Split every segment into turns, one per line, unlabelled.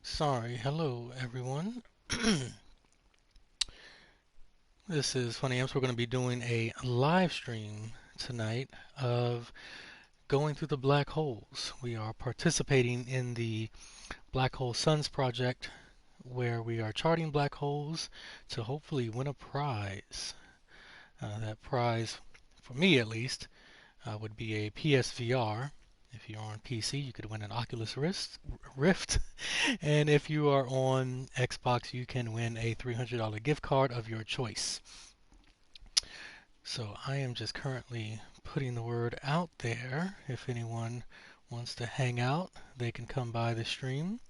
Sorry, hello everyone. This is Funny Amps. We're going to be doing a live stream tonight of going through the black holes. We are participating in the Black Hole Suns project where we are charting black holes to hopefully win a prize. That prize, for me at least, would be a PSVR. If you're on PC, you could win an Oculus Rift. And if you are on Xbox, you can win a $300 gift card of your choice. So I am just currently putting the word out there. If anyone wants to hang out, they can come by the stream,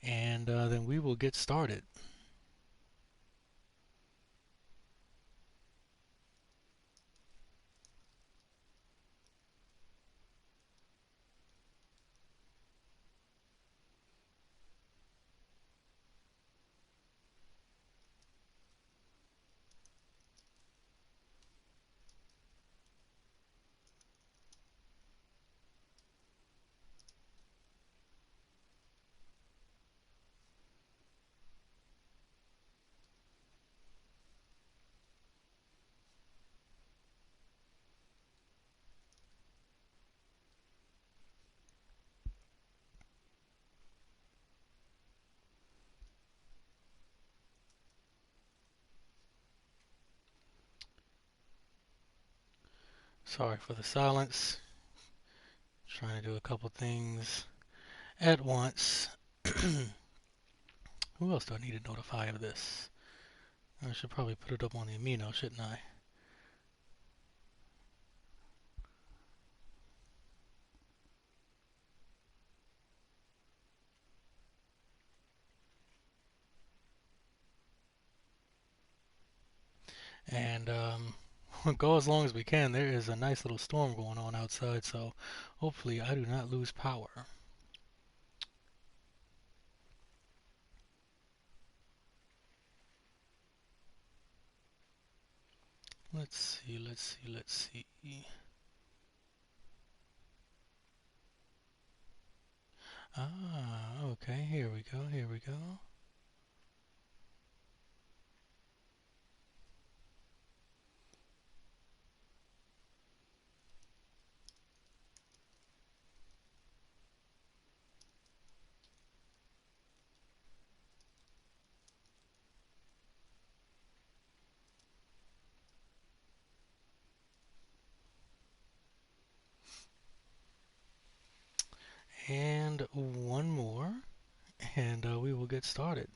and then we will get started. Sorry for the silence. Trying to do a couple things at once. Who else do I need to notify of this? I should probably put it up on the amino, shouldn't I? And we'll go as long as we can. There is a nice little storm going on outside, so hopefully I do not lose power. Let's see, let's see, let's see. Ah, okay, here we go, here we go. And one more, and we will get started.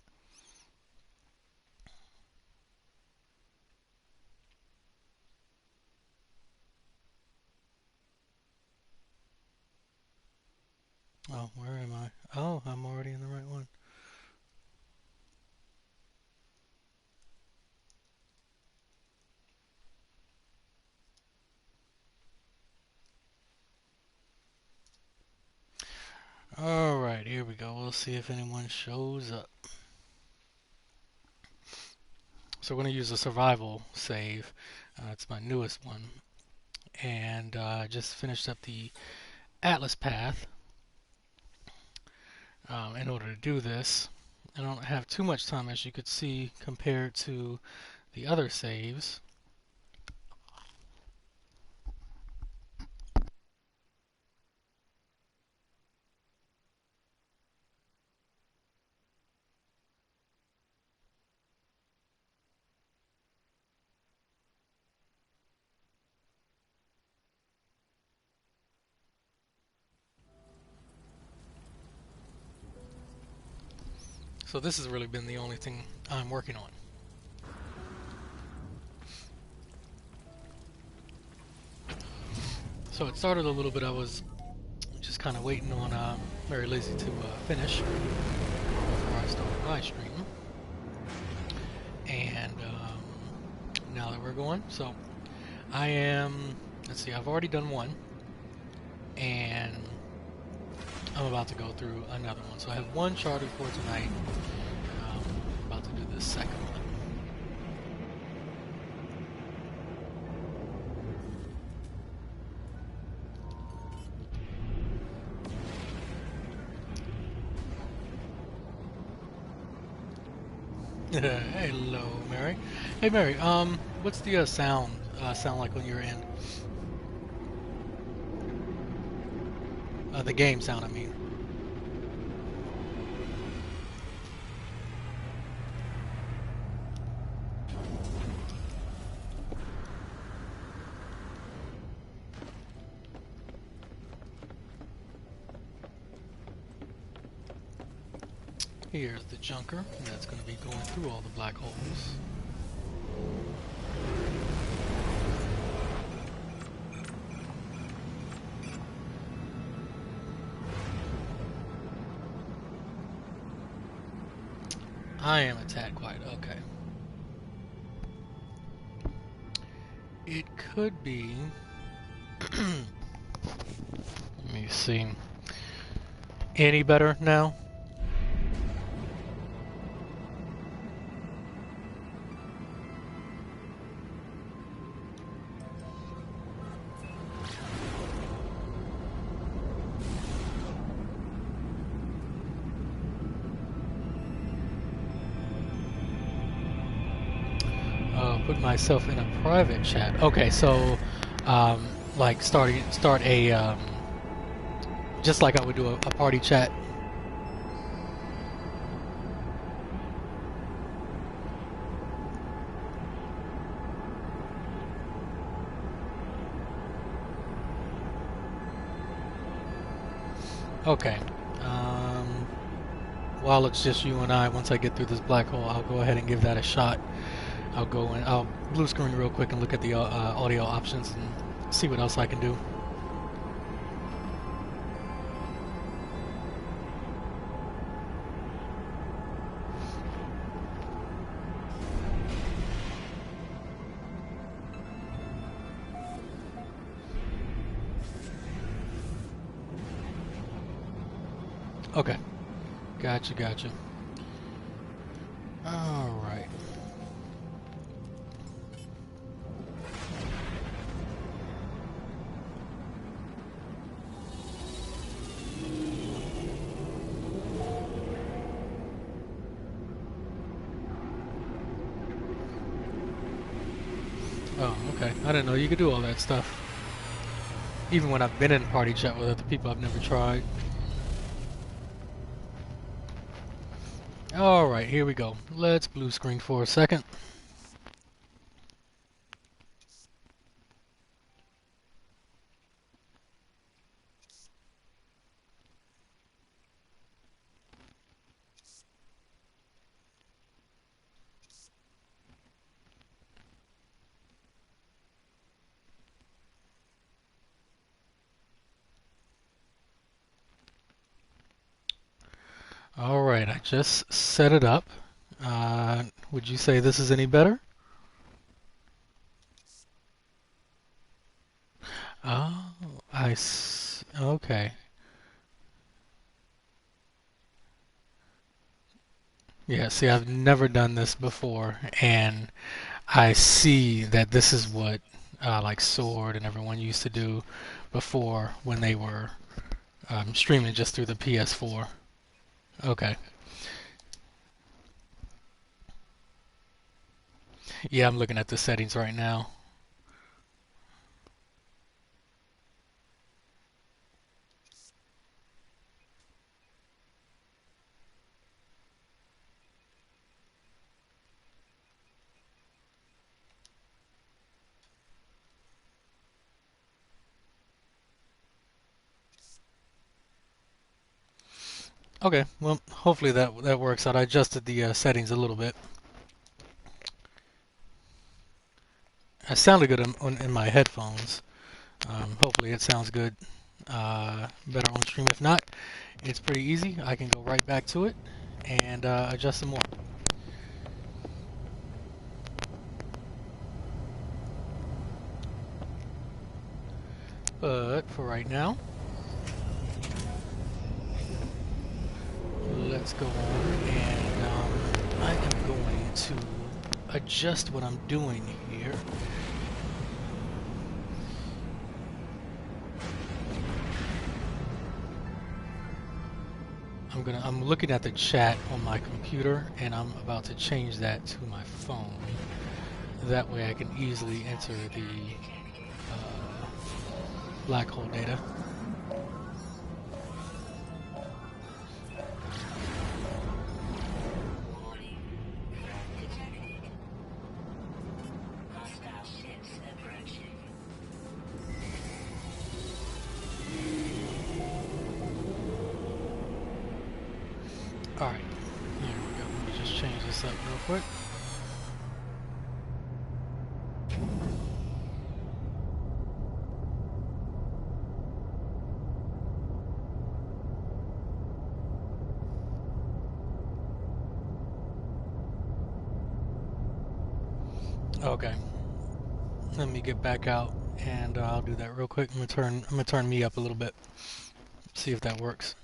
Oh, where am I? Oh, I'm already in the right one. Alright, here we go. We'll see if anyone shows up. So we're going to use a survival save. It's my newest one. And I just finished up the Atlas path. In order to do this, I don't have too much time, as you could see, compared to the other saves. So this has really been the only thing I'm working on. So it started a little bit. I was just kind of waiting on Very Lazy to finish before I started my stream. And now that we're going, so I am, let's see, I've already done one, and I'm about to go through another one. So I have one charted for tonight. I'm about to do the second one. Hello, Mary. Hey, Mary. What's the sound like when you're in the game sound? I mean, here's the junker, and that's going to be going through all the black holes. I am a tad quiet. Okay. It could be. Let me see. Any better now? Put myself in a private chat. Okay, so like start a just like I would do a party chat. Okay. While it's just you and I, once I get through this black hole, I'll go ahead and give that a shot. I'll blue screen real quick and look at the audio options and see what else I can do. Okay. Gotcha. Alright. Oh, okay. I didn't know you could do all that stuff. Even when I've been in party chat with other people, I've never tried. Alright, here we go. Let's blue screen for a second. Alright, I just set it up. Would you say this is any better? Oh, okay. Yeah, see, I've never done this before, and I see that this is what like Sword and everyone used to do before when they were streaming just through the PS4. Okay. Yeah, I'm looking at the settings right now. Okay, well, hopefully that works out. I adjusted the settings a little bit. It sounded good in my headphones. Hopefully it sounds good better on stream. If not, it's pretty easy. I can go right back to it and adjust some more. But for right now, let's go on and I am going to adjust what I'm doing here. I'm looking at the chat on my computer, and I'm about to change that to my phone. That way I can easily enter the black hole data. Alright, here we go. Let me just change this up real quick. Okay, let me get back out, and I'll do that real quick. I'm gonna turn me up a little bit, see if that works.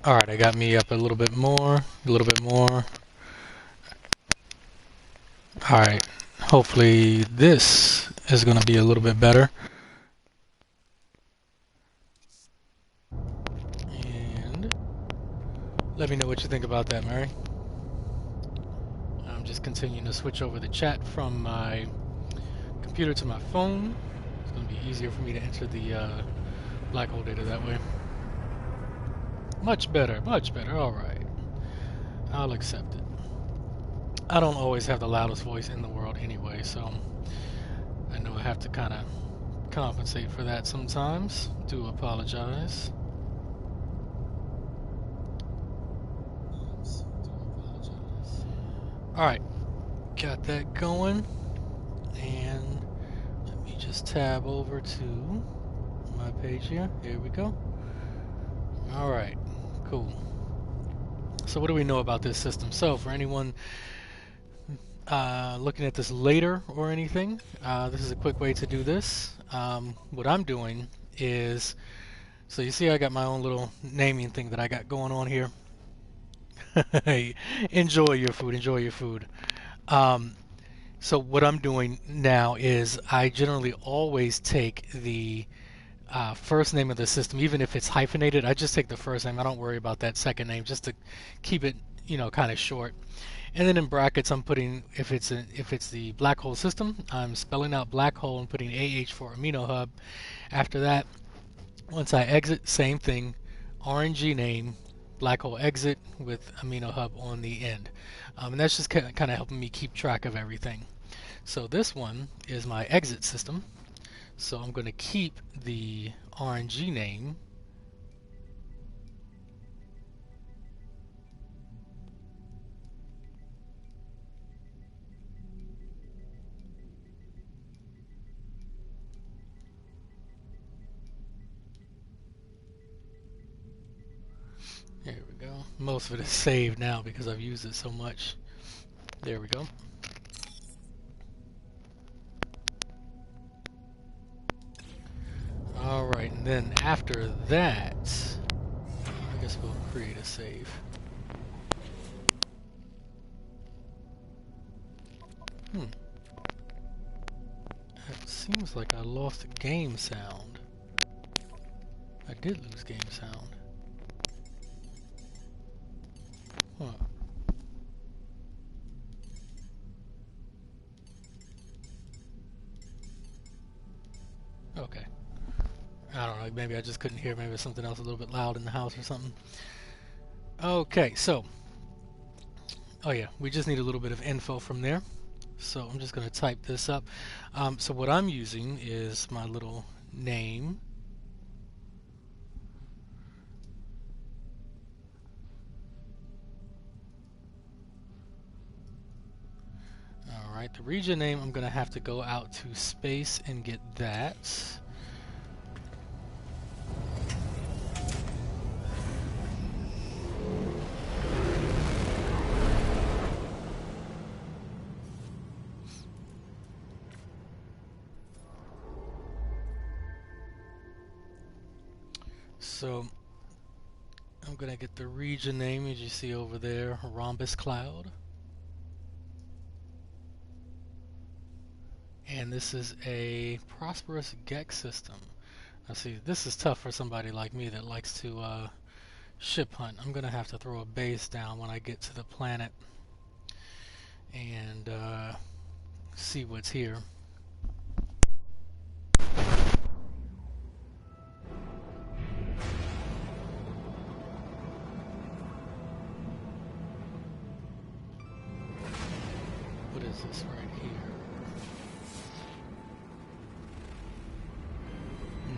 Alright, I got me up a little bit more, a little bit more. Alright, hopefully this is going to be a little bit better. And let me know what you think about that, Mary. I'm just continuing to switch over the chat from my computer to my phone. It's going to be easier for me to enter the black hole data that way. Much better, much better. Alright, I'll accept it. I don't always have the loudest voice in the world anyway, so I know I have to kind of compensate for that sometimes. Do apologize. Alright, got that going, and let me just tab over to my page here. Here we go. Alright, cool. So what do we know about this system? So for anyone looking at this later or anything, this is a quick way to do this. What I'm doing is, so you see I got my own little naming thing that I got going on here. Hey, enjoy your food, enjoy your food. So what I'm doing now is I generally always take the first name of the system, even if it's hyphenated. I just take the first name. I don't worry about that second name, just to keep it, kind of short. And then in brackets, I'm putting, if it's the black hole system, I'm spelling out black hole and putting AH for amino hub. After that, once I exit, same thing, RNG name, black hole exit with amino hub on the end. And that's just kind of helping me keep track of everything. So this one is my exit system. So I'm going to keep the RNG name. There we go. Most of it is saved now because I've used it so much. There we go. Alright, and then after that, I guess we'll create a save. It seems like I lost game sound. I did lose game sound. Huh. Okay. I don't know, maybe I just couldn't hear. Maybe something else a little bit loud in the house or something. Okay, so, oh yeah, we just need a little bit of info from there. So I'm just going to type this up. So what I'm using is my little name. Alright, the region name, I'm going to have to go out to space and get that. So I'm going to get the region name, as you see over there, Rhombus Cloud. and this is a prosperous Gex system. Now see, this is tough for somebody like me that likes to ship hunt. I'm gonna have to throw a base down when I get to the planet and see what's here. What is this right here?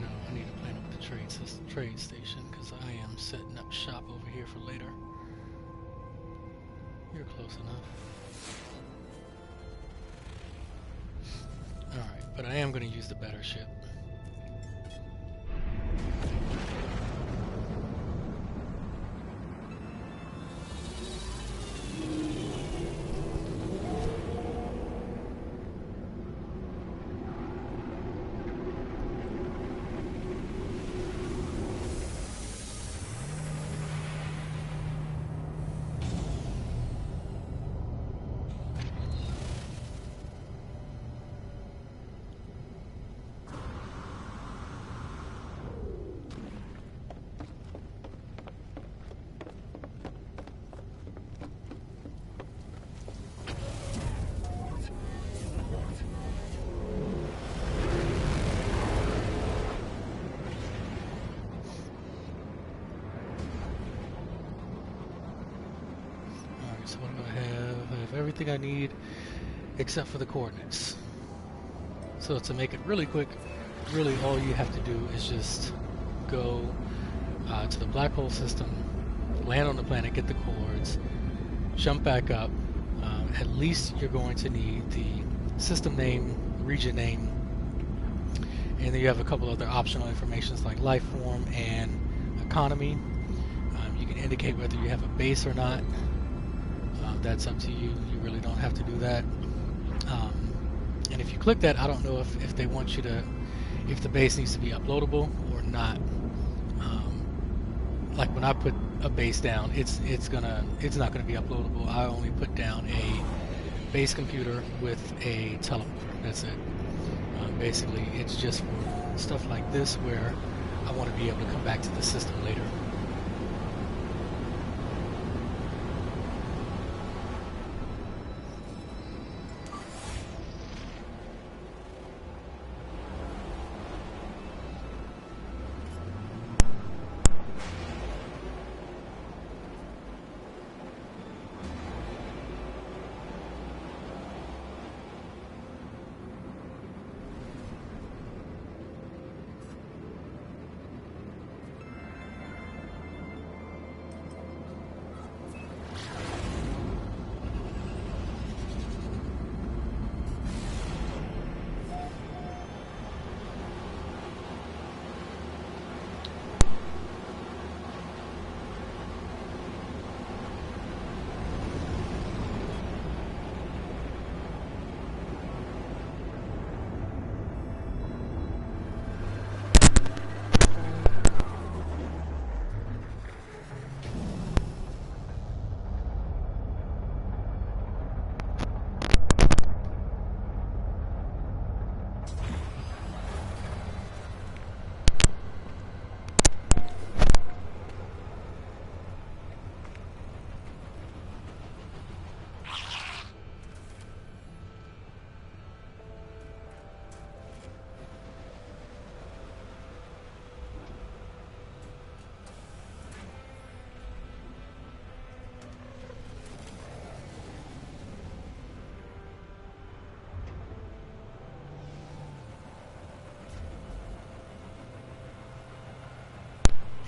No, I need to plan up the trade station because I am setting up shop over here for later. You're close enough. Alright, but I am going to use the better ship. So what do I have? I have everything I need except for the coordinates. So to make it really quick, really all you have to do is just go to the black hole system, land on the planet, get the coords, jump back up. At least you're going to need the system name, region name, and then you have a couple other optional informations like life form and economy. You can indicate whether you have a base or not. That's up to you. You really don't have to do that. And if you click that, I don't know if they want you to, if the base needs to be uploadable or not. Like when I put a base down, it's not gonna be uploadable. I only put down a base computer with a teleporter. That's it. Basically, it's just for stuff like this where I want to be able to come back to the system later.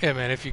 Yeah, man, if you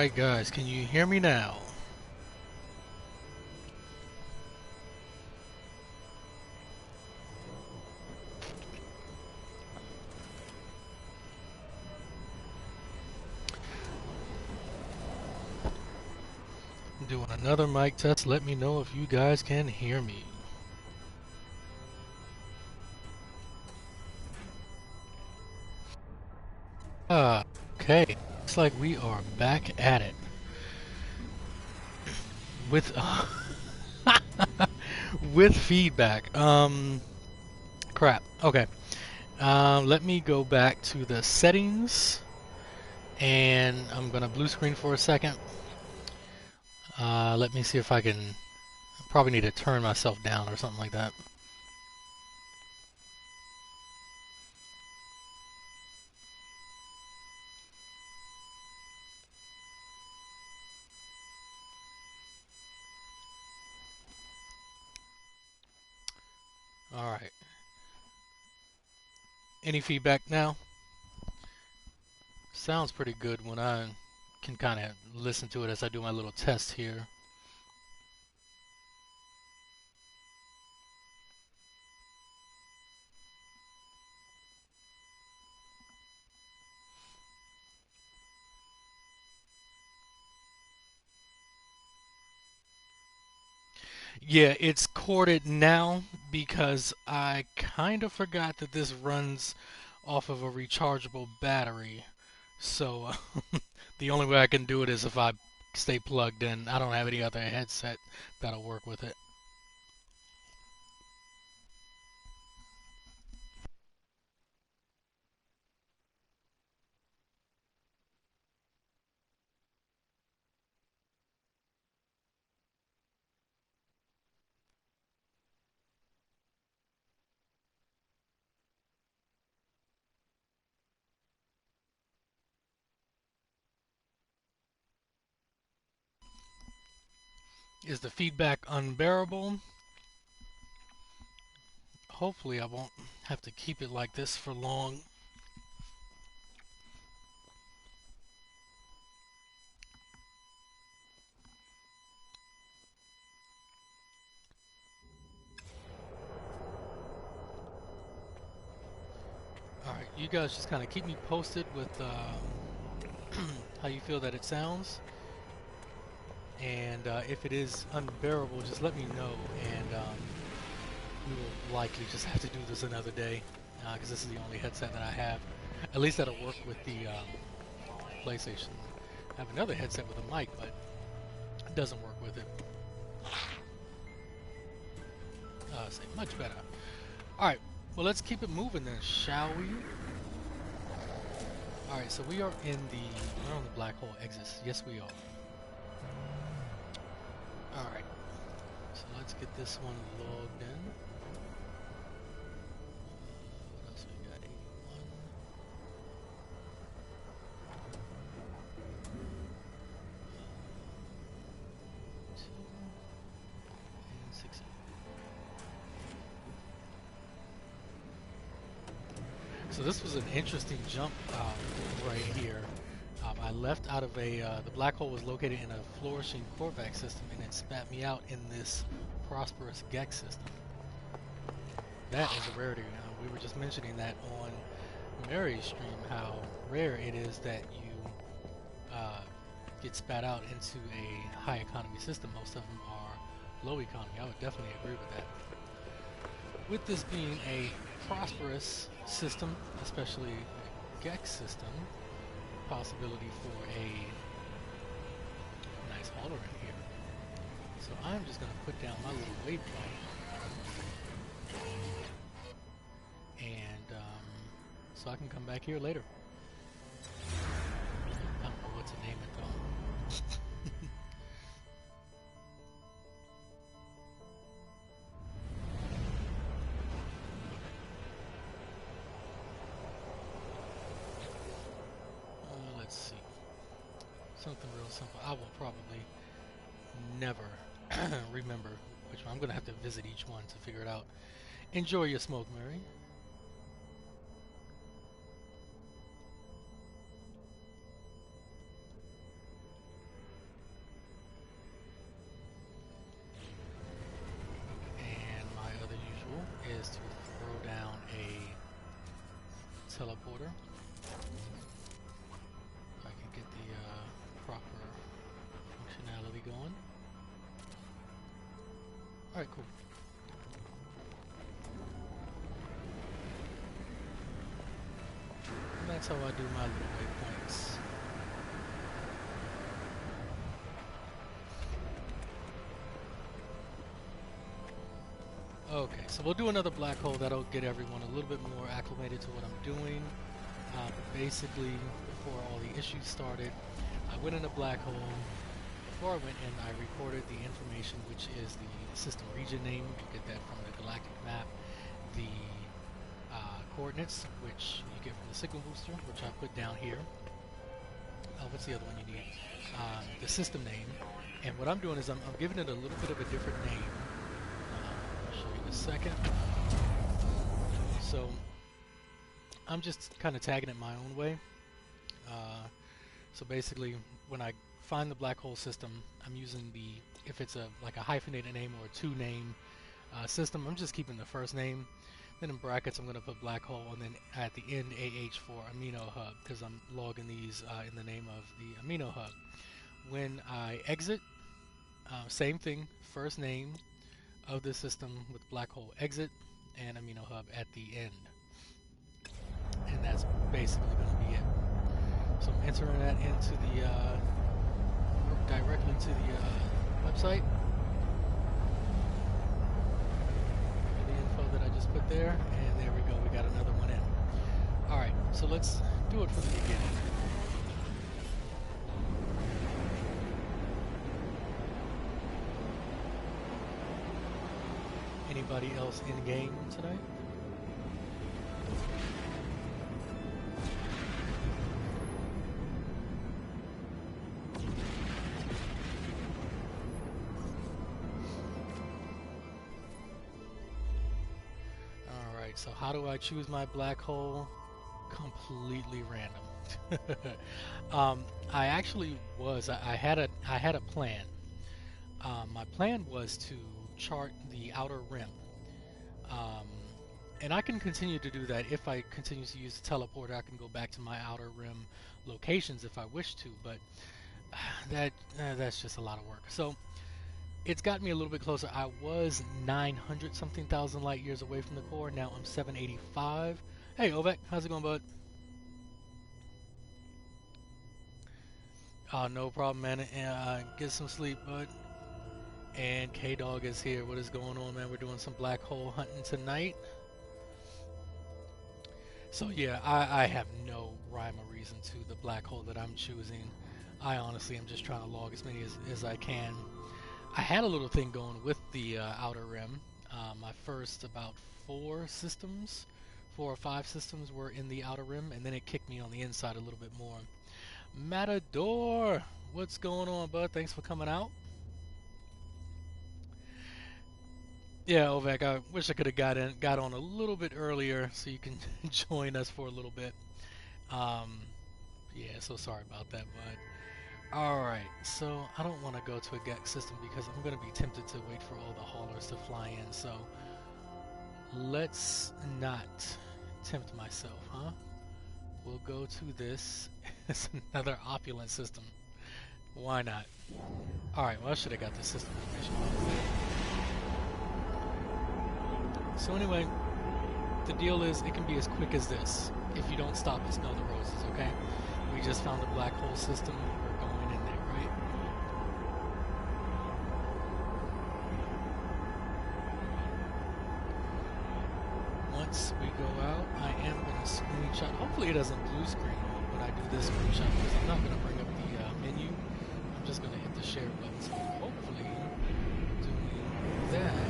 Alright guys, can you hear me now? I'm doing another mic test. Let me know if you guys can hear me. Okay. Looks like we are back at it. With with feedback. Crap. Okay. Let me go back to the settings, and I'm gonna blue screen for a second. Let me see if I can. Probably need to turn myself down or something like that. All right. Any feedback now? Sounds pretty good when I can kind of listen to it as I do my little test here. Yeah, it's corded now because I kind of forgot that this runs off of a rechargeable battery. So the only way I can do it is if I stay plugged in. I don't have any other headset that'll work with it. Is the feedback unbearable? Hopefully I won't have to keep it like this for long. Alright, you guys just kind of keep me posted with how you feel that it sounds. And if it is unbearable, just let me know, and we will likely just have to do this another day, because this is the only headset that I have. At least that'll work with the PlayStation. I have another headset with a mic, but it doesn't work with it. Say much better. Alright, well let's keep it moving then, shall we? Alright, so we're on the black hole exits. Yes, we are. Alright, so let's get this one logged in. What else we got? 81. And 60. So this was an interesting jump right here. I left out of the black hole was located in a flourishing Korvac system, and it spat me out in this prosperous Gex system. That is a rarity. We were just mentioning that on Mary's stream, how rare it is that you get spat out into a high economy system. Most of them are low economy. I would definitely agree with that. With this being a prosperous system, especially a Gex system, possibility for a nice hauler in here. So I'm just going to put down my little waypoint, and so I can come back here later. I don't know what to name it though. Let's see. Something real simple. I will probably never remember which one. I'm going to have to visit each one to figure it out. Enjoy your smoke, Mary. teleporter. If I can get the proper functionality going. Alright, cool. And that's how I do my little waypoints. Okay, so we'll do another black hole. That'll get everyone a little bit more acclimated to what I'm doing. Basically, before all the issues started, I went in a black hole. Before I went in, I recorded the information, which is the system region name. You get that from the galactic map. The coordinates, which you get from the signal booster, which I put down here. What's the other one you need? The system name. And what I'm doing is I'm giving it a little bit of a different name. I'll show you in a second. So I'm just kind of tagging it my own way. So basically, when I find the black hole system, I'm using if it's like a hyphenated name or a two-name system, I'm just keeping the first name. Then in brackets, I'm going to put black hole, and then at the end, AH for amino hub, because I'm logging these in the name of the amino hub. When I exit, same thing, first name of the system with black hole exit and amino hub at the end. And that's basically going to be it. So I'm entering that into the directly to the website. The info that I just put there, and there we go. We got another one in. All right, so let's do it from the beginning. Anybody else in game tonight? So how do I choose my black hole? Completely random. I actually I had a plan. My plan was to chart the outer rim, and I can continue to do that if I continue to use the teleporter. I can go back to my outer rim locations if I wish to, but that's just a lot of work. So it's got me a little bit closer. I was 900 something thousand light years away from the core. Now I'm 785. Hey, Ovek, how's it going, bud? No problem, man. Get some sleep, bud. And K-Dog is here. What is going on, man? We're doing some black hole hunting tonight. So yeah, I have no rhyme or reason to the black hole that I'm choosing. I honestly am just trying to log as many as I can. I had a little thing going with the outer rim. My first about 4 or 5 systems were in the outer rim, and then it kicked me on the inside a little bit more. Matador, what's going on, bud? Thanks for coming out. Yeah, Ovek, I wish I could have got on a little bit earlier so you can join us for a little bit. Yeah, so sorry about that, bud. Alright, so I don't want to go to a GEX system because I'm going to be tempted to wait for all the haulers to fly in, so let's not tempt myself, huh? We'll go to this. It's another opulent system. Why not? Alright, well I should have got the system information. So anyway, the deal is it can be as quick as this if you don't stop and smell the roses, okay? We just found a black hole system. We're going in there, right? Once we go out, I am going to screenshot. Hopefully it doesn't blue screen when I do this screenshot because I'm not going to bring up the menu. I'm just going to hit the share button. So hopefully doing that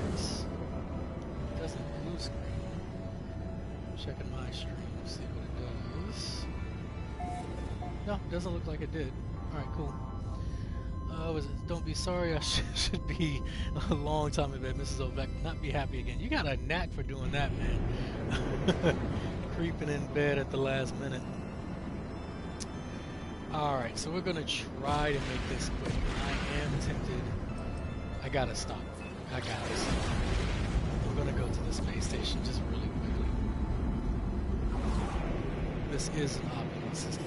doesn't blue screen. Checking my stream, see what it does. No, it doesn't look like it did. Alright, cool. Don't be sorry, I should be a long time in bed, Mrs. Ovek. Not be happy again. You got a knack for doing that, man. Creeping in bed at the last minute. Alright, so we're going to try to make this quick. I am tempted. I gotta stop. I gotta stop. We're going to go to the space station just really quickly. this is an opulent system.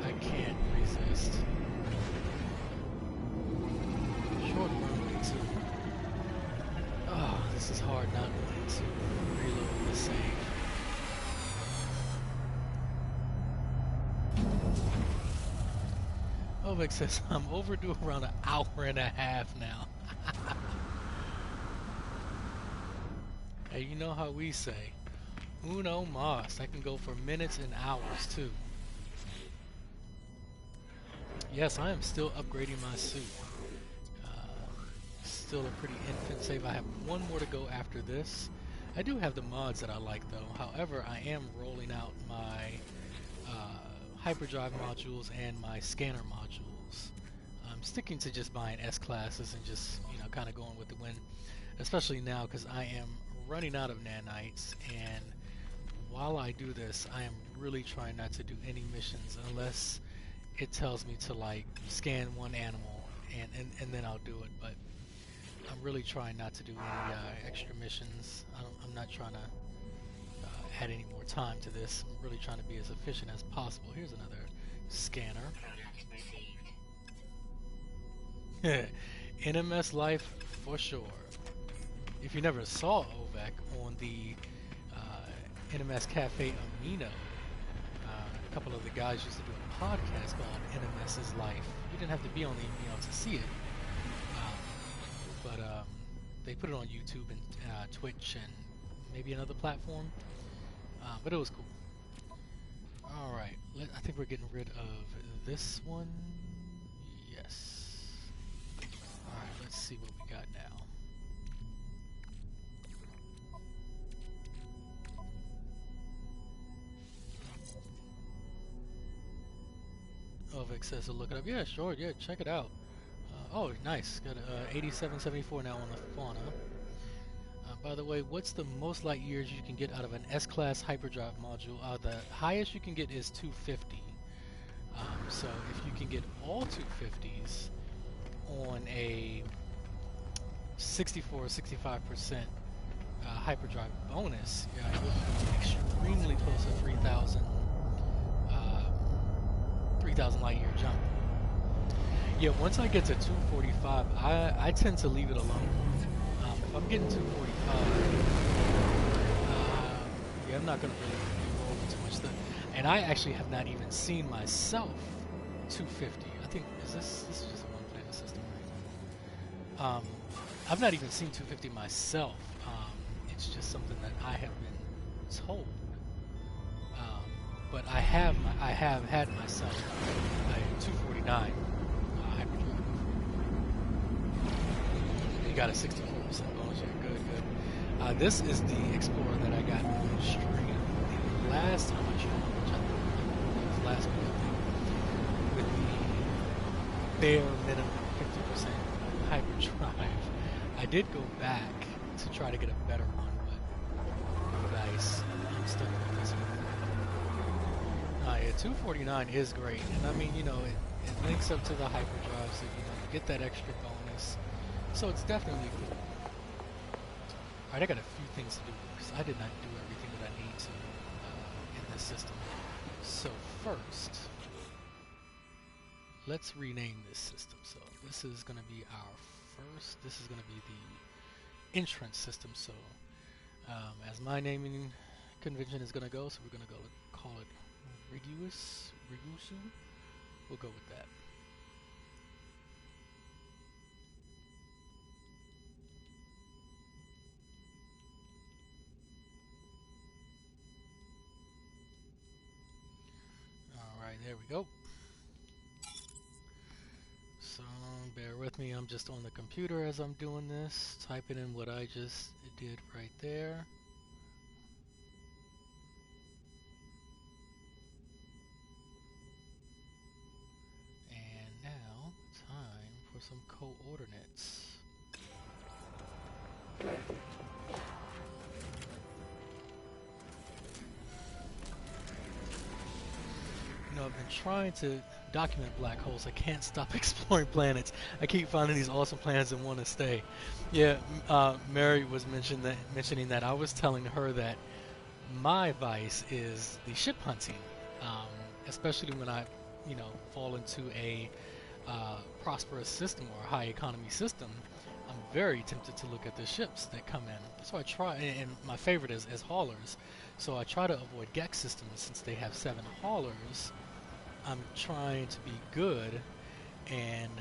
I can't resist. Short runway too. Oh, this is hard not wanting to reload the save. Ovek says I'm overdue around an hour and a half now. Hey, you know how we say, uno mas. I can go for minutes and hours too. Yes, I am still upgrading my suit. Still a pretty infant save. I have one more to go after this. I do have the mods that I like though. However, I am rolling out my hyperdrive modules and my scanner modules. I'm sticking to just buying S classes and just, you know, kind of going with the wind, especially now because I am running out of nanites, and while I do this, I am really trying not to do any missions unless it tells me to like scan one animal and then I'll do it. But I'm really trying not to do any extra missions. I'm not trying to add any more time to this. I'm really trying to be as efficient as possible. Here's another scanner. NMS life for sure. If you never saw Ovek on the NMS Cafe Amino, a couple of the guys used to do a podcast called NMS's Life. You didn't have to be on the Amino to see it, but they put it on YouTube and Twitch and maybe another platform. But it was cool. Alright, I think we're getting rid of this one. Yes. Alright, let's see what we got now. Ovek says to look it up. Yeah, sure, yeah, check it out. Oh, nice. Got 8774 now on the fauna. By the way, what's the most light years you can get out of an S-Class hyperdrive module? The highest you can get is 250. So if you can get all 250s on a 64-65% hyperdrive bonus, yeah, you'll be extremely close to 3,000 light year jump. Yeah, once I get to 245, I tend to leave it alone. If I'm getting 245, yeah, I'm not going to really go over too much stuff. And I actually have not even seen myself 250. I think, this is just a one planet system, right? I've not even seen 250 myself. It's just something that I have been told. But I have had myself a 249 hyperdrive. You got a 64% bonus. Yeah, good. This is the Explorer that I got on stream the last time I streamed, which I think was last week, I think, with the bare minimum 50% hyperdrive. I did go back to try to get a better one, but guys, I'm stuck with this one. Yeah, 249 is great, and I mean, you know, it links up to the hyperdrive, so you know, you get that extra bonus. So it's definitely cool. Alright, I got a few things to do because I did not do everything that I need to in this system. So first, let's rename this system. So this is going to be our first. This is going to be the entrance system. So as my naming convention is going to go, so we're going to go call it Rigusu. We'll go with that. Alright, there we go. So bear with me, I'm just on the computer as I'm doing this, typing in what I just did right there. Time for some coordinates. You know, I've been trying to document black holes. I can't stop exploring planets. I keep finding these awesome planets and want to stay. Yeah, Mary was mentioning that. I was telling her that My vice is the ship hunting, um, especially when I, fall into a prosperous system or a high economy system. I'm very tempted to look at the ships that come in. So I try, and my favorite is haulers. So I try to avoid Gex systems since they have 7 haulers. I'm trying to be good and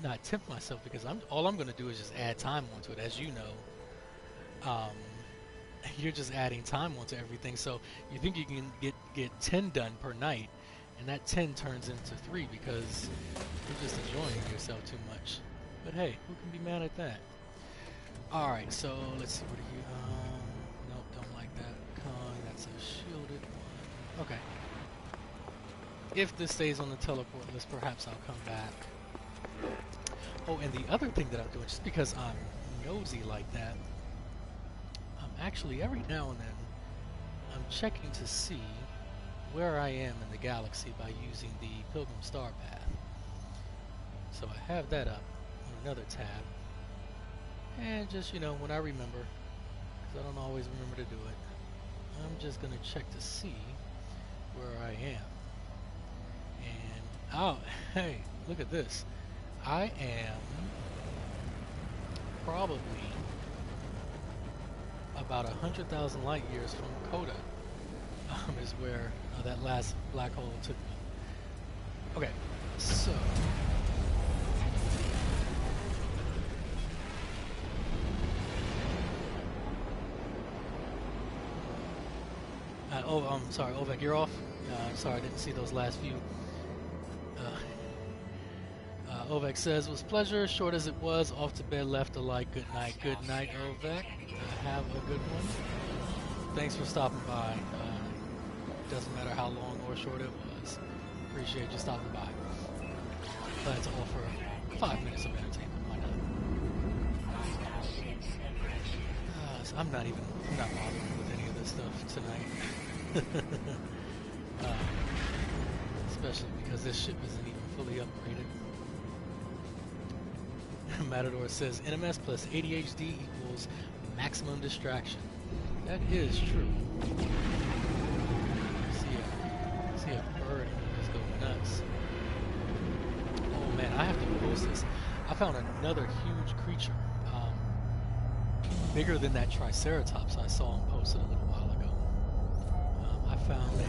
not tempt myself because all I'm going to do is just add time onto it. As you know, um, you're just adding time onto everything. So you think you can get 10 done per night, and that 10 turns into 3 because you're just enjoying yourself too much. But hey, who can be mad at that? All right, so let's see. What are you? Nope, don't like that. Con, that's a shielded one. Okay. If this stays on the teleport list, perhaps I'll come back. Oh, and the other thing that I'm doing, just because I'm nosy like that, I'm actually every now and then I'm checking to see where I am in the galaxy by using the Pilgrim Star Path. So I have that up on another tab. And just, when I remember, because I don't always remember to do it, I'm just going to check to see where I am. And, oh, hey, look at this. I am probably about 100,000 light years from Coda, is where that last black hole took me. Okay, so sorry, Ovek, you're off. Sorry, I didn't see those last few. Ovek says, was pleasure, short as it was, off to bed, left a like, good night. Good night, Ovek. Have a good one. Thanks for stopping by. Doesn't matter how long or short it was. Appreciate you stopping by. Glad to offer 5 minutes of entertainment. Why not? So I'm not bothering with any of this stuff tonight. Especially because this ship isn't even fully upgraded. Matador says NMS plus ADHD equals maximum distraction. That is true. See a bird and you just go nuts. Oh man, I have to post this. I found another huge creature, bigger than that Triceratops I saw him posted a little while ago. I found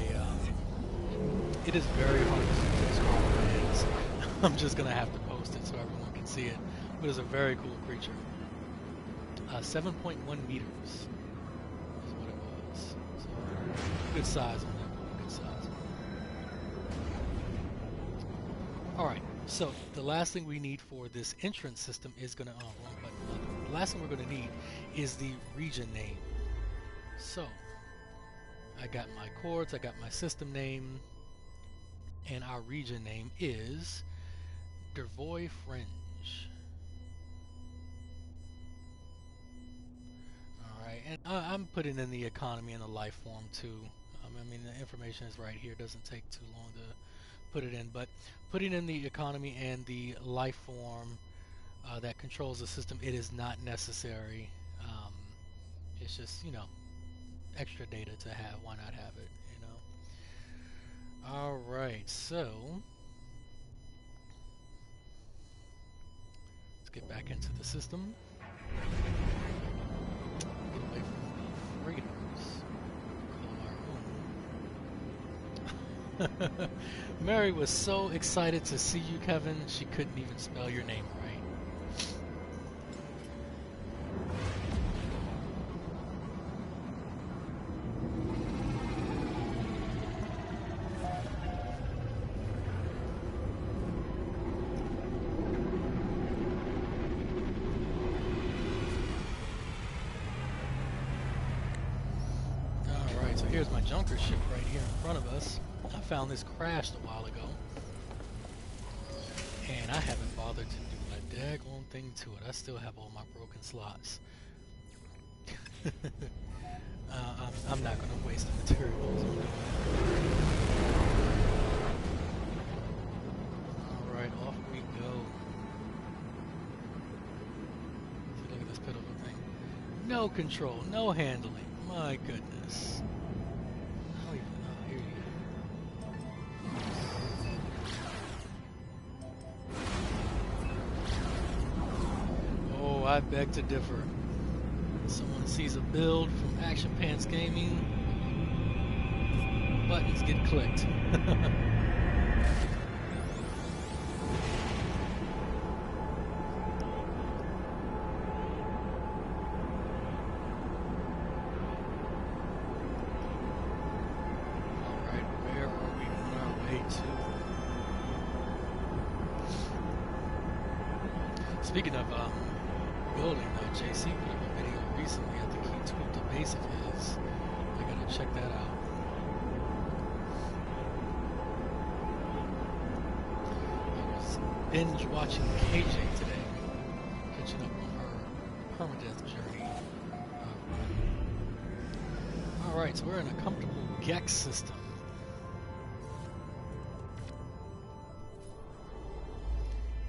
it is very hard to describe what it is. I'm just gonna have to post it so everyone can see it. But it's a very cool creature. 7.1 meters is what it was. So good size on that board. Good size. All right. So the last thing we need for this entrance system is gonna. Oh, wrong button. The last thing we're gonna need is the region name. So I got my chords. I got my system name, and our region name is Dervoy Fringe. And I'm putting in the economy and the life form too. I mean, the information is right here. It doesn't take too long to put it in. But putting in the economy and the life form that controls the system, it is not necessary. It's just, extra data to have. Why not have it, All right, so let's get back into the system. Get away from the freighters. Call our own. Mary was so excited to see you, Kevin, she couldn't even spell your name right. So here's my junker ship right here in front of us. I found this crashed a while ago, and I haven't bothered to do a daggone thing to it. I still have all my broken slots. I'm not going to waste the materials on doing that. Alright, off we go. See, look at this pitiful thing. No control, no handling. My goodness. I don't even know. Here you go. Oh, I beg to differ. Someone sees a build from Action Pants Gaming. Buttons get clicked. Speaking of building, JC put up a video recently. I think he tweaked a base of his. I gotta check that out. I was binge watching KJ today, catching up on her permadeath journey. Alright, so we're in a comfortable Gex system.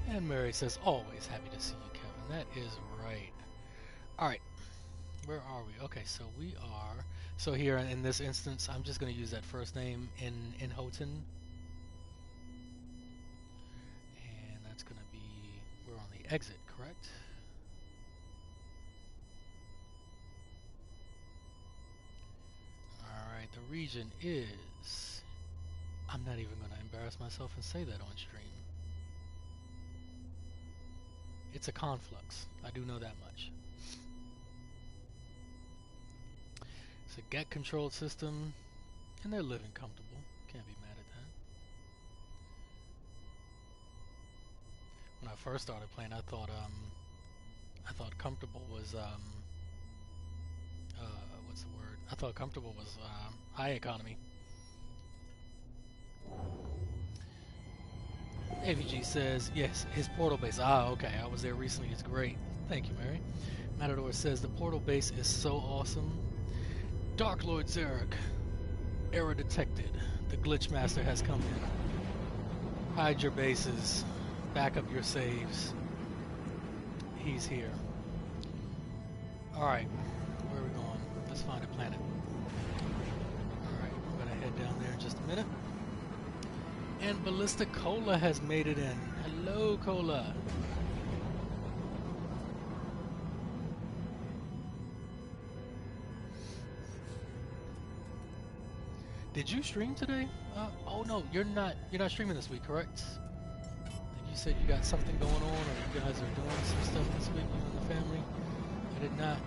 And Mary says, always happy to see you, Kevin. That is right. Alright. Where are we? Okay, so we are... So here in this instance, I'm just going to use that first name in Houghton. And that's going to be... We're on the exit, correct? Alright, the region is... I'm not even going to embarrass myself and say that on stream. It's a conflux. I do know that much. It's a get-controlled system, and they're living comfortable. Can't be mad at that. When I first started playing, I thought comfortable was what's the word? I thought comfortable was high economy. AVG says, yes, his portal base. Ah, okay, I was there recently. It's great. Thank you, Mary. Matador says, the portal base is so awesome. Dark Lord Zarek. Error detected. The glitch master has come in. Hide your bases. Back up your saves. He's here. Alright, where are we going? Let's find a planet. Alright, I'm going to head down there in just a minute. And Ballista Cola has made it in. Hello, Cola. Did you stream today? Oh no, you're not streaming this week, correct? I think you said you got something going on, or you guys are doing some stuff this week, you and the family. I did not.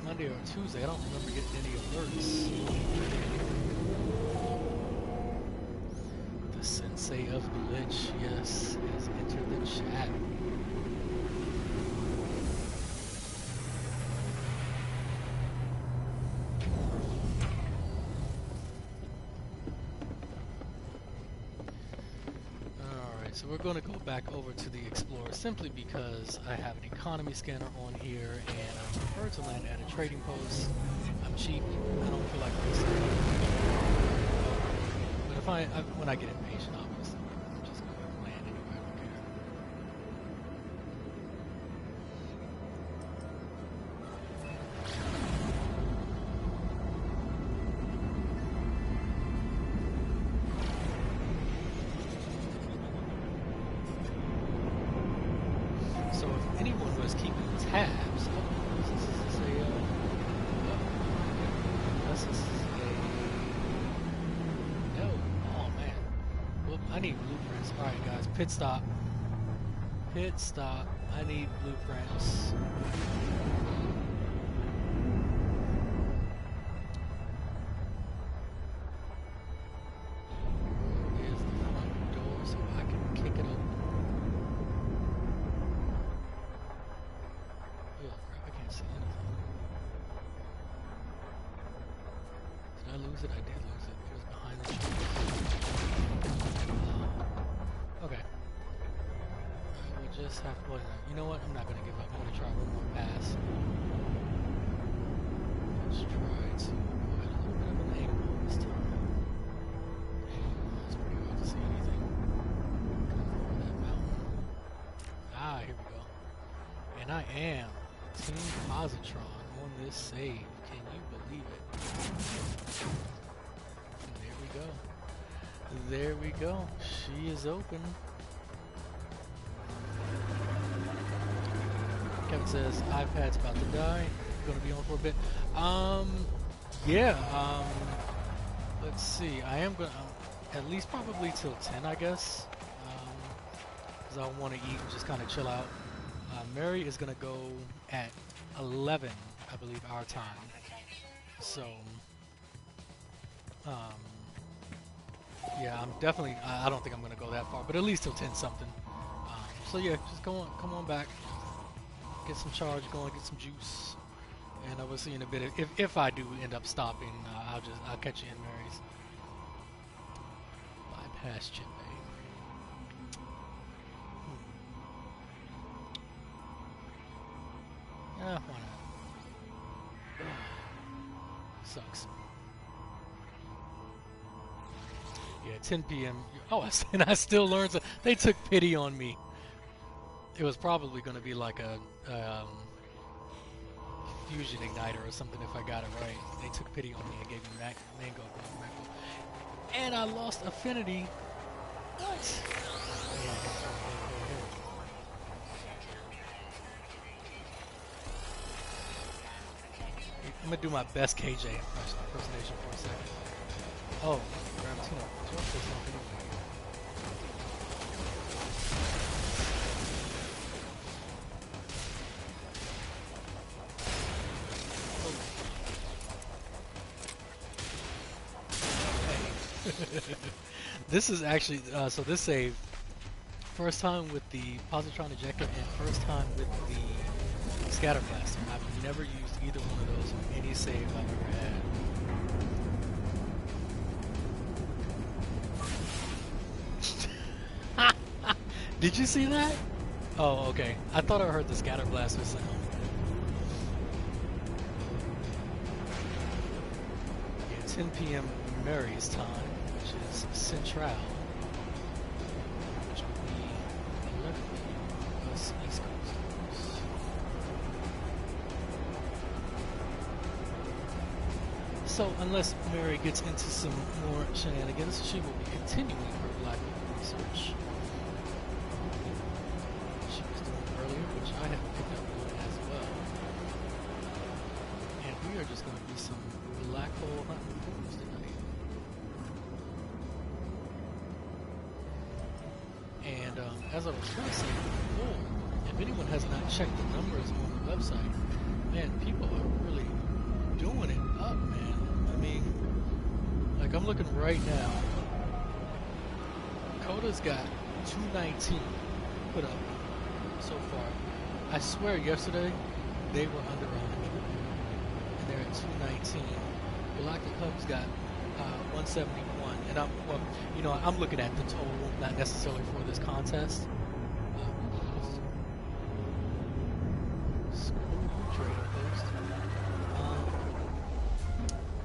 Monday or Tuesday, I don't remember getting any alerts. The Sensei of Glitch, yes, has entered the chat. Alright, so we're going to go back over to the Explorer simply because I have an economy scanner on here and I prefer to land at a trading post. I'm cheap, I don't feel like wasting. But when I get impatient, obviously, I'm just going to land anywhere, I don't care. So if anyone was keeping tabs, I need blueprints. Alright guys, pit stop. Pit stop. I need blueprints. Here's the front door so I can kick it open. Oh crap, I can't see anything. Did I lose it? I did lose it. It was behind the trees. Okay. I will just have to... You know what? I'm not going to give up. I'm going to try one more pass. Let's try to go at a little bit of an angle this time. It's pretty hard to see anything. Over that mountain. Ah, here we go. And I am Team Positron on this save. Can you believe it? There we go. There we go. She is open. Kevin says iPad's about to die. Gonna be on for a bit. Yeah. Let's see. I am gonna at least probably till 10, I guess. Because I want to eat and just kind of chill out. Mary is gonna go at 11, I believe, our time. So, yeah, I'm definitely. I don't think I'm gonna go that far, but at least till 10 something. So yeah, just come on back, get some charge going, get some juice, and we'll see in a bit. If I do end up stopping, I'll catch you in Mary's. Bypass Chip. Yeah, why not? Sucks. Yeah, 10 p.m. Oh, and I still learned. They took pity on me. It was probably going to be like a fusion igniter or something if I got it right. They took pity on me and gave me mango. And I lost affinity. What? I'm gonna do my best KJ impersonation for a second. Oh, Gravitino. This is actually so this save first time with the positron ejector and first time with the scatter blaster. I've never used either one of those on any save I've ever had. Did you see that? Oh, okay. I thought I heard the scatter blaster sound. Yeah, 10 p.m. Mary's time, which is Central. Which would be 11 p.m. East Coast. So, unless Mary gets into some more shenanigans, she will be continuing her black hole research. She was doing earlier, which I have picked up on as well. And we are just going to be some black hole hunting fools tonight. And as I was going to say before, if anyone has not checked the numbers on the website, man, people are really doing it up, man. I mean, like I'm looking right now. Coda's got 219 put up so far. I swear yesterday they were under 100, and they're at 219. Galactic Hub's got 171, and I'm looking at the total, not necessarily for this contest.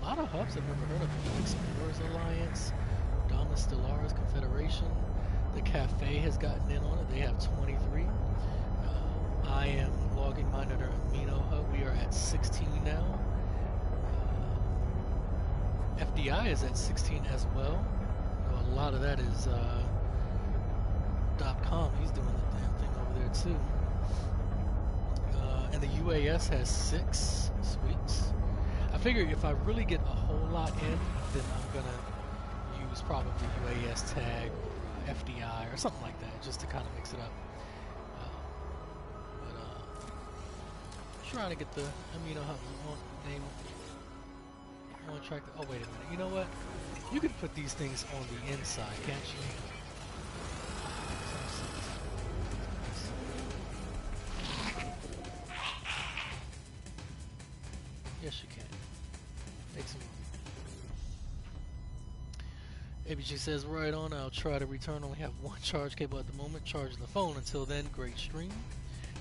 A lot of hubs I've never heard of. Explorers Alliance, Dama Stellaris Confederation. The Cafe has gotten in on it. They have 23. I am logging monitor Amino Hub. We are at 16 now. FDI is at 16 as well. A lot of that is .com. He's doing the damn thing over there too. And the UAS has 6. Sweet. I figure if I really get a whole lot in, then I'm gonna use probably UAS tag or FDI or something like that, just to kind of mix it up. Trying to get the Amino Hub name on track. Oh wait a minute. You know what? You can put these things on the inside, can't you? Yes, you can. Make some room. ABG says, right on, I'll try to return. Only have one charge cable at the moment. Charging the phone. Until then, great stream.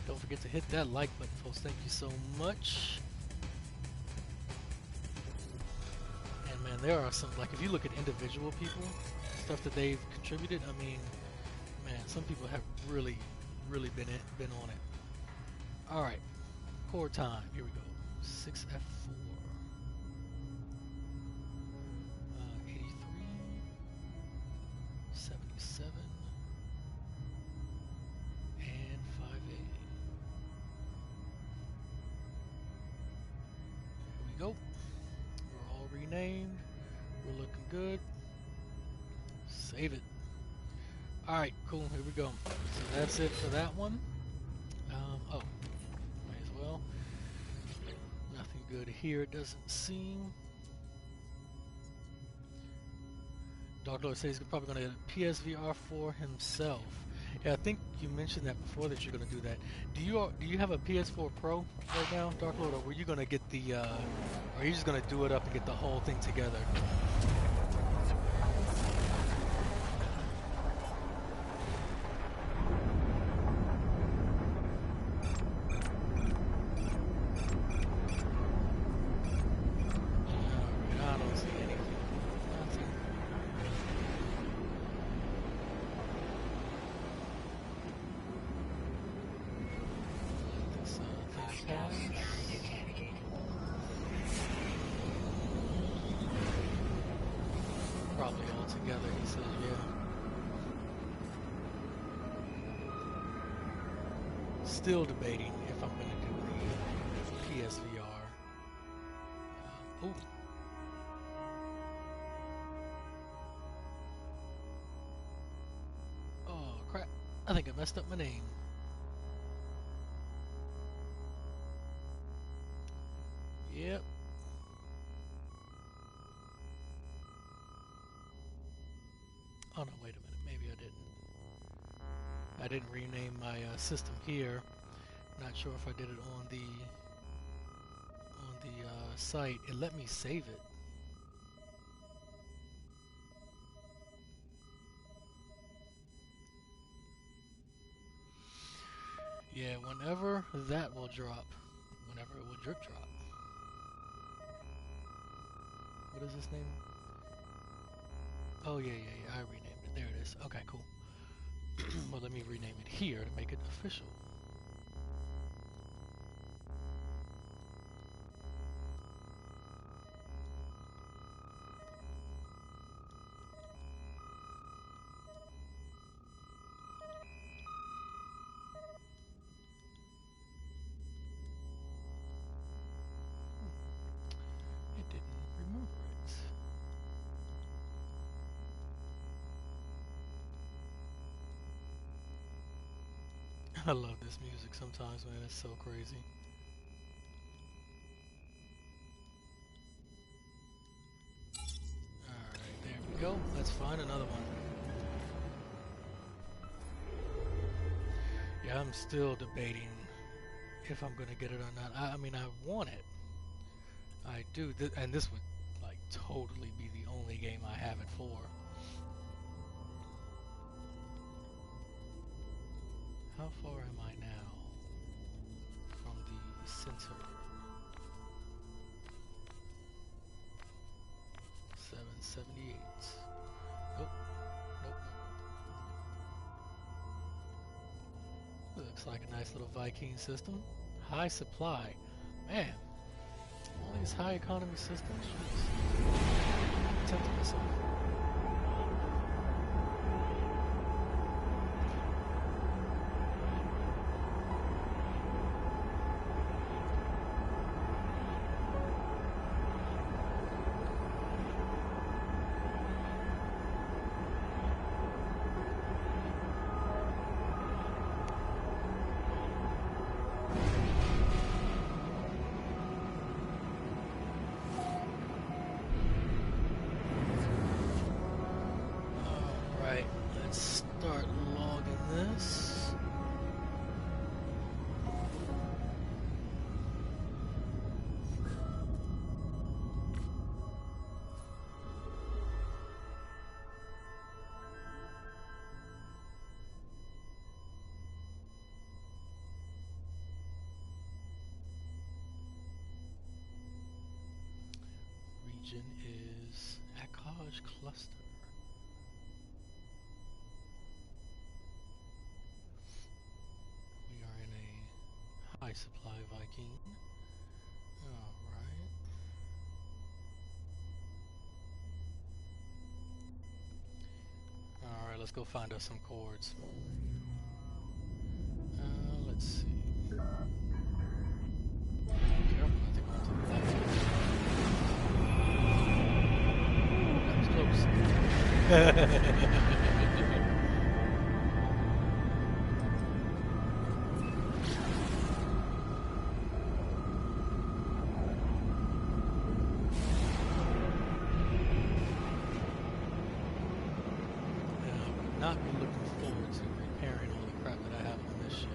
Don't forget to hit that like button, folks. Thank you so much. And man, there are some, like if you look at individual people, stuff that they've contributed, I mean, man, some people have really been on it. Alright, core time. Here we go. 6F4. go. We're all renamed. We're looking good. Save it. Alright, cool. Here we go. So that's it for that one. Oh, might as well. Nothing good here, it doesn't seem. Dark Lord says he's probably going to get a PSVR for himself. Yeah, I think you mentioned that before that you're going to do that. Do you have a PS4 Pro right now, Dark Lord, or were you going to get the? Or are you just going to do it up and get the whole thing together? I don't see anything. Probably all together, he says, yeah. Still debating if I'm going to do the PSVR. Oh. Oh, crap. I think I messed up my name. Yep. Oh no, wait a minute. Maybe I didn't. I didn't rename my system here. Not sure if I did it on the site. It let me save it. Yeah, whenever that will drop. Whenever it will drip drop. What is this name? Oh, yeah, I renamed it. There it is. Okay, cool. Well, let me rename it here to make it official. It didn't remember it. I love this music sometimes, man. It's so crazy. Alright, there we go. Let's find another one. Yeah, I'm still debating if I'm gonna get it or not. I mean, I want it. I do, and this would like totally be the only game I have it for. How far am I now from the center? 778. Nope. Nope. Looks like a nice little Viking system. High supply. Man, all these high economy systems. I'm tempting myself. Let's start logging this. Region is Akaj Cluster. High supply Viking. Alright. Alright, let's go find us some chords. Let's see. Careful not to go into the left. Not been looking forward to repairing all the crap that I have on this ship.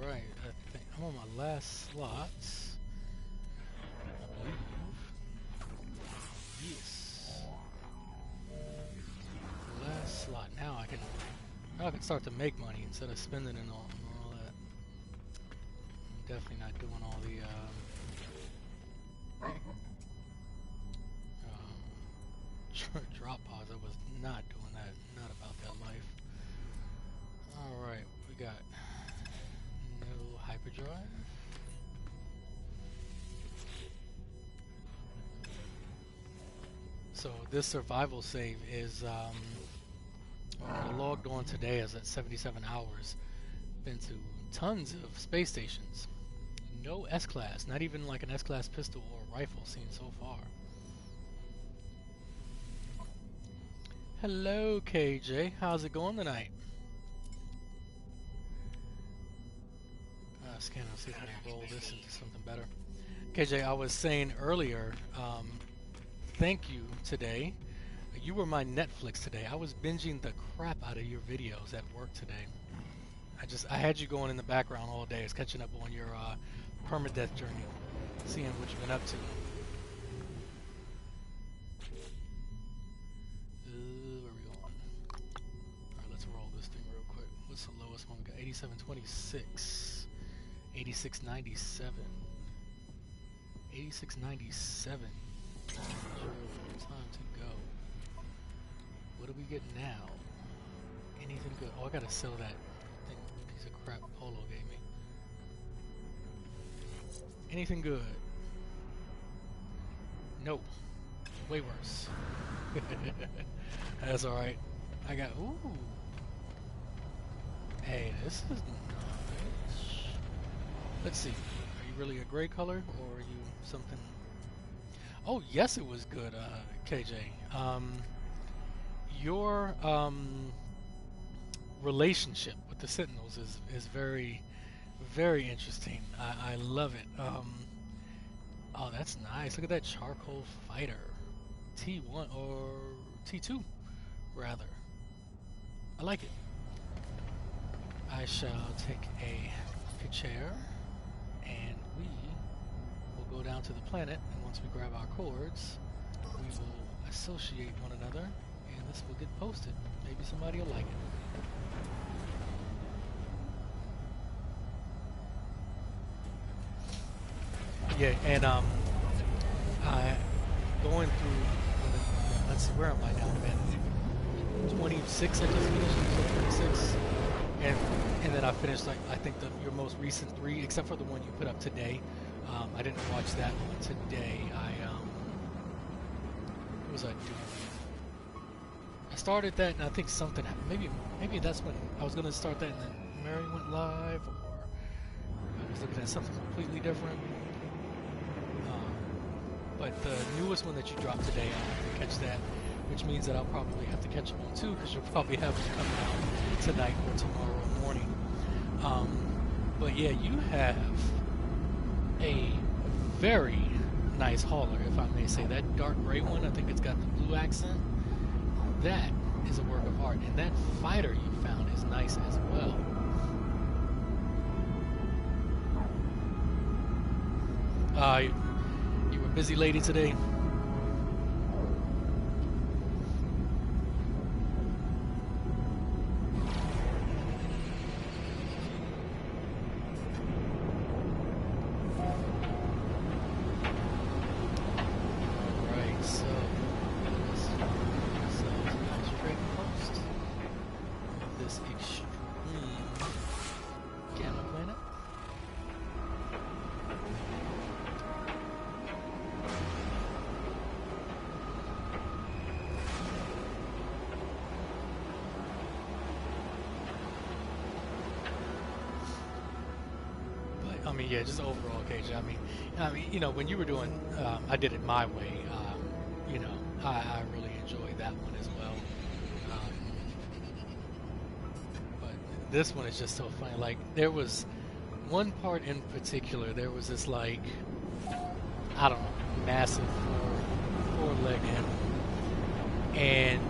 Alright, I think I'm on my last slots. I believe. Yes. Last slot. Now I can start to make money instead of spending it on all that. I'm definitely not doing all the drop pods. I was not doing that. Not about that life. Alright, we got no hyperdrive. So this survival save is logged on today as at 77 hours. Been to tons of space stations. No S-Class, not even like an S-Class pistol or rifle seen so far. Hello KJ, how's it going tonight? Scan, I'll see if I can roll this into something better. KJ, I was saying earlier, thank you today. You were my Netflix today. I was binging the crap out of your videos at work today. I had you going in the background all day. I was catching up on your permadeath journey, seeing what you've been up to. Where are we going? Alright, let's roll this thing real quick. What's the lowest one we got? 8726. 8697. 8697. Time to go. What do we get now? Anything good? Oh, I gotta sell that thing, piece of crap Polo gave me. Anything good? Nope. Way worse. That's alright. I got, ooh. Hey, this is nice. Let's see. Are you really a gray color, or are you something? Oh, yes, it was good, KJ. Your relationship with the Sentinels is very, very interesting. I love it. Oh, that's nice. Look at that charcoal fighter. T1 or T2, rather. I like it. I shall take a picture, and we will go down to the planet, and once we grab our cords, we will associate one another, and this will get posted. Maybe somebody will like it. Yeah, and I going through. Let's see, where am I now, man? 26. I just finished 26, and then I finished like I think your most recent 3, except for the one you put up today. I didn't watch that one today. What was I doing? I started that, and I think something happened. Maybe that's when I was gonna start that, and then Mary went live, or I was looking at something completely different. But the newest one that you dropped today, I'll have to catch that, which means that I'll probably have to catch up on 2, because you'll probably have it coming out tonight or tomorrow morning. But yeah, you have a very nice hauler, if I may say. That dark gray one, I think it's got the blue accent. That is a work of art, and that fighter you found is nice as well. You were a busy lady today. mean, yeah, just overall, KJ. You know, when you were doing, I did it my way. You know, I really enjoyed that one as well. But this one is just so funny. Like, there was one part in particular. There was this like, I don't know, massive four-leg animal, and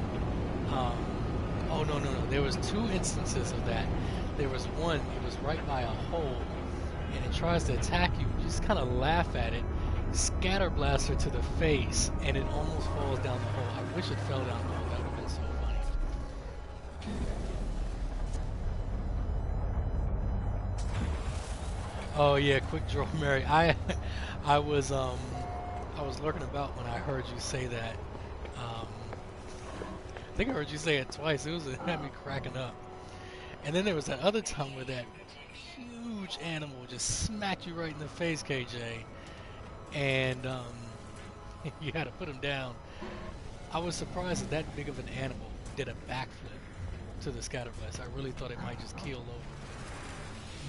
oh no, there was two instances of that. There was one, it was right by a hole, and it tries to attack you. You just kind of laugh at it, scatter blaster to the face, and it almost falls down the hole. I wish it fell down the hole. That would have been so funny. Oh yeah, quick draw, Mary. I was I was lurking about when I heard you say that. Um, I think I heard you say it twice. It had me cracking up. And then there was that other time where that huge animal just smacked you right in the face, KJ, and you had to put him down. I was surprised that that big of an animal did a backflip to the scatter blast. I really thought it might just keel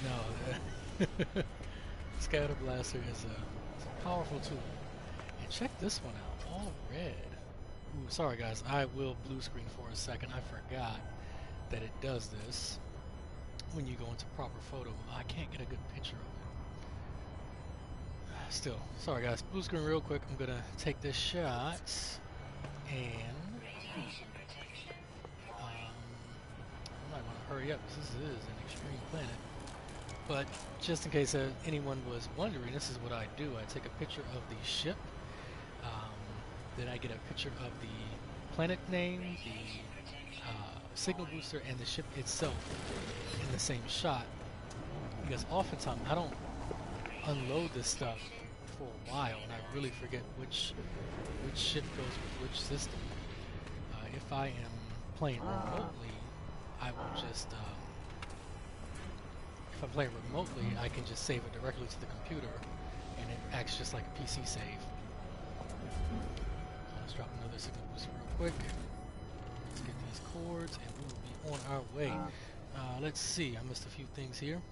over. No, scatter blaster is a powerful tool. And check this one out, all red. Ooh, sorry guys, I will blue screen for a second. I forgot that it does this when you go into proper photo. I can't get a good picture of it. Still, sorry guys, blue screen real quick. I'm gonna take this shot and I might want to hurry up because this is an extreme planet. But just in case anyone was wondering, this is what I do. I take a picture of the ship, then I get a picture of the planet name, the signal booster, and the ship itself in the same shot. Because oftentimes I don't unload this stuff for a while, and I really forget which ship goes with which system. If I am playing remotely, I will just if I'm playing remotely, I can just save it directly to the computer, and it acts just like a PC save. Let's drop another signal booster real quick. Let's get these cords, and we will be on our way. Let's see, I missed a few things here.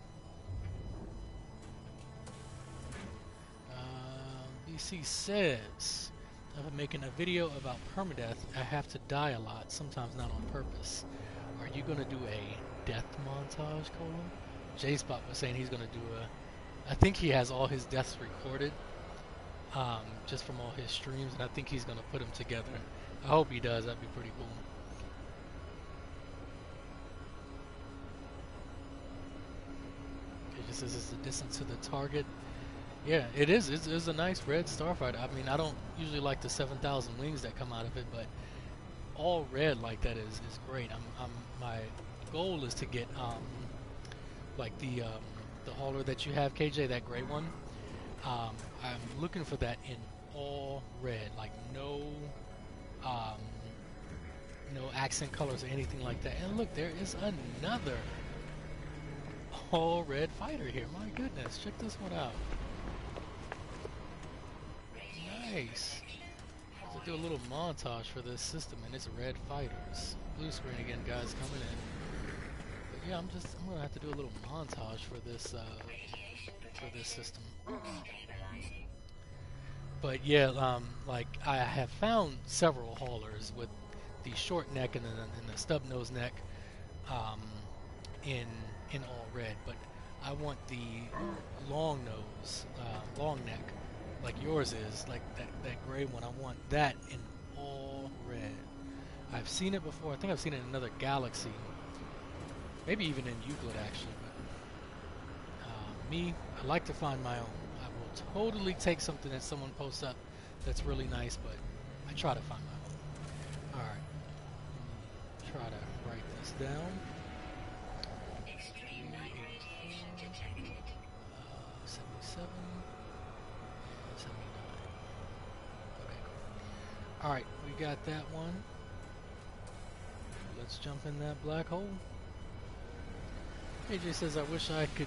BC says, I've been making a video about permadeath. I have to die a lot, sometimes not on purpose. Are you going to do a death montage, Colin? J-Spot was saying he's going to do I think he has all his deaths recorded, just from all his streams, and I think he's going to put them together. I hope he does, that'd be pretty cool. Okay, just says it's the distance to the target. Yeah, it is. It's a nice red starfighter. I mean, I don't usually like the 7,000 wings that come out of it, but all red like that is great. My goal is to get like the hauler that you have, KJ, that gray one. I'm looking for that in all red, like no accent colors or anything like that. And look, there is another all red fighter here. My goodness, check this one out. Nice. Let's do a little montage for this system and its red fighters. Blue screen again, guys, coming in. But yeah, I'm gonna have to do a little montage for this system. But yeah, like I have found several haulers with the short neck and the stub nose neck in all red, but I want the long nose, long neck, like yours is, like that gray one. I want that in all red. I've seen it before. I think I've seen it in another galaxy, maybe even in Euclid actually. But me, I like to find my own. I will totally take something that someone posts up that's really nice, but I try to find my own. All right, try to write this down. 77, 79. Okay, cool. Alright, we got that one. Let's jump in that black hole. AJ says, I wish I could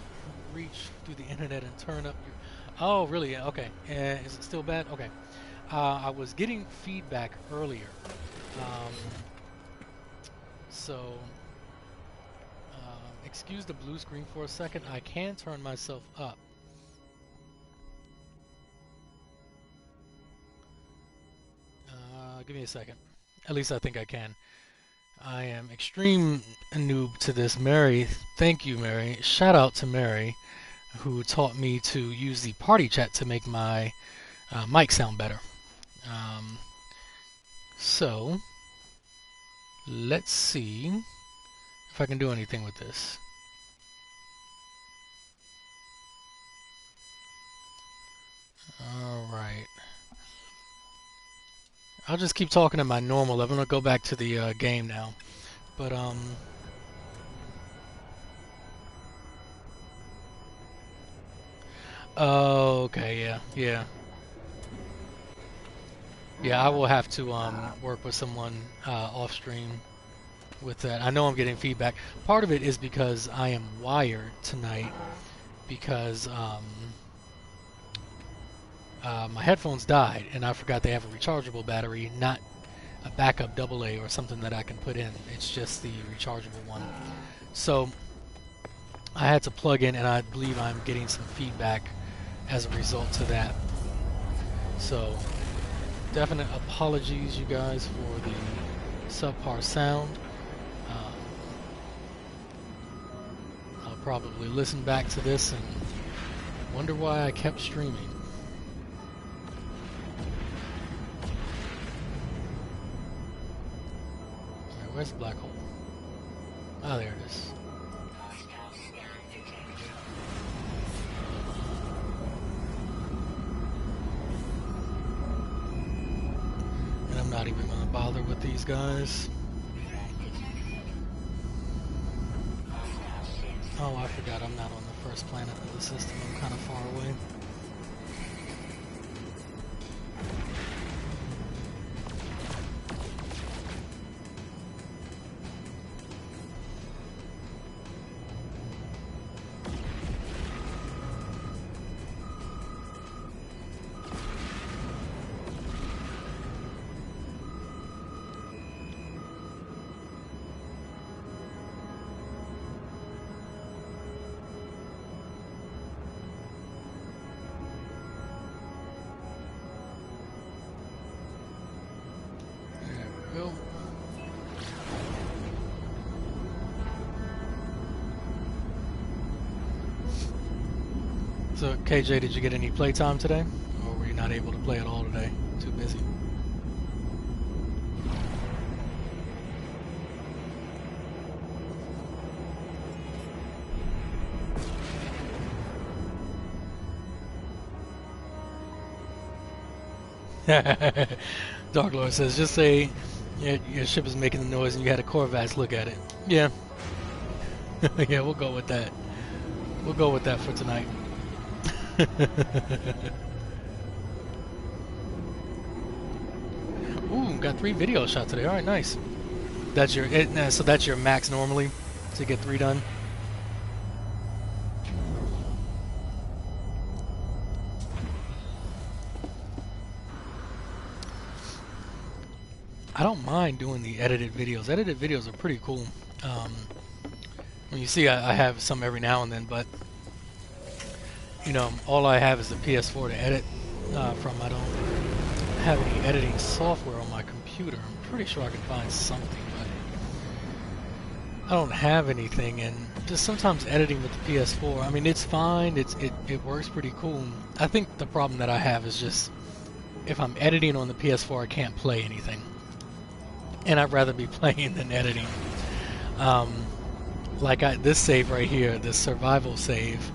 reach through the internet and turn up your... Oh, really? Okay. Is it still bad? Okay. I was getting feedback earlier. So... excuse the blue screen for a second. I can turn myself up. give me a second. At least I think I can. I am extreme noob to this. Mary, thank you, Mary. Shout out to Mary, who taught me to use the party chat to make my mic sound better. Um, so, let's see if I can do anything with this. Alright. I'll just keep talking in my normal. I'm going to go back to the game now. But, oh, okay, yeah. Yeah, I will have to work with someone off stream with that. I know I'm getting feedback. Part of it is because I am wired tonight because my headphones died and I forgot they have a rechargeable battery, not a backup AA or something that I can put in. It's just the rechargeable one. So I had to plug in, and I believe I'm getting some feedback as a result to that. So definite apologies, you guys, for the subpar sound. I'll probably listen back to this and wonder why I kept streaming. Alright, where's the black hole? Ah, there it is. And I'm not even going to bother with these guys. Oh, I forgot I'm not on the first planet of the system. I'm kind of far away. Go. So, KJ, did you get any playtime today? Or were you not able to play at all today? Too busy? Dark Lord says, just say your ship is making the noise and you had a Corvax look at it. Yeah. Yeah, we'll go with that. We'll go with that for tonight. Ooh, got 3 video shots today. Alright, nice. That's your so that's your max normally to get 3 done. I don't mind doing the edited videos. Edited videos are pretty cool. When you see, I have some every now and then, but you know, all I have is the PS4 to edit from. I don't have any editing software on my computer. I'm pretty sure I can find something, but I don't have anything. And just sometimes editing with the PS4, I mean, it's fine. It works pretty cool. I think the problem that I have is just if I'm editing on the PS4, I can't play anything. And I'd rather be playing than editing. Like this save right here, this survival save,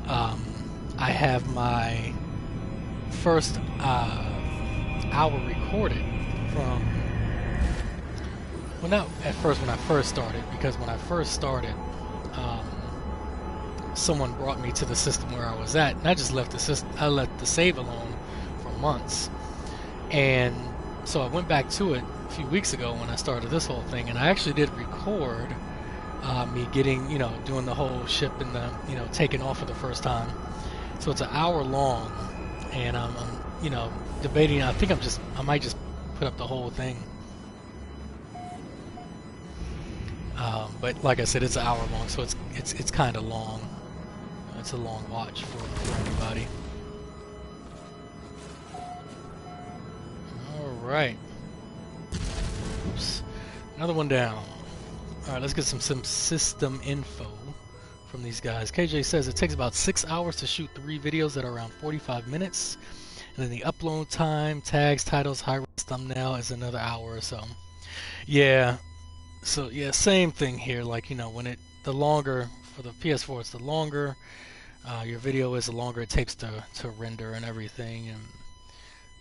I have my first hour recorded from, well, not at first when I first started, because when I first started, someone brought me to the system where I was at, and I just left the system, I let the save alone for months. And so I went back to it a few weeks ago when I started this whole thing, and I actually did record me getting, you know, doing the whole ship and the, you know, taking off for the first time. So it's an hour long, and I'm you know, debating. I think I might just put up the whole thing. But like I said, it's an hour long, so it's kind of long. It's a long watch for everybody. All right. Another one down. All right, let's get some system info from these guys. KJ says it takes about 6 hours to shoot 3 videos that are around 45 minutes. And then the upload time, tags, titles, high-res thumbnail is another hour or so. Yeah, so yeah, same thing here. Like, you know, the longer, for the PS4, it's the longer your video is, the longer it takes to render and everything.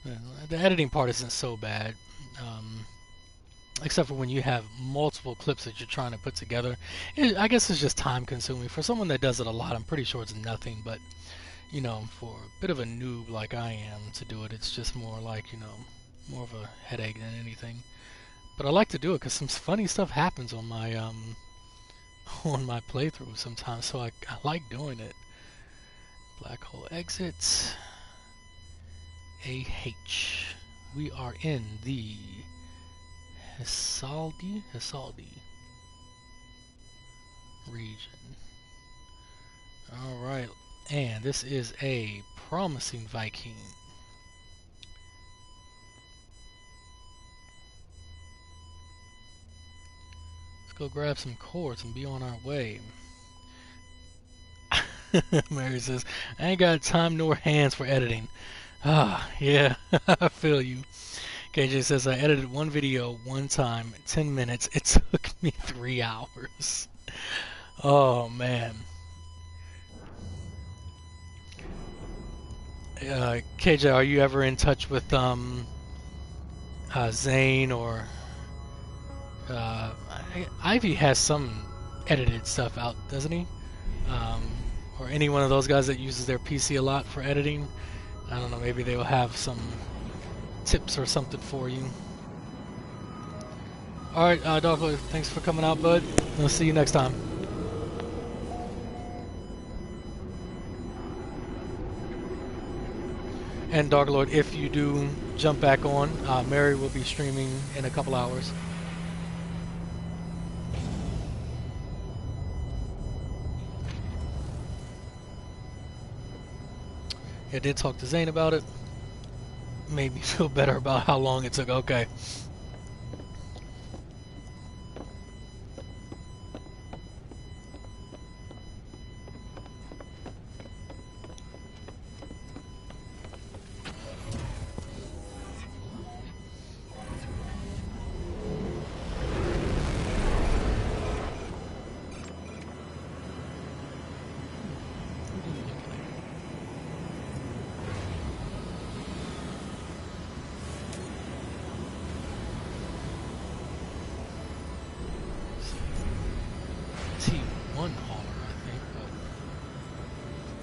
And the editing part isn't so bad. Except for when you have multiple clips that you're trying to put together. I guess it's just time consuming. For someone that does it a lot, I'm pretty sure it's nothing, but you know, for a bit of a noob like I am to do it, it's just more like, you know, more of a headache than anything. But I like to do it because some funny stuff happens on my on my playthrough sometimes, so I like doing it. Black hole exits. AH. We are in the Hisaldi region. Alright, and this is a promising Viking. Let's go grab some quartz and be on our way. Mary says, I ain't got time nor hands for editing. Ah, yeah, I feel you. KJ says, I edited one video one time, 10 minutes. It took me 3 hours. Oh, man. KJ, are you ever in touch with Zane or... Ivy has some edited stuff out, doesn't he? Or any one of those guys that uses their PC a lot for editing. I don't know, maybe they will have some tips or something for you. Alright, Darklord, thanks for coming out, bud. We'll see you next time. And Darklord, if you do jump back on, Mary will be streaming in a couple hours. I did talk to Zane about it. Made me feel better about how long it took. Okay.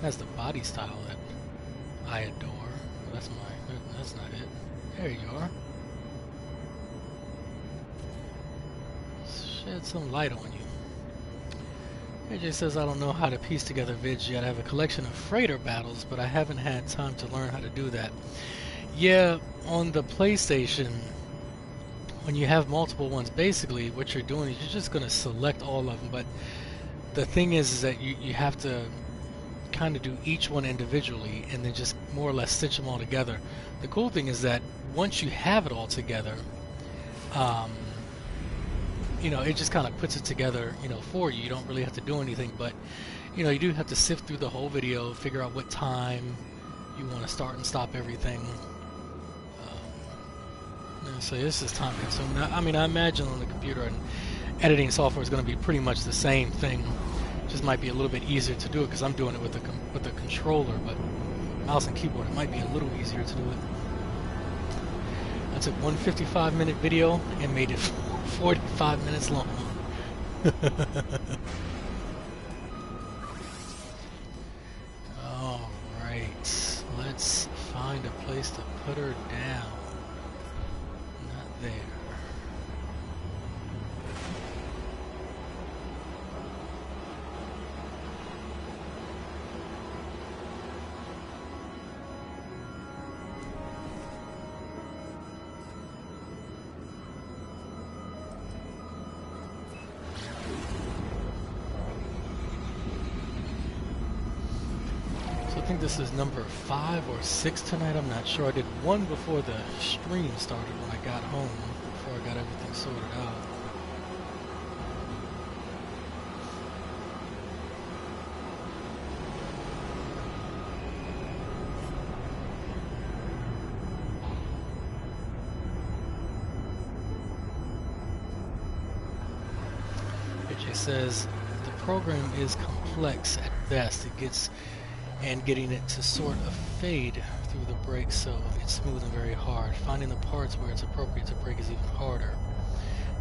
That's the body style that I adore. That's not it. There you are. Shed some light on you. AJ says, I don't know how to piece together vids yet. I have a collection of freighter battles, but I haven't had time to learn how to do that. Yeah, on the PlayStation, when you have multiple ones, basically what you're doing is you're just going to select all of them. But the thing is that you have to kind of do each one individually and then just more or less stitch them all together. The cool thing is that once you have it all together, you know, it just kind of puts it together, you know, for you. You don't really have to do anything, but you know, you do have to sift through the whole video, figure out what time you want to start and stop everything. So this is time consuming. I mean, I imagine on the computer and editing software is going to be pretty much the same thing. Just might be a little bit easier to do it because I'm doing it with the controller, but mouse and keyboard, it might be a little easier to do it. I took one 55-minute video and made it 45 minutes long. Alright, let's find a place to put her down. Not there. I think this is number 5 or 6 tonight. I'm not sure. I did one before the stream started when I got home, before I got everything sorted out. She says the program is complex at best. Getting it to sort of fade through the break so it's smooth and very hard. Finding the parts where it's appropriate to break is even harder.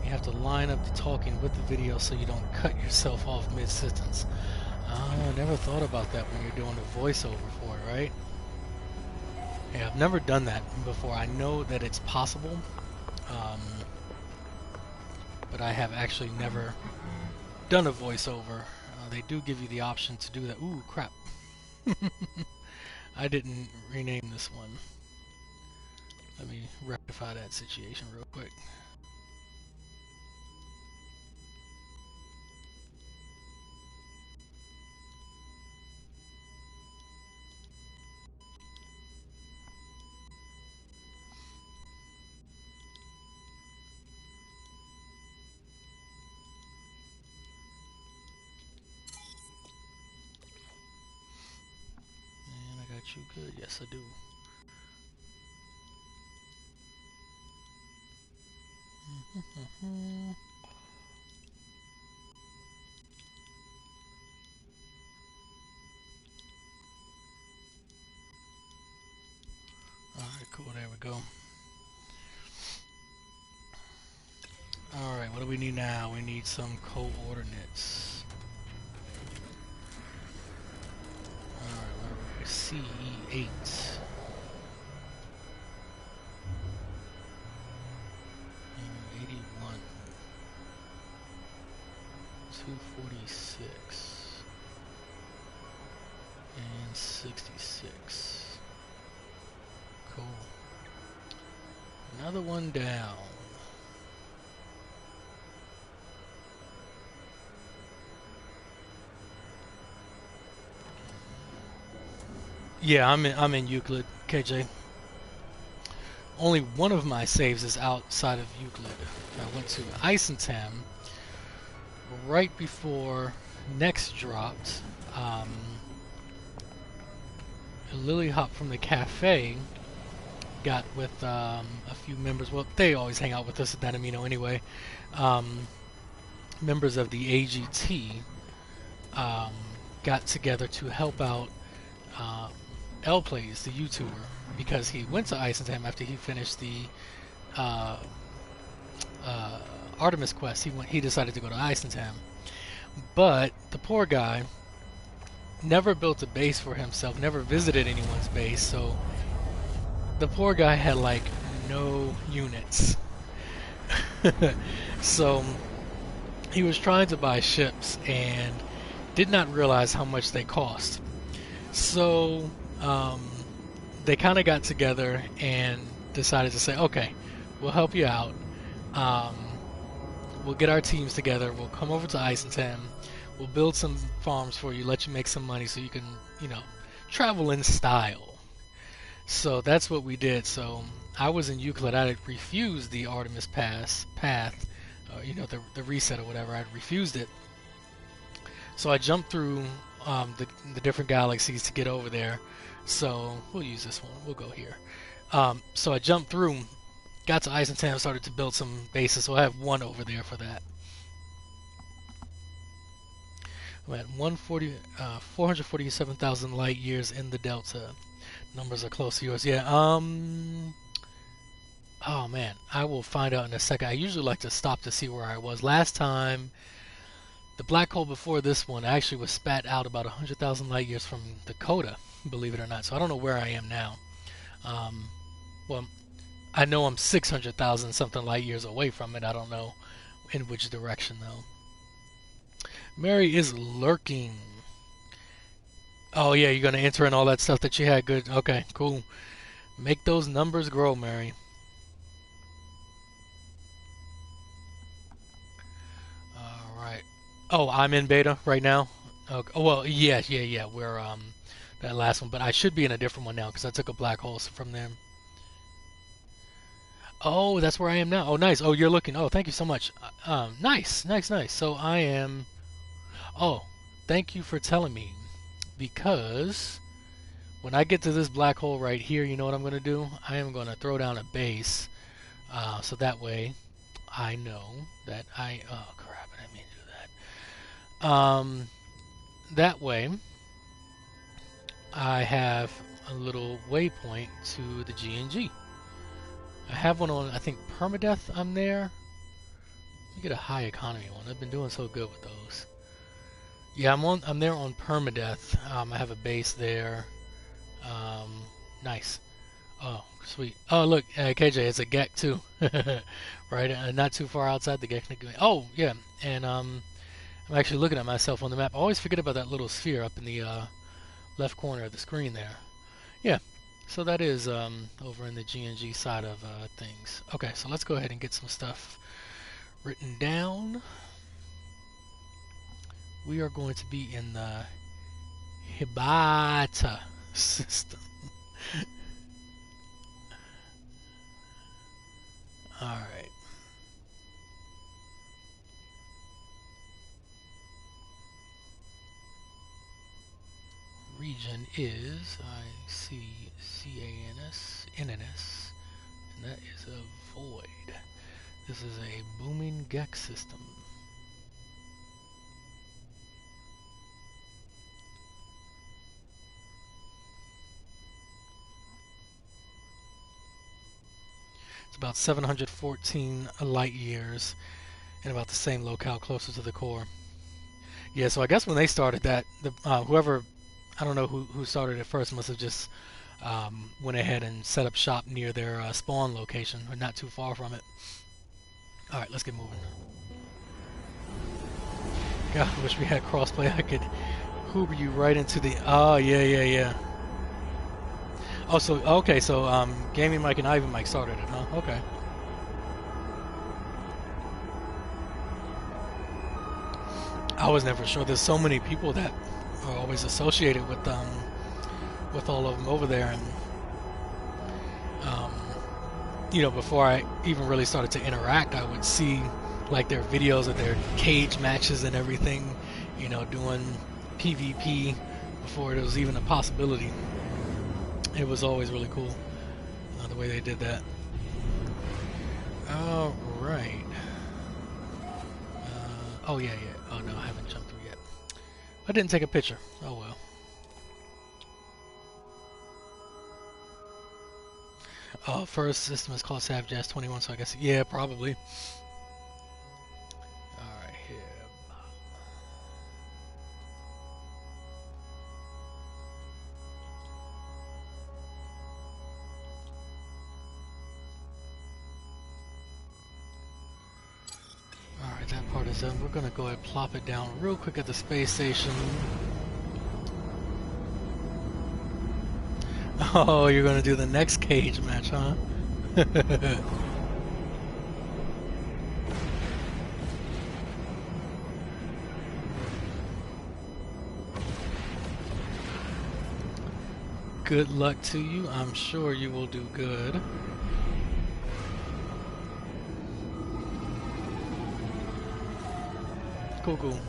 You have to line up the talking with the video so you don't cut yourself off mid-sentence. Oh, I never thought about that when you're doing a voiceover for it, right? Yeah, I've never done that before. I know that it's possible, but I have actually never done a voiceover. They do give you the option to do that. Ooh, crap. I didn't rename this one. Let me rectify that situation real quick. And I got you good. Yes, I do. Alright, cool, there we go. Alright, what do we need now? We need some coordinates. Alright, where are we? CE8. 81. 246. And 66. Cool. Another one down. Yeah, I'm in Euclid, KJ. Only one of my saves is outside of Euclid. I went to Eisentam right before Next dropped. Lily Hop from the cafe got with a few members. Well, they always hang out with us at that amino anyway. Members of the AGT got together to help out L Plays, the YouTuber, because he went to Eisentam after he finished the Artemis quest. He decided to go to Eisentam, but the poor guy never built a base for himself, never visited anyone's base, so the poor guy had like no units. So he was trying to buy ships and did not realize how much they cost. So they kind of got together and decided to say, okay, we'll help you out. We'll get our teams together. We'll come over to Eisentam. We'll build some farms for you, let you make some money so you can, travel in style. So that's what we did. So I was in Euclid. I had refused the Artemis path, the reset or whatever. I refused it. So I jumped through the different galaxies to get over there. So we'll use this one. We'll go here. So I jumped through, got to Eisentam, started to build some bases. So I have one over there for that. I'm at 447,000 light years in the delta. Numbers are close to yours. Yeah. Oh man, I will find out in a second. I usually like to stop to see where I was last time. The black hole before this one actually was spat out about 100,000 light years from Dakota, believe it or not. So I don't know where I am now. Well, I know I'm 600,000 something light years away from it. I don't know in which direction though. Mary is lurking. Oh yeah, you're gonna enter in all that stuff that you had. Good. Okay, cool. Make those numbers grow, Mary. All right. Oh, I'm in beta right now. Okay. Oh, well, yeah. We're that last one, but I should be in a different one now because I took a black hole from them. Oh, that's where I am now. Oh, nice. Oh, you're looking. Oh, thank you so much. Nice. So I am. Oh, thank you for telling me, because when I get to this black hole right here, you know what I'm going to do? I am going to throw down a base, so that way I know that oh crap, I didn't mean to do that. Um, that way, I have a little waypoint to the G&G. I have one on, I think, permadeath. I'm there. Let me get a high economy one. I've been doing so good with those. Yeah, I'm there on permadeath. I have a base there. Nice. Oh, sweet. Oh, look, KJ, it's a Gek too, right? Not too far outside the Gek. Oh, yeah, and I'm actually looking at myself on the map. I always forget about that little sphere up in the left corner of the screen there. Yeah, so that is over in the G&G side of things. Okay, so let's go ahead and get some stuff written down. We are going to be in the Hibata system. Alright. Region is ICCANS, NNS, and that is a void. This is a booming Gek system. It's about 714 light years and about the same locale closer to the core. Yeah, so I guess when they started that, whoever, I don't know who started it first, must have just went ahead and set up shop near their spawn location, or not too far from it. Alright, let's get moving. God, I wish we had crossplay. I could hoover you right into the... Oh, yeah. Oh, so, okay, so Gaming Mike and Ivan Mike started it, huh? Okay. I was never sure. There's so many people that are always associated with all of them over there, and you know, before I even really started to interact, I would see like their videos of their cage matches and everything, you know, doing PvP before it was even a possibility. It was always really cool the way they did that. All right. Oh yeah. Oh no, I haven't jumped through yet. I didn't take a picture. Oh well. First system is called SavJazz 21, so I guess, yeah, probably. Alright, here. Alright, that part is done. We're gonna go ahead and plop it down real quick at the space station. Oh, you're gonna do the next cage match, huh? Good luck to you. I'm sure you will do good. Cool.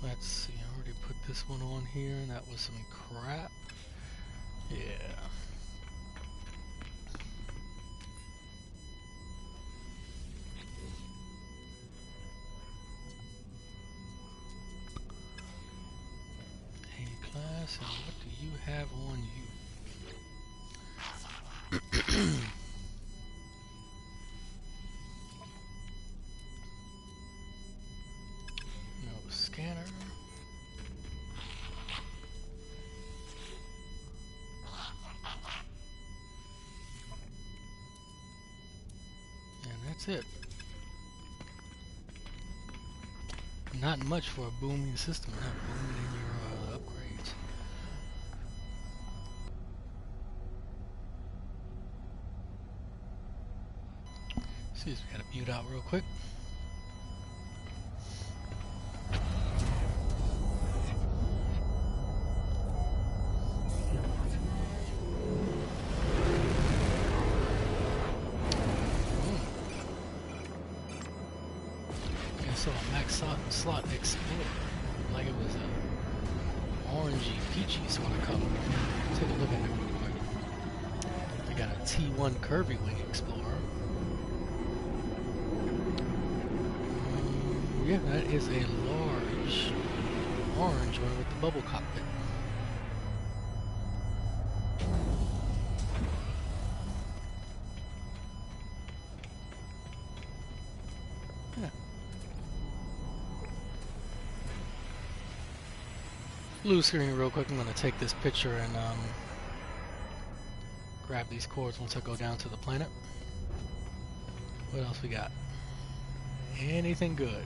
Let's see, I already put this one on here, and that was some crap. Yeah. A-class, and what do you have on you? No scanner. And that's it. Not much for a booming system, not booming in your upgrades. See, we gotta mute out real quick. slot Explorer. Like it was a orangey, peachy sort of color. Take a look at it real quick. We got a T1 Curvy Wing Explorer. Yeah, that is a large orange one with the bubble cockpit. Yeah. Blue screen real quick. I'm going to take this picture and grab these cords once I go down to the planet. What else we got? Anything good?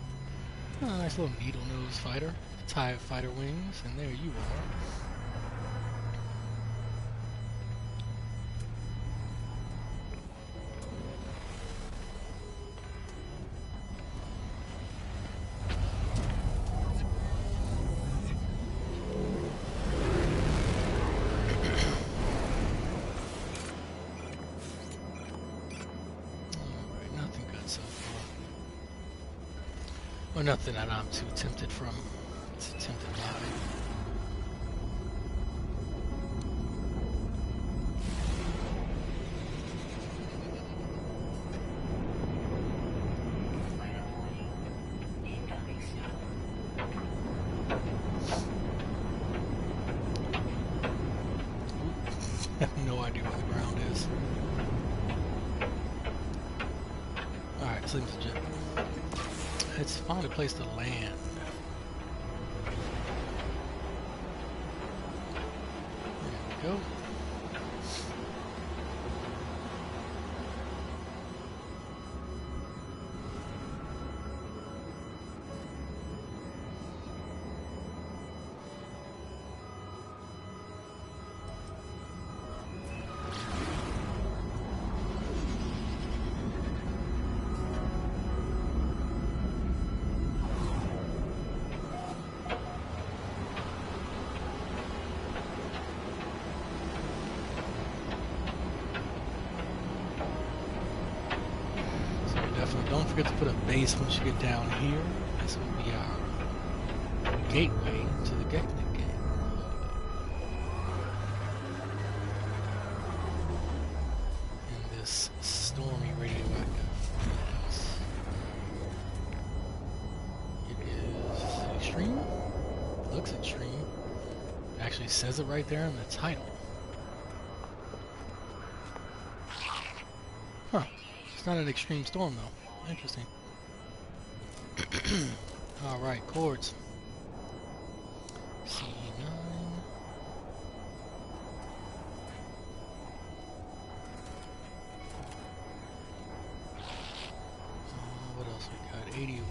Oh, nice little needle nose fighter. TIE fighter wings, and there you are. Well, nothing that I'm too tempted from. It's tempted by. I have no idea where the ground is. Alright, this seems legit. Let's find a place to land. There we go. Don't forget to put a base once you get down here. This will be our gateway to the Gecnic game. In this stormy radioactive place. It is extreme. It looks extreme. It actually says it right there in the title. Huh. It's not an extreme storm though. Interesting. Alright, chords. C9. What else we got? 81.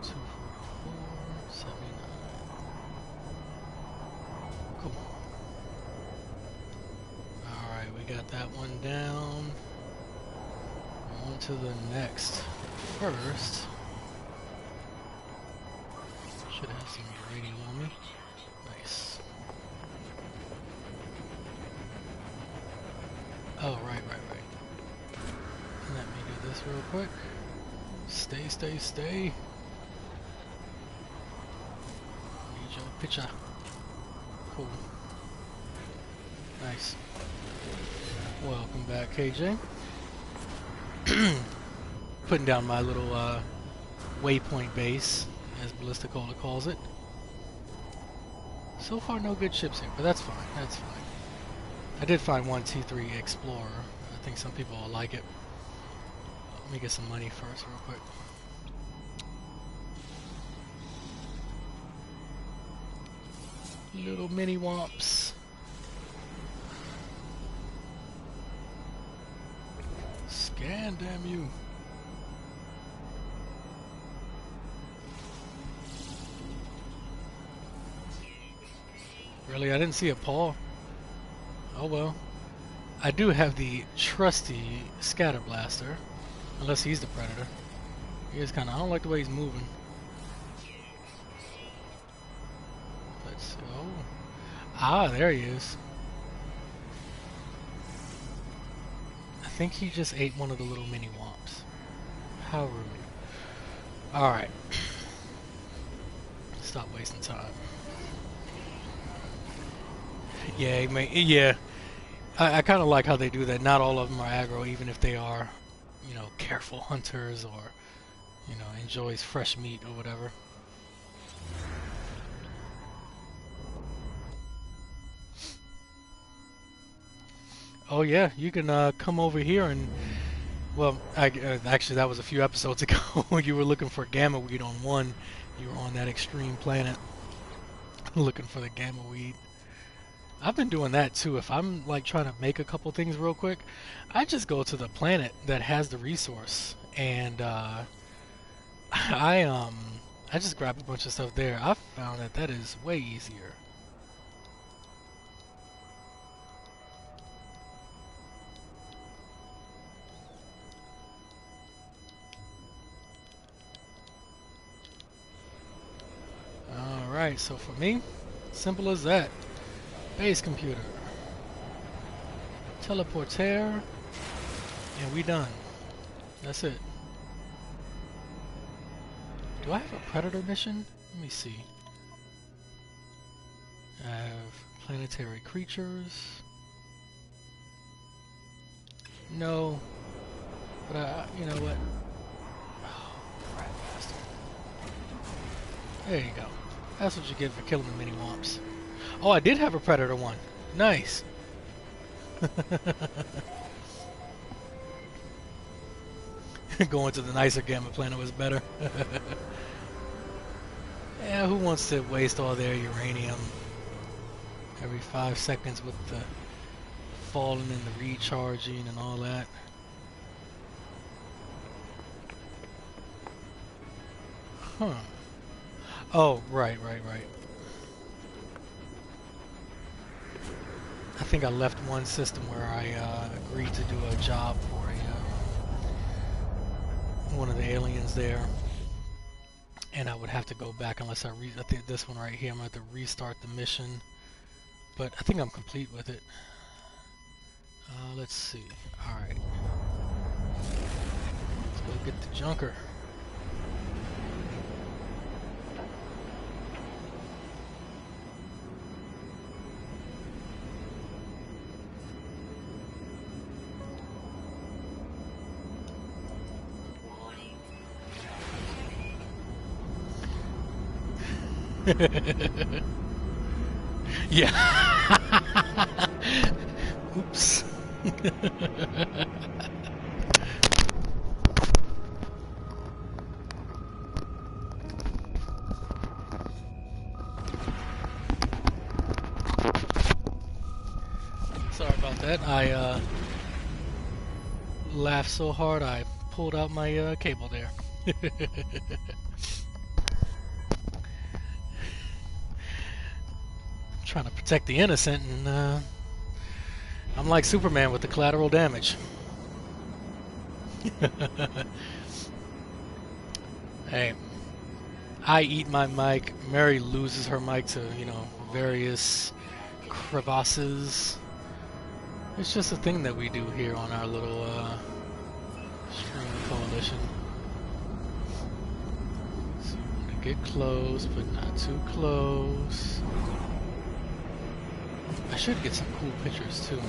244. 79. Cool. Alright, we got that one down. On to the next. First, should have some radio on me. Nice. Oh, right. Let me do this real quick. Stay. Need your picture. Cool. Nice. Welcome back, KJ. Putting down my little waypoint base, as Ballisticola calls it. So far, no good ships here, but that's fine. That's fine. I did find one T3 Explorer. I think some people will like it. Let me get some money first, real quick. Little mini womps. Scan, damn you. Really? I didn't see a paw. Oh well. I do have the trusty Scatter Blaster. Unless he's the Predator. He is kinda, I don't like the way he's moving. Let's see. Oh. Ah, there he is. I think he just ate one of the little mini womps. How rude. All right. Stop wasting time. Yeah, yeah. I kind of like how they do that. Not all of them are aggro, even if they are, careful hunters or, enjoys fresh meat or whatever. Oh yeah, you can come over here and, well, actually that was a few episodes ago. You were looking for gamma weed on one. You were on that extreme planet looking for the gamma weed. I've been doing that too. If I'm like trying to make a couple things real quick, I just go to the planet that has the resource, and I um I just grab a bunch of stuff there. I've found that that is way easier. All right, so for me, simple as that. Base computer, teleporter, and we done. That's it. Do I have a predator mission? Let me see. I have planetary creatures. No, but you know what? Oh, rat bastard. There you go. That's what you get for killing the mini womps. Oh, I did have a predator one. Nice. Going to the nicer gamma planet was better. Yeah, who wants to waste all their uranium every 5 seconds with the falling and the recharging and all that? Huh. Oh, right. I think I left one system where I agreed to do a job for one of the aliens there, and I would have to go back unless I think this one right here, I'm going to have to restart the mission, but I think I'm complete with it. Let's see. Alright. Let's go get the junker. Yeah. Oops. Sorry about that. I laughed so hard I pulled out my cable there. Trying to protect the innocent, and I'm like Superman with the collateral damage. Hey, I eat my mic. Mary loses her mic to, various crevasses. It's just a thing that we do here on our little stream coalition. So you want to get close, but not too close. I should get some cool pictures too.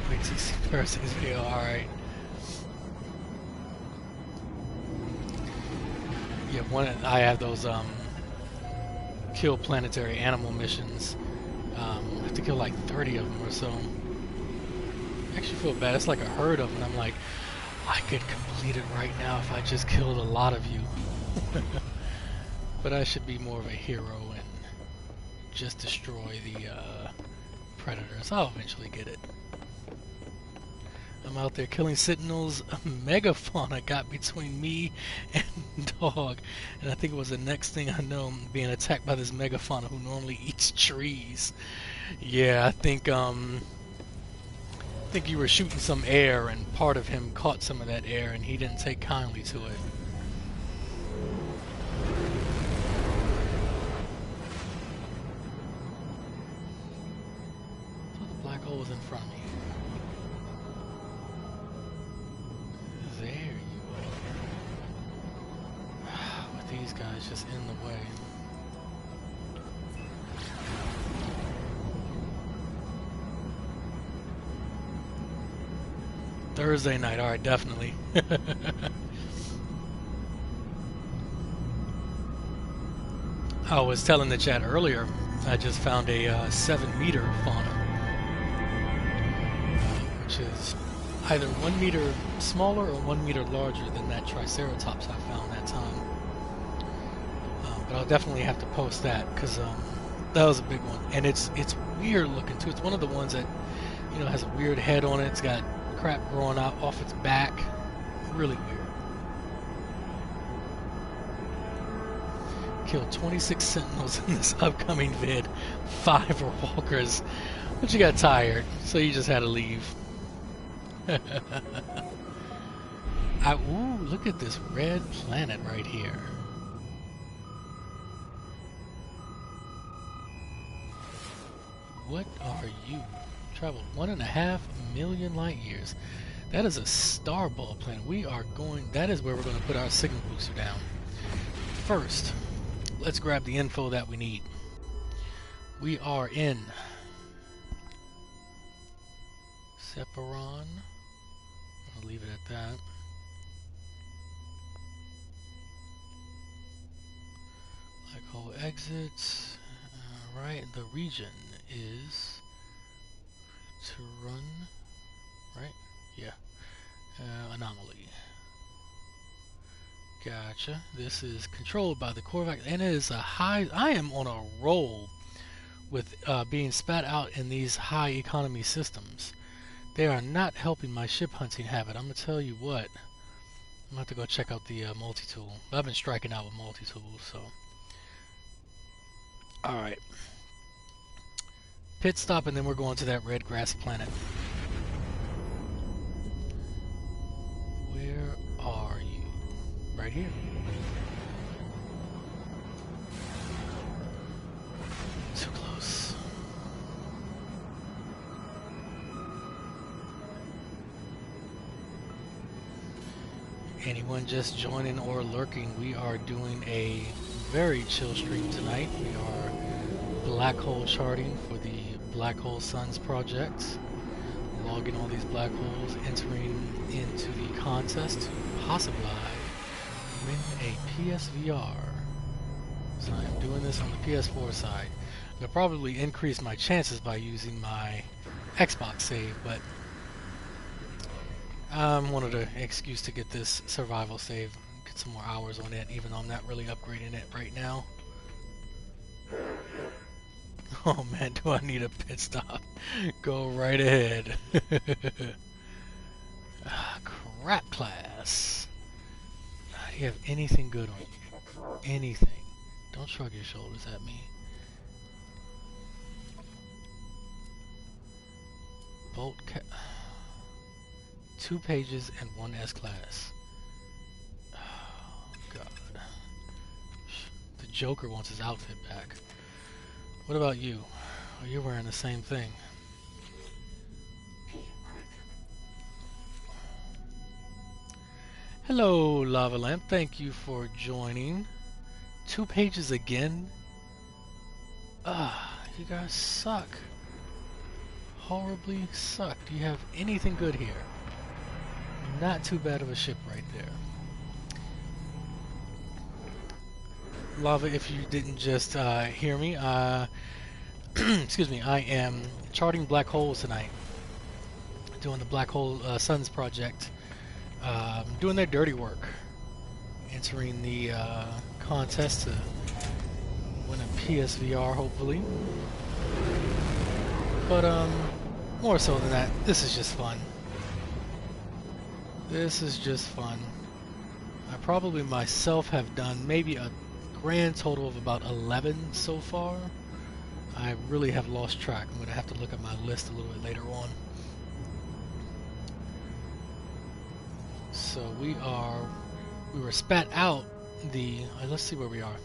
Wait to see Thursday's video. Alright. Yeah, I have those kill planetary animal missions. I have to kill like 30 of them or so. I actually feel bad. It's like a herd of them. I'm like, I could complete it right now if I just killed a lot of you. But I should be more of a hero and just destroy the predators. I'll eventually get it. I'm out there killing sentinels. A megafauna got between me and dog. And I think it was the next thing I know, being attacked by this megafauna who normally eats trees. Yeah, I think you were shooting some air and part of him caught some of that air and he didn't take kindly to it. So the black hole was in front of me. these guys just in the way. Thursday night, alright, definitely. I was telling the chat earlier, I just found a 7-meter fauna, which is either 1 meter smaller or 1 meter larger than that Triceratops I found that time. But I'll definitely have to post that because that was a big one, and it's weird looking too. It's one of the ones that has a weird head on it. It's got crap growing out off its back. Really weird. Killed 26 sentinels in this upcoming vid. 5 were walkers. But you got tired, so you just had to leave. Ooh, look at this red planet right here. What are you? Traveled 1.5 million light years. That is a starball planet. That is where we're going to put our signal booster down. First, let's grab the info that we need. We are in Separon. I'll leave it at that. Black hole exits. Alright, the region is to run, right? Yeah. Anomaly. Gotcha. This is controlled by the Korvax, and it is a high. I am on a roll with being spat out in these high economy systems. They are not helping my ship hunting habit. I'm gonna tell you what. I'm gonna have to go check out the multi-tool. I've been striking out with multi-tools, so. Alright. Pit stop, and then we're going to that red grass planet. Where are you? Right here. Too close. Anyone just joining or lurking, we are doing a very chill stream tonight. We are black hole charting for the Black Hole Suns project. Logging all these black holes, entering into the contest to possibly win a PSVR. So I'm doing this on the PS4 side. I'll probably increase my chances by using my Xbox save, but I wanted an excuse to get this survival save, get some more hours on it, even though I'm not really upgrading it right now. Oh man, do I need a pit stop? Go right ahead. Crap class. Do you have anything good on you? Anything. Don't shrug your shoulders at me. Bolt 2 pages and 1 S-class. Oh god. The Joker wants his outfit back. What about you? Oh, you're wearing the same thing. Hello, Lava Lamp. Thank you for joining. 2 pages again? You guys suck. Horribly suck. Do you have anything good here? Not too bad of a ship right there. Lava, if you didn't just hear me, excuse me, I am charting black holes tonight. Doing the Black Hole Suns project. Doing their dirty work. Entering the contest to win a PSVR, hopefully. But, more so than that, this is just fun. This is just fun. I probably myself have done maybe a grand total of about 11 so far. I really have lost track. I'm going to have to look at my list a little bit later on. So we were spat out the, let's see where we are.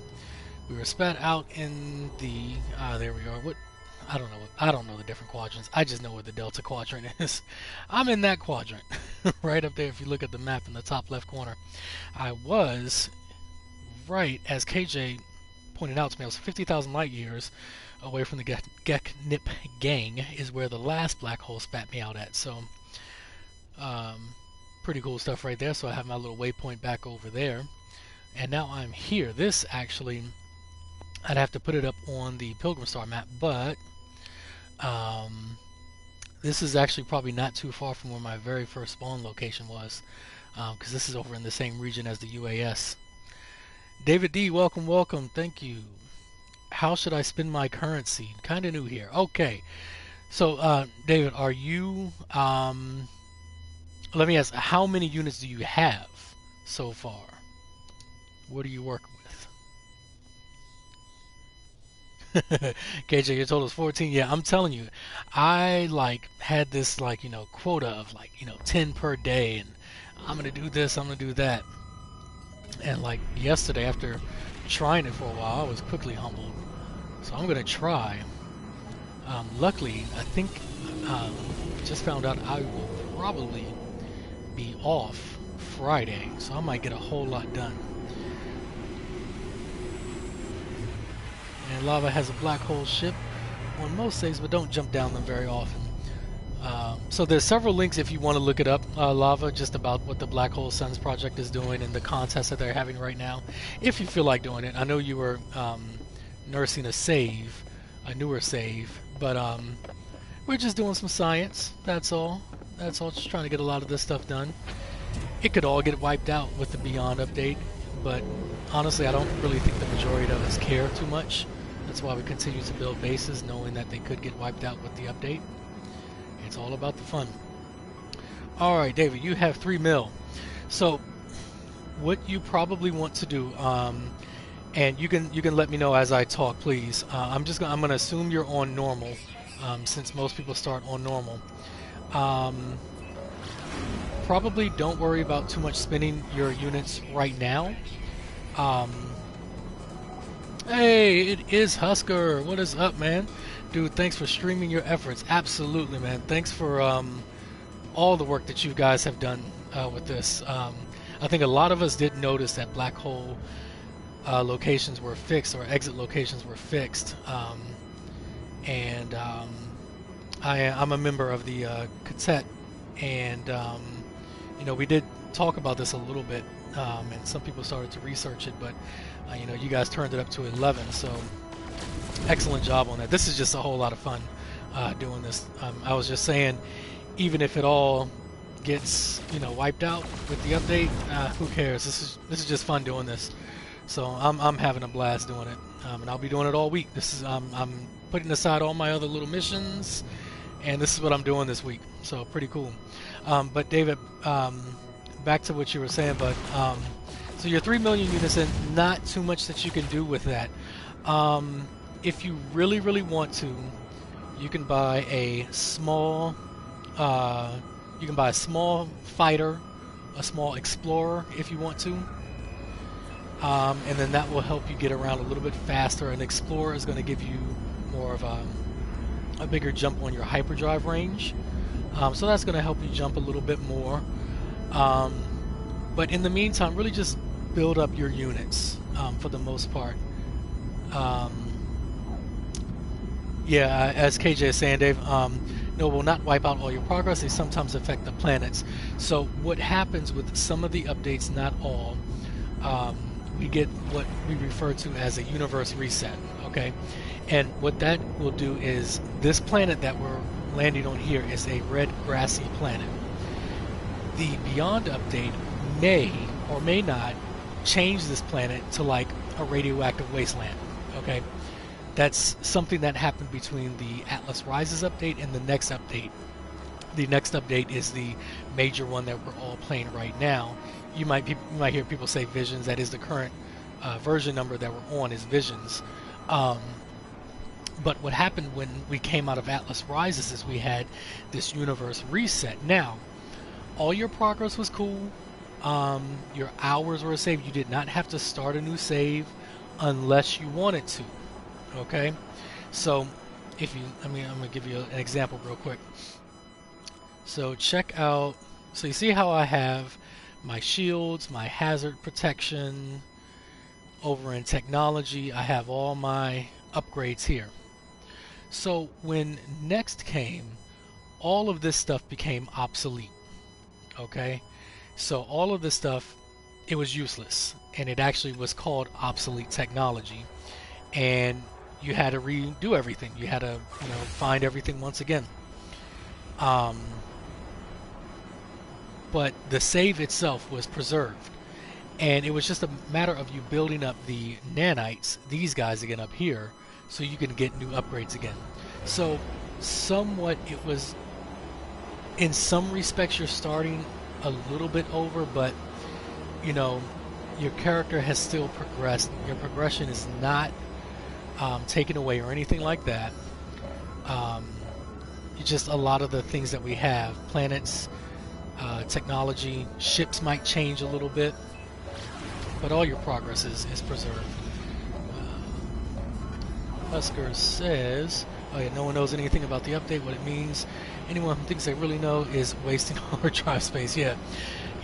We were spat out in the, there we are. I don't know the different quadrants. I just know where the Delta Quadrant is. I'm in that quadrant. Right up there if you look at the map in the top left corner. I was right, as KJ pointed out to me, I was 50,000 light years away from the Geknip gang is where the last black hole spat me out at. So, pretty cool stuff right there. So I have my little waypoint back over there. And now I'm here. This actually, I'd have to put it up on the Pilgrim Star map, but this is actually probably not too far from where my very first spawn location was, because this is over in the same region as the UAS. David D, welcome, welcome, thank you. How should I spend my currency? Kind of new here. Okay, so David, are you? Let me ask, how many units do you have so far? What are you working with? KJ, your total is 14. Yeah, I'm telling you, I like had this like quota of 10 per day, and I'm gonna do this, I'm gonna do that. And like yesterday, after trying it for a while, I was quickly humbled. So I'm gonna try. Luckily, I think just found out I will probably be off Friday, so I might get a whole lot done. And Lava has a black hole ship on most things, but don't jump down them very often. So there's several links if you want to look it up, Lava, just about what the Black Hole Suns project is doing and the contest that they're having right now, if you feel like doing it. I know you were nursing a save, a newer save, but we're just doing some science, that's all. That's all, just trying to get a lot of this stuff done. It could all get wiped out with the Beyond update, but honestly I don't really think the majority of us care too much. That's why we continue to build bases, knowing that they could get wiped out with the update. It's all about the fun. Alright, David, you have 3 mil. So what you probably want to do, and you can let me know as I talk, please. I'm gonna assume you're on normal, since most people start on normal. Probably don't worry about too much spinning your units right now. Hey, it is Husker. What is up, man? Dude, thanks for streaming your efforts. Absolutely, man. Thanks for all the work that you guys have done with this. I think a lot of us did notice that black hole locations were fixed, or exit locations were fixed. I'm a member of the Quartet, and we did talk about this a little bit, and some people started to research it, but you guys turned it up to 11, so excellent job on that. This is just a whole lot of fun doing this. I was just saying, even if it all gets wiped out with the update, who cares? This is just fun doing this. So I'm having a blast doing it, and I'll be doing it all week. This is I'm putting aside all my other little missions, and this is what I'm doing this week. So pretty cool. But David, back to what you were saying, but so you're 3 million units in, not too much that you can do with that. If you really, really want to, you can buy a small fighter, a small explorer if you want to, and then that will help you get around a little bit faster. An explorer is going to give you more of a bigger jump on your hyperdrive range, so that's going to help you jump a little bit more. But in the meantime, really just build up your units for the most part. Yeah, as KJ is saying, Dave, no, will not wipe out all your progress. They sometimes affect the planets. So what happens with some of the updates, not all, we get what we refer to as a universe reset, okay? And what that will do is, this planet that we're landing on here is a red grassy planet. The Beyond update may or may not change this planet to like a radioactive wasteland, okay? That's something that happened between the Atlas Rises update and the next update. The next update is the major one that we're all playing right now. You might hear people say Visions. That is the current version number that we're on, is Visions. But what happened when we came out of Atlas Rises is we had this universe reset. Now, all your progress was cool. Your hours were saved. You did not have to start a new save unless you wanted to. Okay, so I'm gonna give you an example real quick. So check out, so you see how I have my shields, my hazard protection, over in technology, I have all my upgrades here. So when Next came, all of this stuff became obsolete. Okay, so all of this stuff, it was useless, and it actually was called obsolete technology, and you had to redo everything. You had to, find everything once again. Um, but the save itself was preserved, and it was just a matter of you building up the nanites, these guys again up here, so you can get new upgrades again. So somewhat it was, in some respects, you're starting a little bit over, but your character has still progressed. Your progression is not taken away or anything like that. Just a lot of the things that we have, planets, technology, ships might change a little bit, but all your progress is preserved. Husker says, oh yeah, no one knows anything about the update, what it means. Anyone who thinks they really know is wasting hard drive space. Yeah,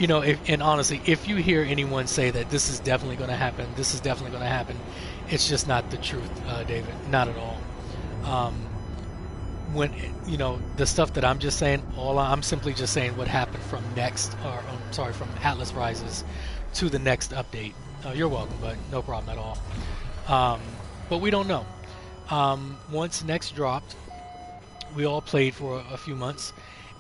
and honestly, if you hear anyone say that this is definitely going to happen, this is definitely going to happen, it's just not the truth, David. Not at all. When the stuff that I'm just saying, I'm simply just saying what happened from from Atlas Rises to the next update. You're welcome, but no problem at all. But we don't know. Once Next dropped, we all played for a few months,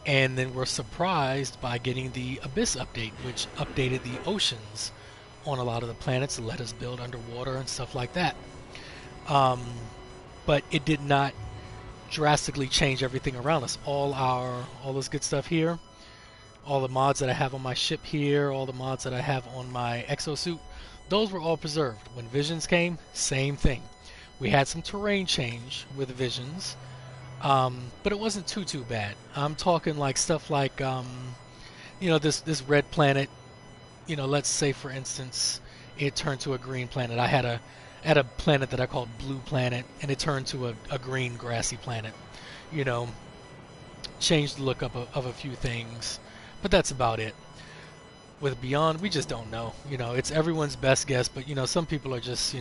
and then were surprised by getting the Abyss update, which updated the oceans on a lot of the planets to let us build underwater and stuff like that. But it did not drastically change everything around us. All this good stuff here, all the mods that I have on my ship here, all the mods that I have on my exosuit, those were all preserved. When Visions came, same thing. We had some terrain change with Visions, but it wasn't too bad. I'm talking like stuff like this red planet. Let's say for instance it turned to a green planet. I had a planet that I called Blue Planet, and it turned to a green grassy planet. Changed the look up of a few things, but that's about it. With Beyond, we just don't know. It's everyone's best guess, but some people are just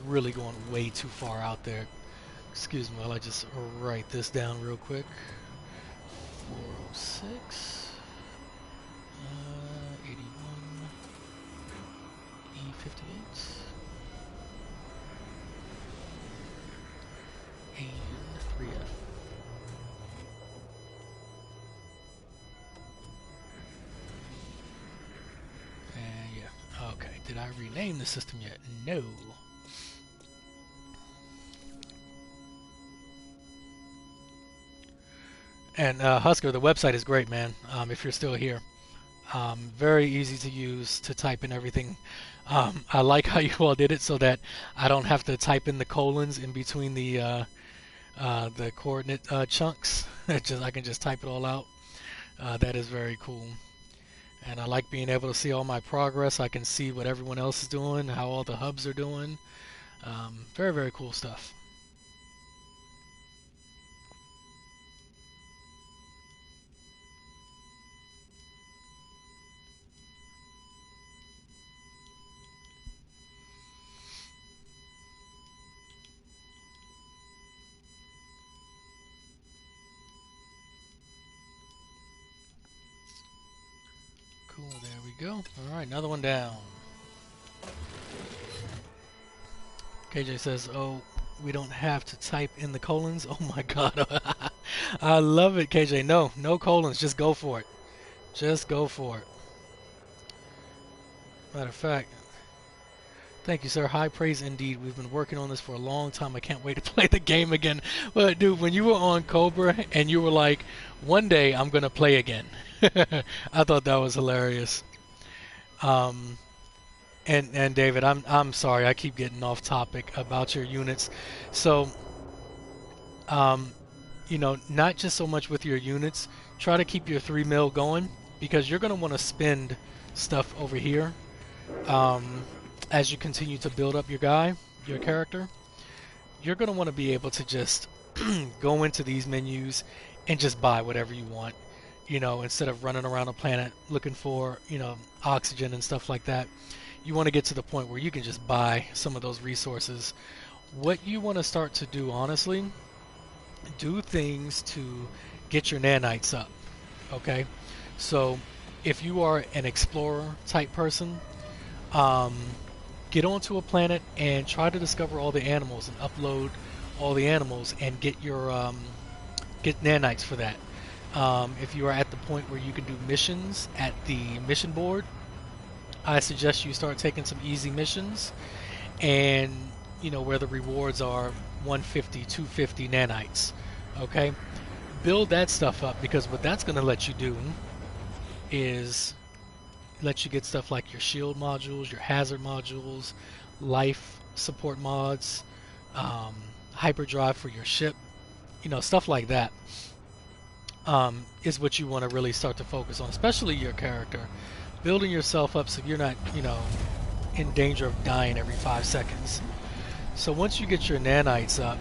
really going way too far out there. Excuse me while I just write this down real quick. 406 81 E58 and 3F. Okay, did I rename the system yet? No. And Husker, the website is great, man. If you're still here, very easy to use, to type in everything. I like how you all did it so that I don't have to type in the colons in between the coordinate chunks. I can just type it all out. That is very cool. And I like being able to see all my progress. I can see what everyone else is doing, how all the hubs are doing. Very cool stuff. Cool, there we go. Alright, another one down. KJ says, oh, we don't have to type in the colons. Oh my god. I love it, KJ. No colons. Just go for it. Just go for it. Matter of fact, thank you, sir. High praise indeed. We've been working on this for a long time. I can't wait to play the game again. But dude, when you were on Cobra and you were like, one day I'm going to play again. I thought that was hilarious. And David, I'm sorry, I keep getting off topic about your units. So, not just so much with your units. Try to keep your 3 mil going, because you're going to want to spend stuff over here as you continue to build up your character. You're going to want to be able to just go into these menus and just buy whatever you want. Instead of running around a planet looking for, oxygen and stuff like that. you want to get to the point where you can just buy some of those resources. What you want to start to do, honestly, do things to get your nanites up. Okay, so if you are an explorer type person, um, get onto a planet and try to discover all the animals and upload all the animals and get your get nanites for that. If you are at the point where you can do missions at the mission board, I suggest you start taking some easy missions, and you know where the rewards are 150, 250 nanites. Okay, build that stuff up, because what that's going to let you do is let you get stuff like your shield modules, your hazard modules, life support mods, hyperdrive for your ship, you know, stuff like that. Is what you want to really start to focus on, especially your character, building yourself up so you're not, you know, in danger of dying every 5 seconds. So once you get your nanites up,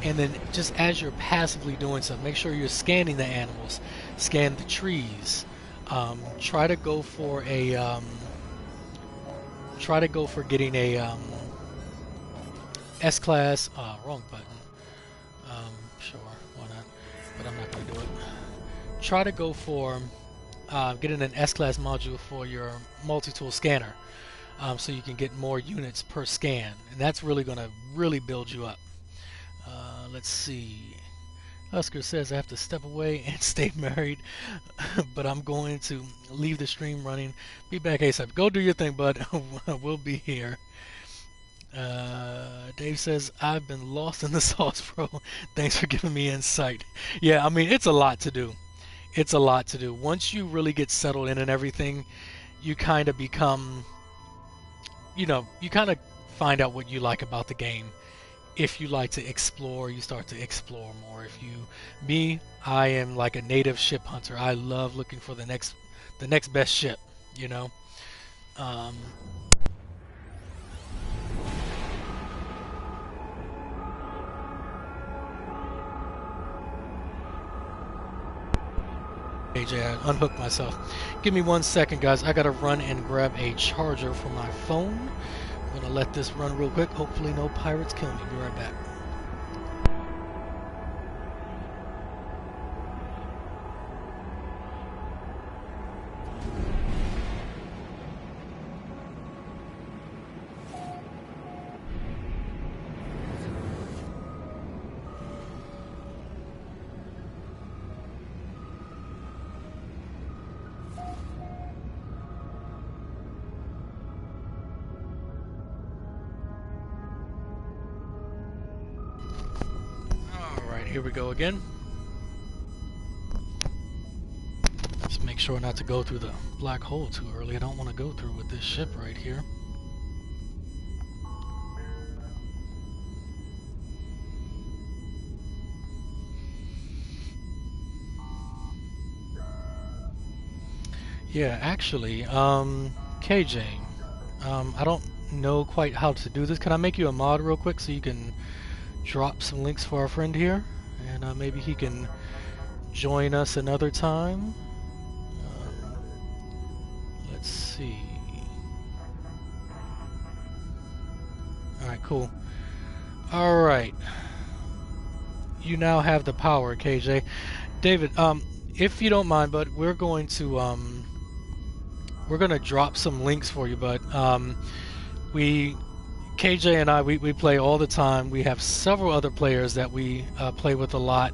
and then just as you're passively doing stuff, make sure you're scanning the animals, scan the trees, try to go for a getting a S-class, wrong button. Sure, why not? But I'm not going to do it. Try to go for getting an S-class module for your multi-tool scanner, so you can get more units per scan, and that's really going to really build you up. Let's see. Husker says I have to step away and stay married, but I'm going to leave the stream running. Be back ASAP. Go do your thing, bud. We'll be here. Dave says I've been lost in the sauce, bro. Thanks for giving me insight. Yeah, I mean, it's a lot to do. It's a lot to do. Once you really get settled in and everything, you kind of become, you know, you kind of find out what you like about the game. If you like to explore, you start to explore more. I am like a native ship hunter. I love looking for the next best ship, you know. AJ, I unhooked myself. Give me 1 second, guys. I gotta run and grab a charger for my phone. I'm gonna let this run real quick. Hopefully no pirates kill me. Be right back. Here we go again. Just make sure not to go through the black hole too early. I don't want to go through with this ship right here. Yeah, actually, KJ, I don't know quite how to do this. Can I make you a mod real quick so you can drop some links for our friend here? And maybe he can join us another time. Let's see. Alright, cool. Alright. You now have the power, KJ. David, if you don't mind, bud, we're going to drop some links for you, bud. KJ and I, we play all the time. We have several other players that we play with a lot,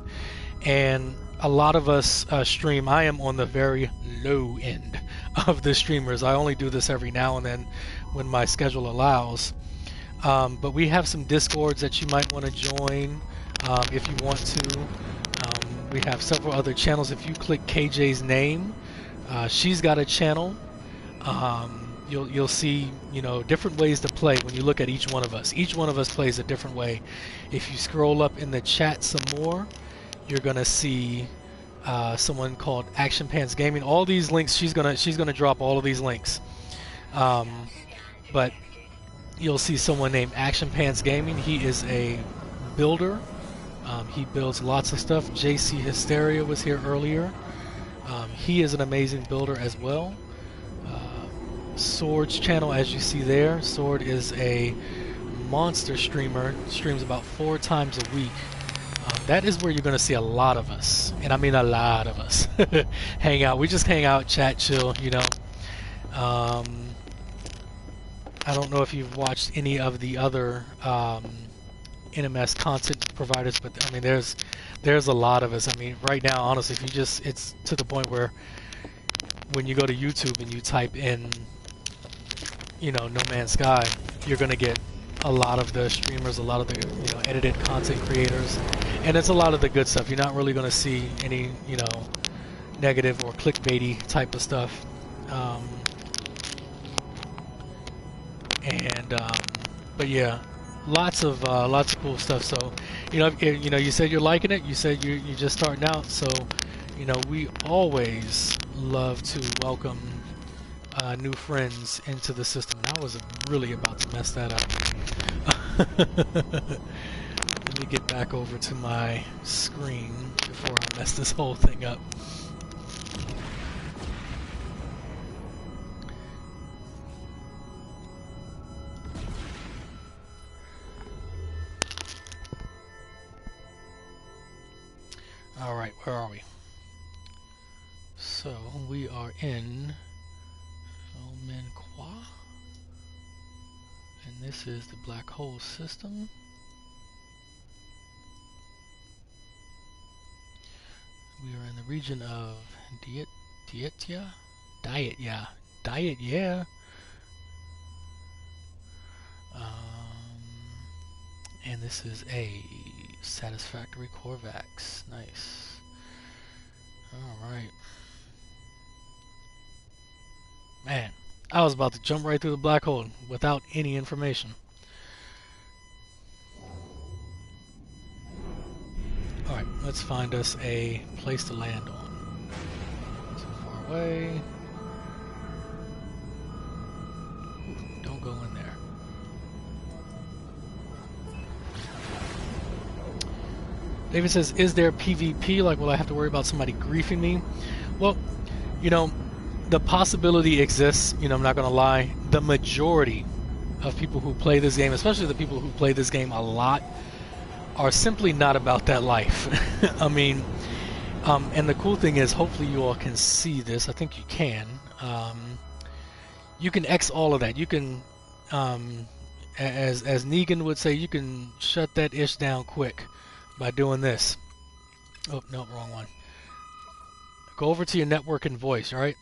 and a lot of us stream. I am on the very low end of the streamers. I only do this every now and then when my schedule allows. But we have some Discords that you might want to join if you want to. We have several other channels. If you click KJ's name, she's got a channel. You'll see, you know, different ways to play when you look at each one of us. Each one of us plays a different way. If you scroll up in the chat some more, you're gonna see someone called Action Pants Gaming. All these links, she's gonna drop all of these links. But you'll see someone named Action Pants Gaming. He is a builder. He builds lots of stuff. JC Hysteria was here earlier. He is an amazing builder as well. Sword's channel, as you see there. Sword is a monster streamer, streams about 4 times a week. That is where you're going to see a lot of us, and I mean a lot of us, hang out. We just hang out, chat, chill, you know. I don't know if you've watched any of the other NMS content providers, but I mean there's a lot of us. I mean right now, honestly, if you just, it's to the point where when you go to YouTube and you type in, you know, No Man's Sky, you're gonna get a lot of the streamers, a lot of the, you know, edited content creators, and it's a lot of the good stuff. You're not really gonna see any, you know, negative or clickbaity type of stuff. But yeah, lots of cool stuff. So, you know, if, you know, you said you're liking it. You said you're just starting out. So, you know, we always love to welcome new friends into the system. And I was really about to mess that up. Let me get back over to my screen before I mess this whole thing up. Alright, where are we? So, we are in Qua, and this is the black hole system. We are in the region of Diet, and this is a satisfactory Corvax. Nice. Alright. Man, I was about to jump right through the black hole without any information. Alright, let's find us a place to land on. Too far away. Ooh, don't go in there. David says, is there PvP? Like, will I have to worry about somebody griefing me? Well, you know, the possibility exists. You know, I'm not going to lie. The majority of people who play this game, especially the people who play this game a lot, are simply not about that life. I mean, and the cool thing is, hopefully you all can see this. I think you can. You can X all of that. You can, as Negan would say, you can shut that ish down quick by doing this. Oh, no, wrong one. Go over to your network and voice, alright?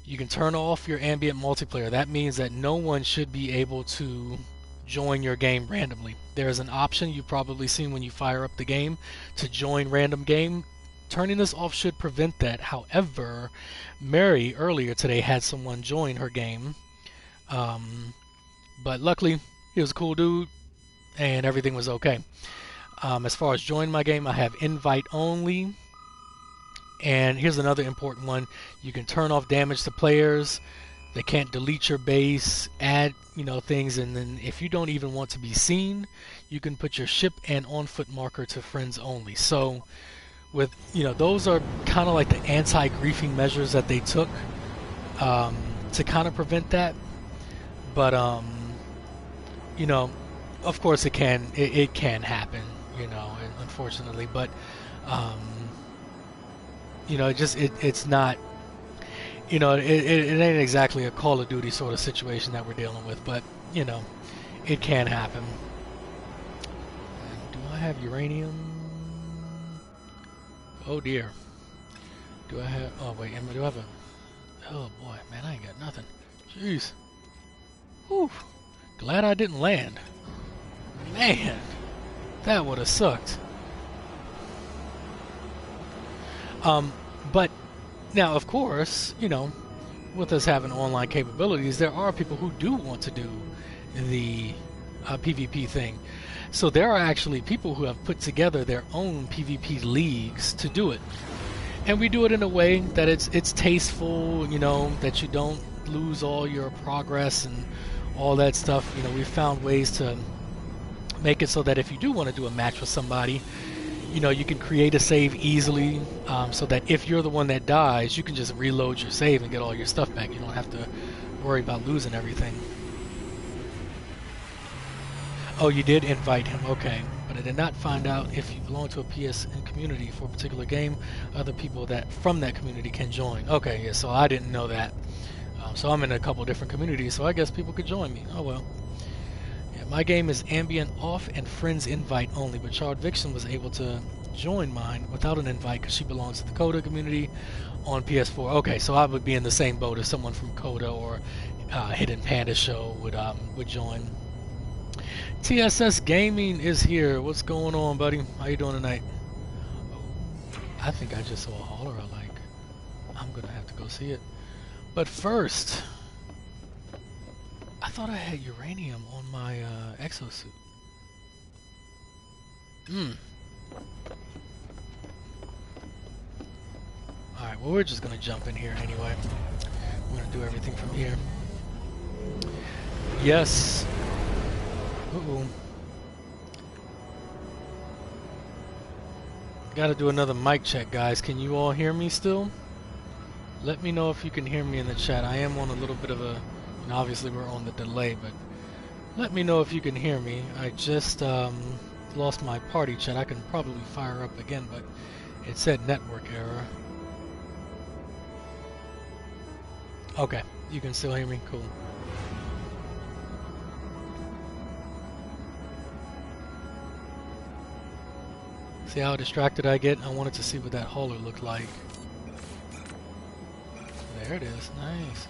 You can turn off your ambient multiplayer. That means that no one should be able to join your game randomly. There is an option you've probably seen when you fire up the game to join random game. Turning this off should prevent that. However, Mary earlier today had someone join her game. But luckily, he was a cool dude and everything was okay. As far as join my game, I have invite only. And here's another important one. You can turn off damage to players. They can't delete your base, add, you know, things, and then if you don't even want to be seen, you can put your ship and on-foot marker to friends only. So with, you know, those are kind of like the anti-griefing measures that they took to kind of prevent that. But you know, of course it can happen, you know, unfortunately, but you know, it's not, you know, it ain't exactly a Call of Duty sort of situation that we're dealing with, but you know, it can happen. And do I have uranium? Oh dear. Do I have? Oh wait, do I have a? Oh boy, man, I ain't got nothing. Jeez. Whew. Glad I didn't land. Man, that would have sucked. But now, of course, you know, with us having online capabilities, there are people who do want to do the PvP thing. So there are actually people who have put together their own PvP leagues to do it. And we do it in a way that it's tasteful, you know, that you don't lose all your progress and all that stuff. You know, we've found ways to make it so that if you do want to do a match with somebody, you know, you can create a save easily, so that if you're the one that dies, you can just reload your save and get all your stuff back. You don't have to worry about losing everything. Oh, you did invite him, okay. But I did not find out if you belong to a PSN community for a particular game. Other people that from that community can join. Okay, yeah, so I didn't know that. So I'm in a couple different communities, so I guess people could join me. Oh well. Yeah, my game is ambient off and friends invite only, but Charlotte Vixen was able to join mine without an invite because she belongs to the Coda community on PS4. Okay, so I would be in the same boat as someone from Coda or Hidden Panda Show would join. TSS Gaming is here. What's going on, buddy? How you doing tonight? I think I just saw a hauler I like. I'm gonna have to go see it. But first, I thought I had uranium on my exosuit. Alright, well we're just gonna jump in here anyway. We're gonna do everything from here. Yes. Uh-oh. Gotta do another mic check, guys. Can you all hear me still? Let me know if you can hear me in the chat. I am on a little bit of a... And obviously we're on the delay, but... Let me know if you can hear me. I just lost my party chat. I can probably fire up again, but it said network error. Okay, you can still hear me? Cool. See how distracted I get? I wanted to see what that hauler looked like. There it is. Nice.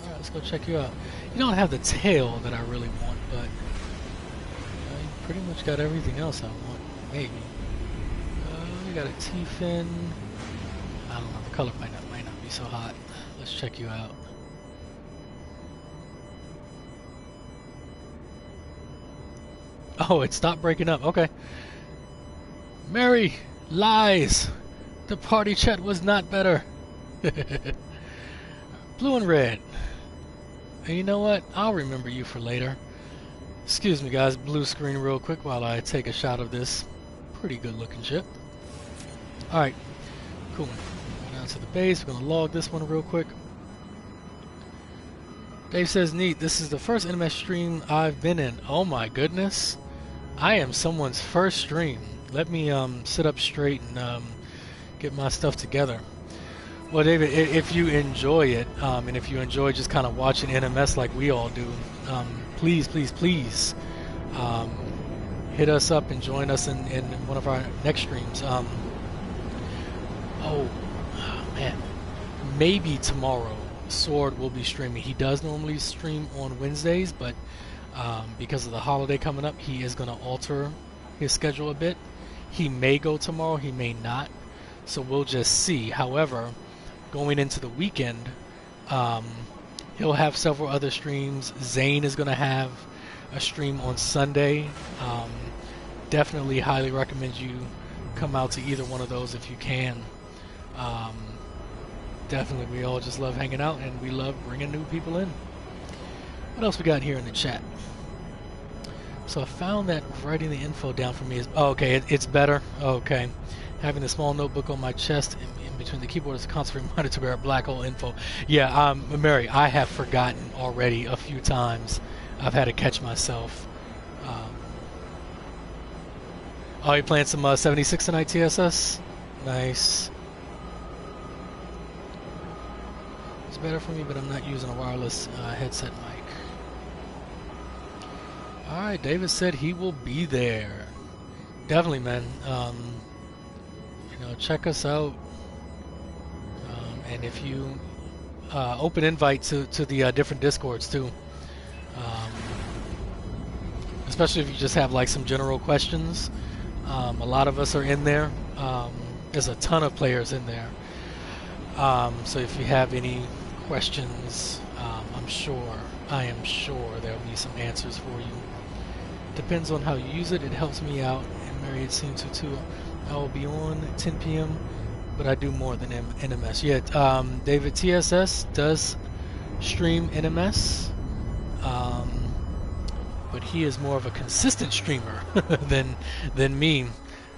Alright, let's go check you out. You don't have the tail that I really want, but you pretty much got everything else I want. Maybe. We got a T-fin. I don't know. The color might not be so hot. Let's check you out. Oh, it stopped breaking up. Okay. Mary lies. The party chat was not better. Blue and red. And you know what? I'll remember you for later. Excuse me, guys. Blue screen real quick while I take a shot of this pretty good looking ship. Alright. Cool. Go down to the base. We're going to log this one real quick. Dave says, neat. This is the first NMS stream I've been in. Oh my goodness. I am someone's first stream. Let me sit up straight and get my stuff together. Well, David, if you enjoy it, and if you enjoy just kind of watching NMS like we all do, please, please, please hit us up and join us in one of our next streams. Oh, man. Maybe tomorrow Sword will be streaming. He does normally stream on Wednesdays, but because of the holiday coming up, he is going to alter his schedule a bit. He may go tomorrow, he may not. So we'll just see. However, going into the weekend, he'll have several other streams. Zane is going to have a stream on Sunday. Definitely highly recommend you come out to either one of those if you can. Definitely, we all just love hanging out and we love bringing new people in. What else we got here in the chat? So I found that writing the info down for me is... Oh, okay, it's better. Okay. Having the small notebook on my chest in between the keyboard is a constant reminder to grab black hole info. Yeah, Mary, I have forgotten already a few times. I've had to catch myself. Oh, you playing some 76 tonight, TSS? Nice. It's better for me, but I'm not using a wireless headset mic. Alright, David said he will be there. Definitely, man. You know, check us out. And if you open invite to the different Discords too. Especially if you just have like some general questions. A lot of us are in there. There's a ton of players in there. So if you have any questions, I am sure there'll be some answers for you. Depends on how you use it. It helps me out, and Mary, it seems to too. I will be on at 10 p.m., but I do more than NMS. Yeah, David, TSS does stream NMS, but he is more of a consistent streamer than me.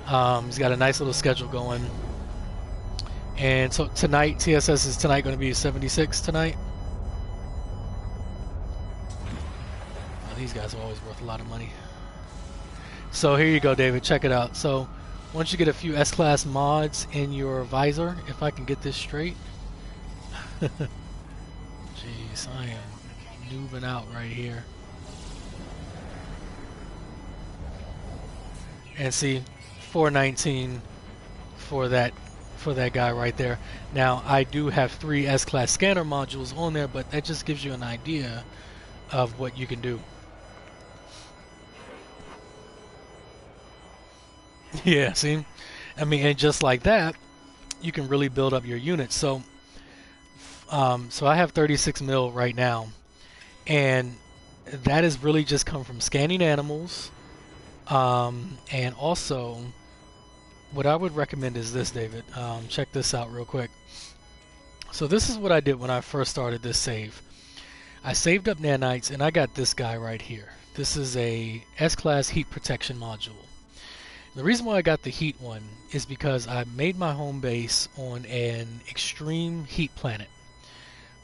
He's got a nice little schedule going, And so tonight, TSS is tonight going to be 76 tonight. Oh, these guys are always worth a lot of money. So here you go, David. Check it out. So once you get a few S-Class mods in your visor, if I can get this straight. Jeez, I am noobing out right here. And see, 419 for that guy right there. Now I do have 3 S-Class scanner modules on there, but that just gives you an idea of what you can do. Yeah, see? I mean, and just like that, you can really build up your units. So so I have 36 mil right now, and that has really just come from scanning animals, and also what I would recommend is this, David. Check this out real quick. So this is what I did when I first started this save. I saved up nanites, and I got this guy right here. This is a S-Class heat protection module. The reason why I got the heat one is because I made my home base on an extreme heat planet,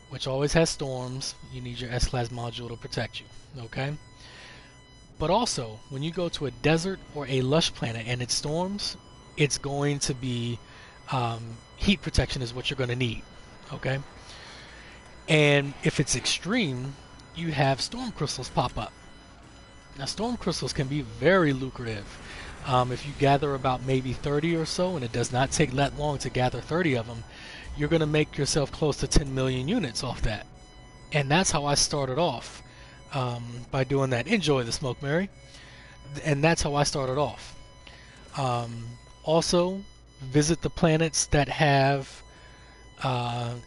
which always has storms. You need your S-Class module to protect you, okay? But also, when you go to a desert or a lush planet and it storms, it's going to be heat protection is what you're going to need, okay? And if it's extreme, you have storm crystals pop up. Now, storm crystals can be very lucrative. If you gather about maybe 30 or so, and it does not take that long to gather 30 of them, you're going to make yourself close to 10 million units off that. And that's how I started off, by doing that. Enjoy the smoke, Mary. And that's how I started off. Also, visit the planets that have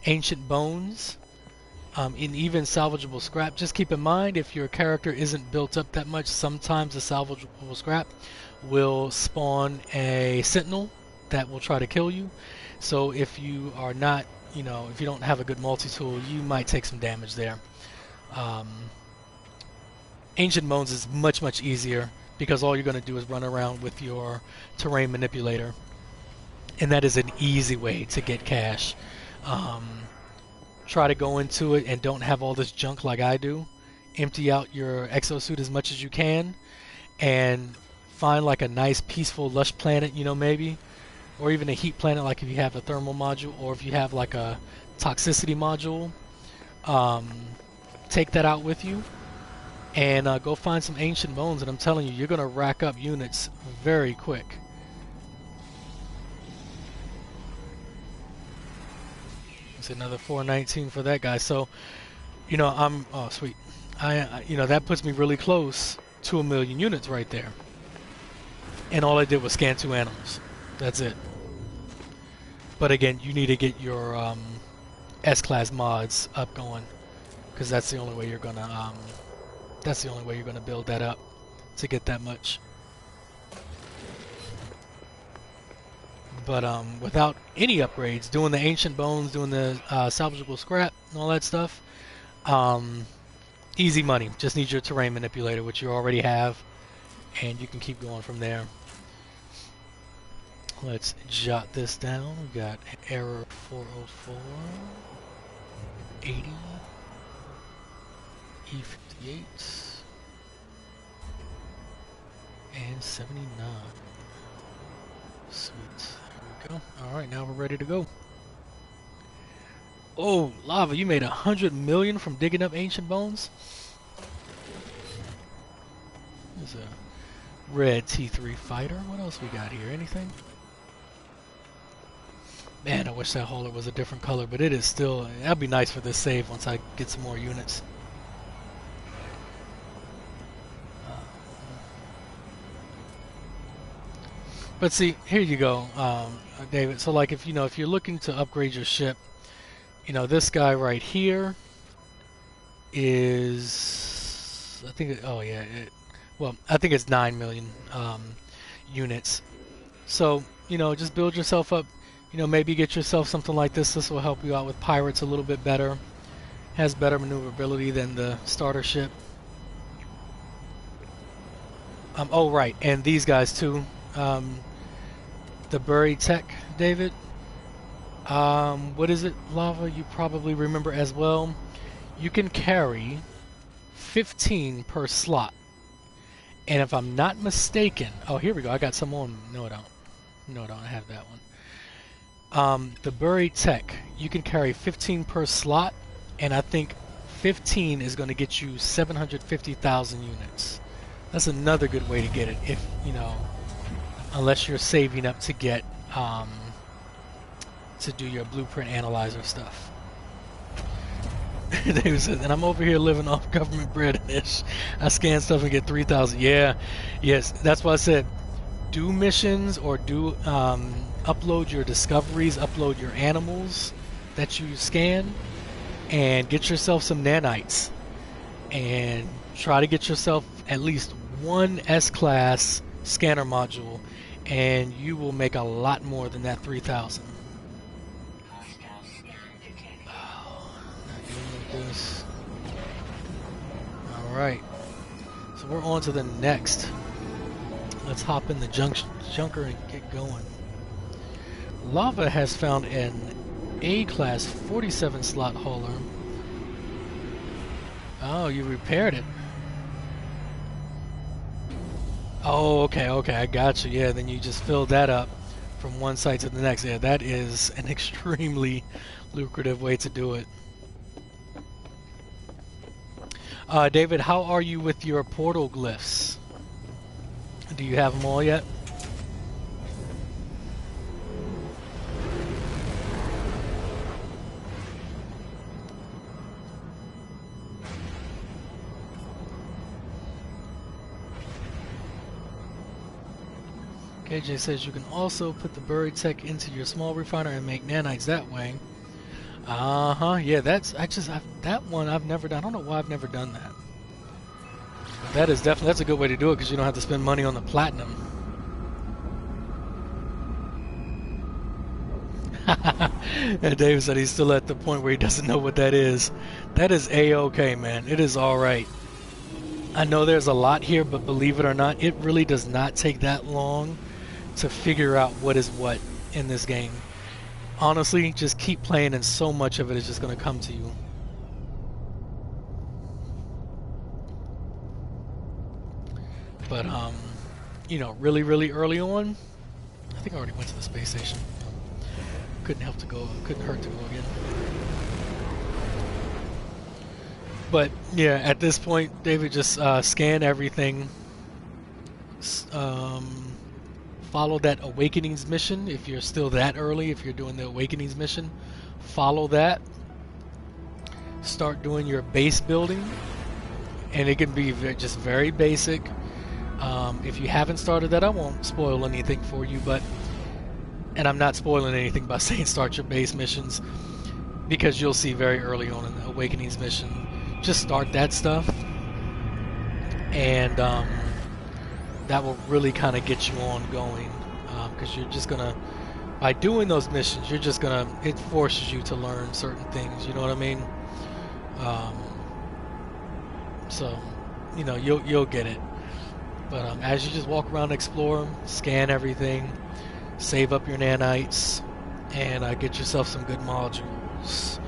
ancient bones, and even salvageable scrap. Just keep in mind, if your character isn't built up that much, sometimes the salvageable scrap will spawn a sentinel that will try to kill you. So if you are not, if you don't have a good multi-tool, you might take some damage there. Ancient bones is much easier because all you're going to do is run around with your terrain manipulator, and that is an easy way to get cash. Try to go into it and don't have all this junk like I do. Empty out your exosuit as much as you can, and find like a nice peaceful lush planet, maybe, or even a heat planet, like if you have a thermal module, or if you have like a toxicity module. Take that out with you and go find some ancient bones, and I'm telling you, you're gonna rack up units very quick. It's another 419 for that guy. So oh sweet, I that puts me really close to 1 million units right there. And all I did was scan 2 animals. That's it. But again, you need to get your S-Class mods up going, because that's the only way you're gonna build that up to get that much. But without any upgrades, doing the ancient bones, doing the salvageable scrap, and all that stuff, easy money. Just need your terrain manipulator, which you already have, and you can keep going from there. Let's jot this down. We got error 404, 80, E58, and 79. Sweet. There we go. Alright, now we're ready to go. Oh, Lava, you made 100 million from digging up ancient bones? There's a red T3 fighter. What else we got here? Anything? Man, I wish that hauler was a different color, but it is still... That'd be nice for this save once I get some more units. But see, here you go, David. So like if you're looking to upgrade your ship, this guy right here is, I think, I think it's 9 million units. So, just build yourself up, maybe get yourself something like this. This will help you out with pirates a little bit better. Has better maneuverability than the starter ship. Oh, right, and these guys too. The buried tech, David. What is it, Lava? You probably remember as well. You can carry 15 per slot. And if I'm not mistaken, oh, here we go. I got some on. No, I don't. No, I don't have that one. The buried tech. You can carry 15 per slot, and I think 15 is going to get you 750,000 units. That's another good way to get it. If you know, unless you're saving up to get to do your blueprint analyzer stuff. David says, and I'm over here living off government bread and ish. I scan stuff and get 3,000. Yeah, yes, that's why I said do missions or do upload your discoveries, upload your animals that you scan, and get yourself some nanites. And try to get yourself at least one S-class scanner module, and you will make a lot more than that 3,000. This. Alright, so we're on to the next. Let's hop in the junker and get going. Lava has found an A-class 47 slot hauler. Oh, you repaired it. Oh, okay, I got you. Yeah, then you just filled that up from one site to the next. Yeah, that is an extremely lucrative way to do it. David, how are you with your portal glyphs? Do you have them all yet? KJ says you can also put the buried tech into your small refiner and make nanites that way. Yeah, that one I've never done. I don't know why I've never done that. But that is definitely, that's a good way to do it because you don't have to spend money on the platinum. And Dave said he's still at the point where he doesn't know what that is. That is A-okay, man. It is alright. I know there's a lot here, but believe it or not, it really does not take that long to figure out what is what in this game. Honestly, just keep playing and so much of it is just going to come to you. But, you know, really, really early on, I think I already went to the space station. Couldn't hurt to go again. But, yeah, at this point, David, just scan everything. Follow that Awakenings mission if you're still that early, if you're doing the Awakenings mission. Follow that. Start doing your base building. And it can be just very basic. If you haven't started that, I won't spoil anything for you, and I'm not spoiling anything by saying start your base missions, because you'll see very early on in the Awakenings mission, just start that stuff, and that will really kind of get you on going, because you're just gonna, by doing those missions, you're just gonna, it forces you to learn certain things, you know what I mean? So, you know, you'll get it. But as you just walk around and explore, scan everything, save up your nanites, and get yourself some good modules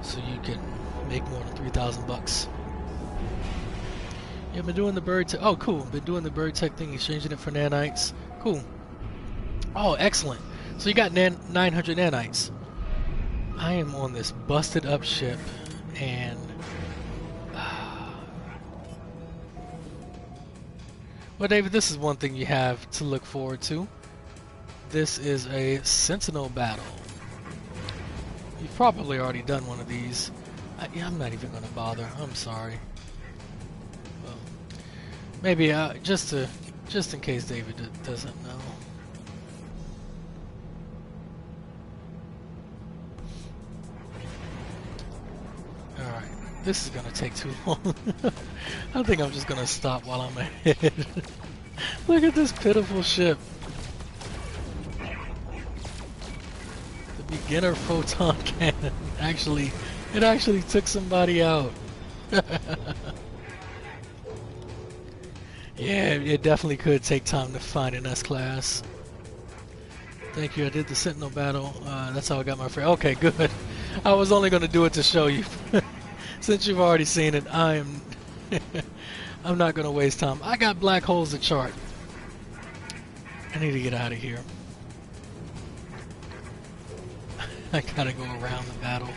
so you can make more than 3,000 bucks. You've been doing the bird tech. Oh, cool. Been doing the bird tech thing, exchanging it for nanites. Cool. Oh, excellent. So you got 900 nanites. I am on this busted up ship, and well, David, this is one thing you have to look forward to. This is a Sentinel battle. You've probably already done one of these. I'm not even going to bother. I'm sorry. Well, maybe just in case David doesn't know. All right. This is gonna take too long. I think I'm just gonna stop while I'm ahead. Look at this pitiful ship. The beginner photon cannon. It actually took somebody out. Yeah, it definitely could take time to find an S-class. Thank you. I did the Sentinel battle. That's how I got my friend. Okay, good. I was only going to do it to show you. Since you've already seen it, I'm not going to waste time. I got black holes to chart. I need to get out of here. I gotta go around the battle.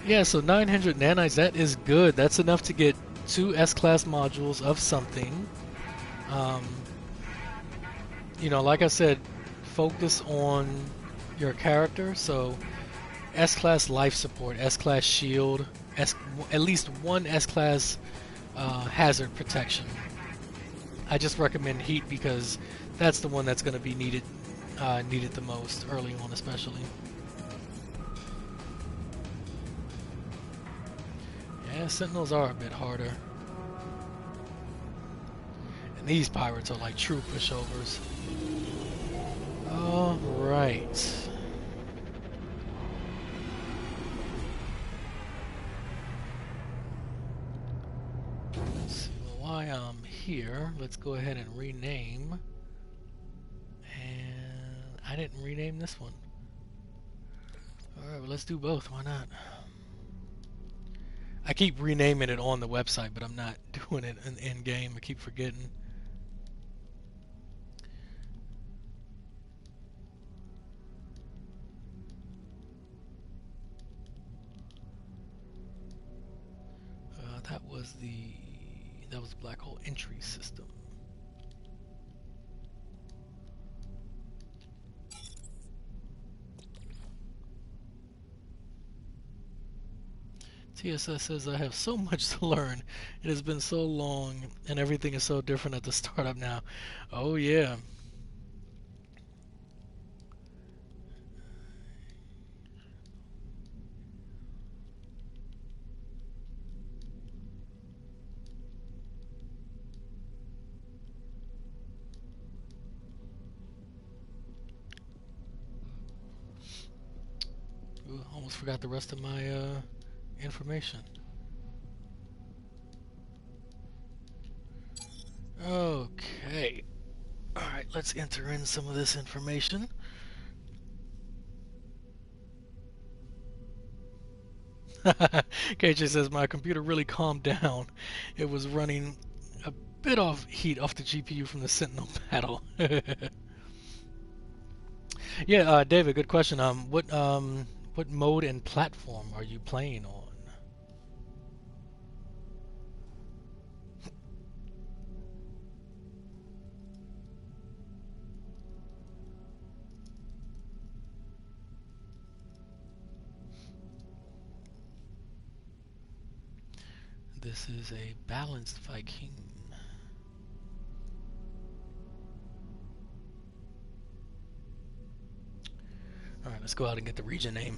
Yeah, so 900 nanites, that is good. That's enough to get 2 S-class modules of something. You know, like I said, focus on your character. So S-class life support, S-class shield, at least 1 S-class hazard protection. I just recommend heat because that's the one that's going to be needed the most early on, especially. Yeah, Sentinels are a bit harder. And these pirates are like true pushovers. Alright. So while I'm here, let's go ahead and rename. And I didn't rename this one. Alright, well, let's do both. Why not? I keep renaming it on the website, but I'm not doing it in game. I keep forgetting. That was the black hole entry system. TSS says, I have so much to learn. It has been so long, and everything is so different at the startup now. Oh, yeah. Ooh, almost forgot the rest of my information. Okay. Alright, let's enter in some of this information. KJ says, my computer really calmed down. It was running a bit of heat off the GPU from the Sentinel battle. Yeah, David, good question. What mode and platform are you playing on? This is a balanced Viking. Alright, let's go out and get the region name.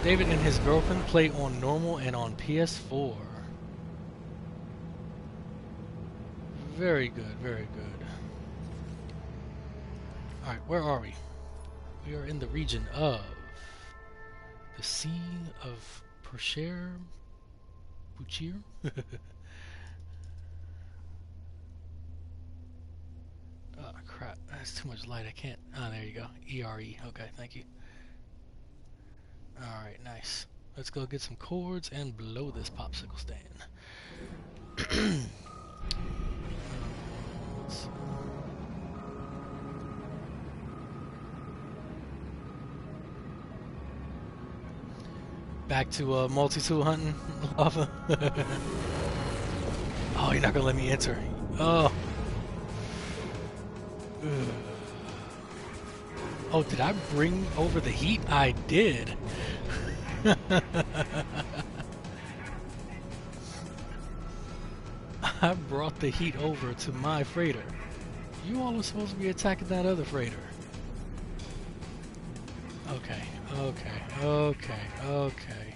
David and his girlfriend play on normal and on PS4. Very good, very good. Alright, where are we? We are in the region of the Sea of Bouchir? Oh crap, that's too much light, I can't. Oh, there you go. ERE, okay, thank you. Alright, nice. Let's go get some cords and blow this popsicle stand. Back to multi-tool hunting, lava. Oh, you're not gonna let me enter. Oh. Ugh. Oh, did I bring over the heat? I did. I brought the heat over to my freighter. You all are supposed to be attacking that other freighter. Okay, okay, okay, okay.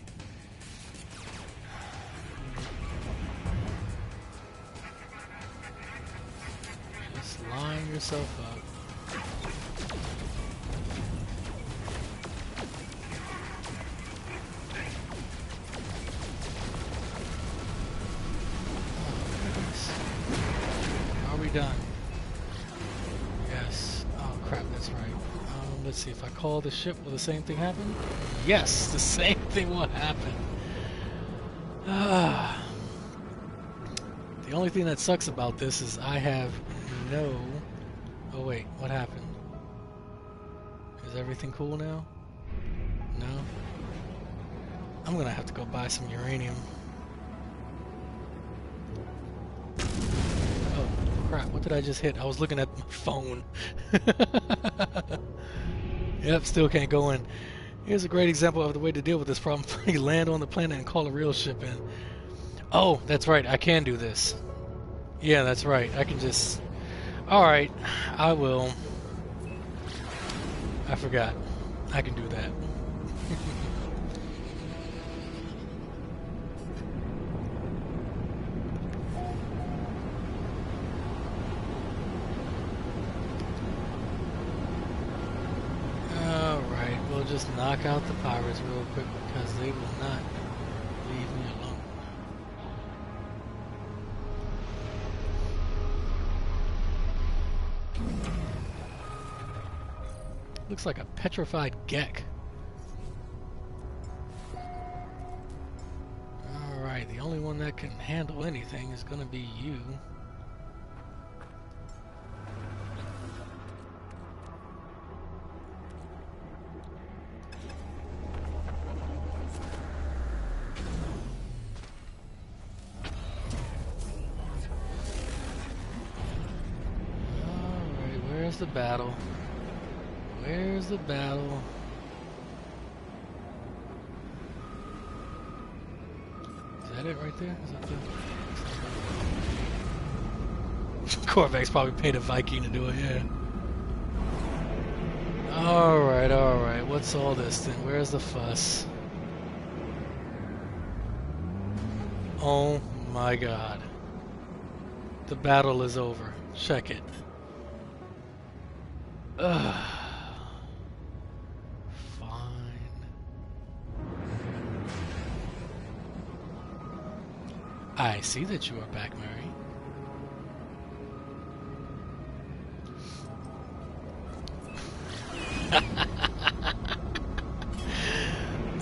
Just line yourself up. already done. Yes. Oh crap, that's right. Let's see, if I call the ship, will the same thing happen? Yes, the same thing will happen. Ah. The only thing that sucks about this is I have no... Oh wait, what happened? Is everything cool now? No? I'm gonna have to go buy some uranium. Oh crap, what did I just hit? I was looking at my phone. Yep, still can't go in. Here's a great example of the way to deal with this problem. You land on the planet and call a real ship in. Oh, that's right, I can do this. Yeah, that's right, I can just... Alright, I will. I forgot. I can do that. Alright, we'll just knock out the pirates real quick because they will not leave me alone. Looks like a petrified gek. Alright, the only one that can handle anything is gonna be you. Alright, where's the battle? Where's the battle? Is that it right there? Is that the... Corvex probably paid a Viking to do it, yeah. Alright, alright. What's all this then? Where's the fuss? Oh my god. The battle is over. Check it. Ugh. I see that you are back, Mary.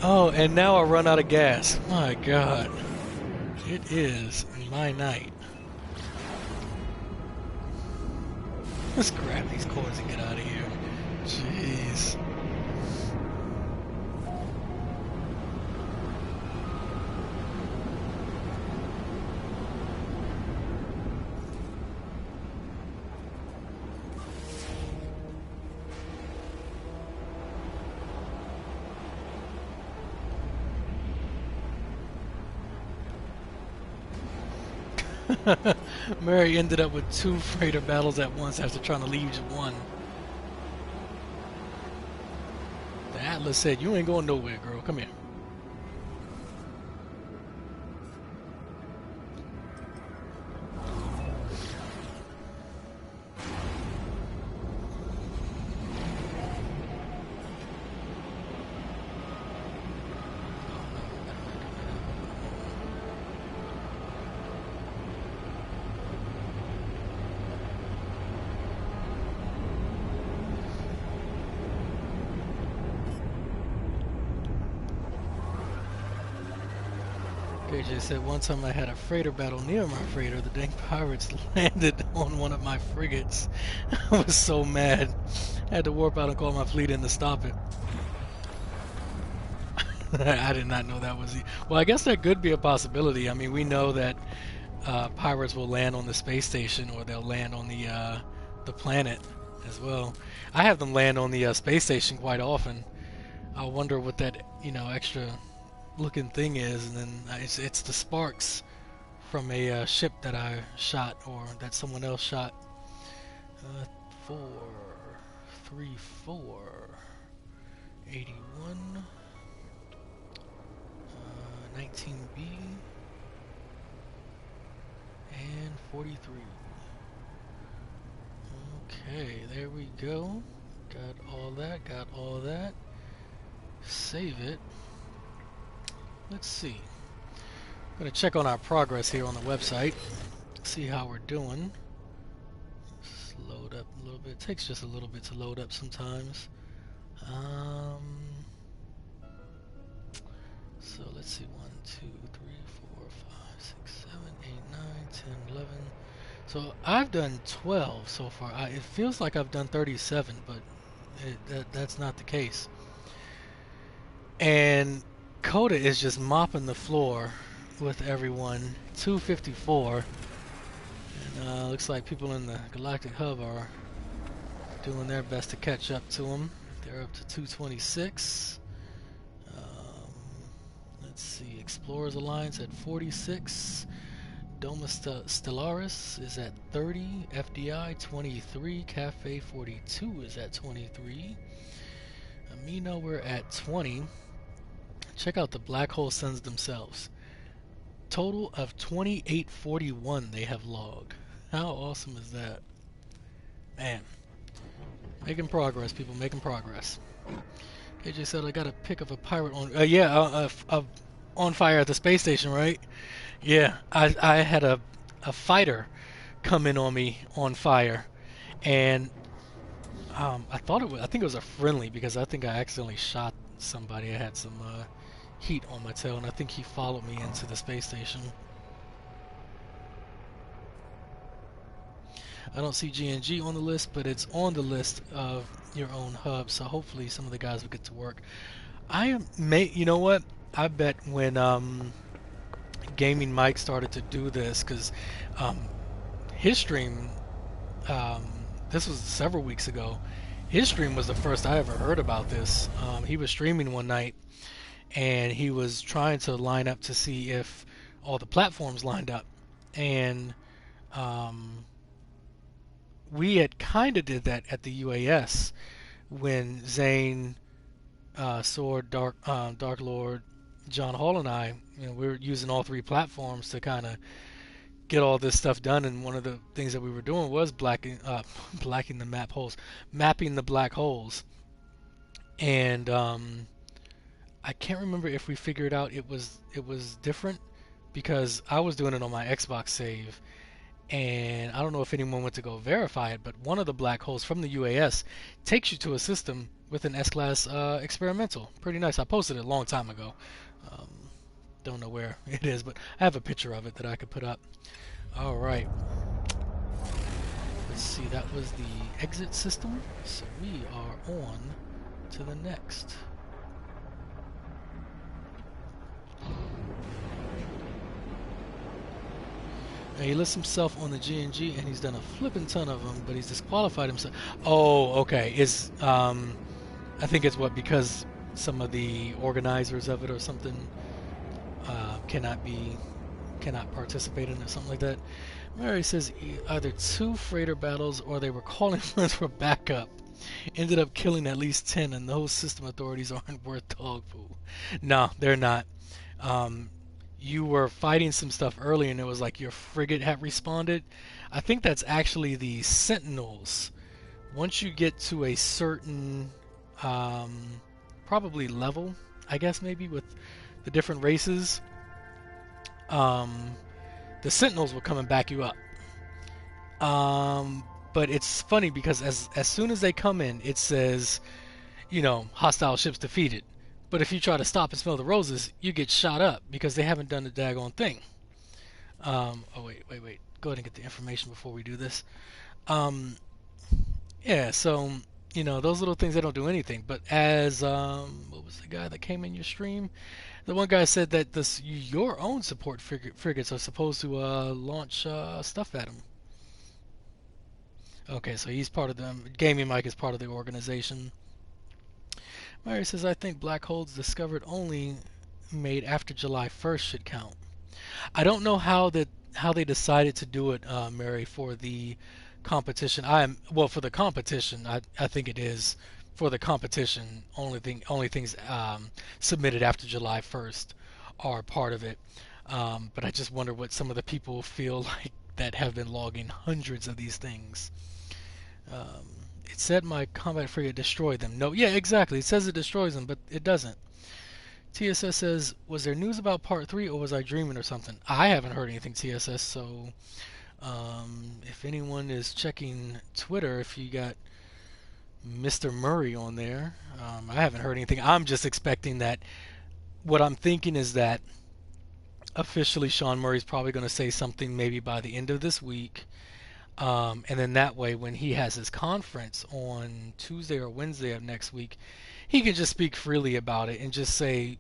Oh, and now I run out of gas. My god. It is my night. Let's grab these coins and get out of here. Jeez. Mary ended up with 2 freighter battles at once after trying to leave just one. The Atlas said, "You ain't going nowhere, girl. Come here." KJ said, "One time I had a freighter battle near my freighter. The dang pirates landed on one of my frigates. I was so mad. I had to warp out and call my fleet in to stop it." I did not know that was... Well, I guess that could be a possibility. I mean, we know that pirates will land on the space station, or they'll land on the planet as well. I have them land on the space station quite often. I wonder what that, extra looking thing is, and then it's the sparks from a ship that I shot, or that someone else shot. 4, 3, 4, 81, 19B, and 43. Okay, there we go. Got all that, got all that. Save it. Let's see. I'm going to check on our progress here on the website. See how we're doing. load up a little bit. It takes just a little bit to load up sometimes. So let's see, 1, 2, 3, 4, 5, 6, 7, 8, 9, 10, 11. So I've done 12 so far. It feels like I've done 37, but that's not the case. And Coda is just mopping the floor with everyone. 254. And looks like people in the Galactic Hub are doing their best to catch up to him. They're up to 226. Let's see, Explorers Alliance at 46. Domus Stellaris is at 30. FDI 23. Cafe 42 is at 23. Amino, we're at 20. Check out the black hole suns themselves. Total of 2841 they have logged. How awesome is that? Man. Making progress, people, making progress. KJ said I got a pic of a pirate on on fire at the space station, right? Yeah, I had a fighter come in on me on fire, and I think it was a friendly, because I think I accidentally shot somebody. I had some heat on my tail, and I think he followed me into the space station. I don't see GNG on the list, but it's on the list of your own hub, so hopefully some of the guys will get to work. You know what? I bet when Gaming Mike started to do this, because his stream, this was several weeks ago, his stream was the first I ever heard about this. He was streaming one night, and he was trying to line up to see if all the platforms lined up, and we had kind of did that at the UAS when Zane, Sword, Dark Lord, John Hall, and I, we were using all three platforms to kind of get all this stuff done. And one of the things that we were doing was mapping the black holes. And I can't remember if we figured out it was different, because I was doing it on my Xbox save. And I don't know if anyone went to go verify it, but one of the black holes from the UAS takes you to a system with an S-Class experimental. Pretty nice. I posted it a long time ago. Don't know where it is, but I have a picture of it that I could put up. Alright. Let's see, that was the exit system. So we are on to the next. Now, he lists himself on the GNG, and he's done a flipping ton of them, but he's disqualified himself. Oh, okay. I think it's because some of the organizers of it or something cannot participate in it, something like that. Mary says either 2 freighter battles or they were calling for backup. Ended up killing at least 10, and those system authorities aren't worth dog food. No, they're not. You were fighting some stuff earlier, and it was like your frigate had responded. I think that's actually the Sentinels. Once you get to a certain, probably level, I guess maybe, with the different races, the Sentinels will come and back you up. But it's funny because as soon as they come in, it says, hostile ships defeated. But if you try to stop and smell the roses, you get shot up because they haven't done the daggone thing. Oh, wait. Go ahead and get the information before we do this. Yeah, so, those little things, they don't do anything. But as, what was the guy that came in your stream? The one guy said that your own support frigates are supposed to launch stuff at him. Okay, so he's part of them. Gaming Mike is part of the organization. Mary says, I think black holes discovered only made after July 1st should count. I don't know how they decided to do it, Mary, for the competition. For the competition, I think it is for the competition. Only things submitted after July 1st are part of it. But I just wonder what some of the people feel like that have been logging hundreds of these things. It said my combat frigate destroyed them. No, yeah, exactly. It says it destroys them, but it doesn't. TSS says, was there news about part 3 or was I dreaming or something? I haven't heard anything, TSS, so If anyone is checking Twitter, if you got Mr. Murray on there, I haven't heard anything. I'm just expecting that. What I'm thinking is that officially Sean Murray's probably going to say something maybe by the end of this week. And then that way, when he has his conference on Tuesday or Wednesday of next week, he can just speak freely about it and just say,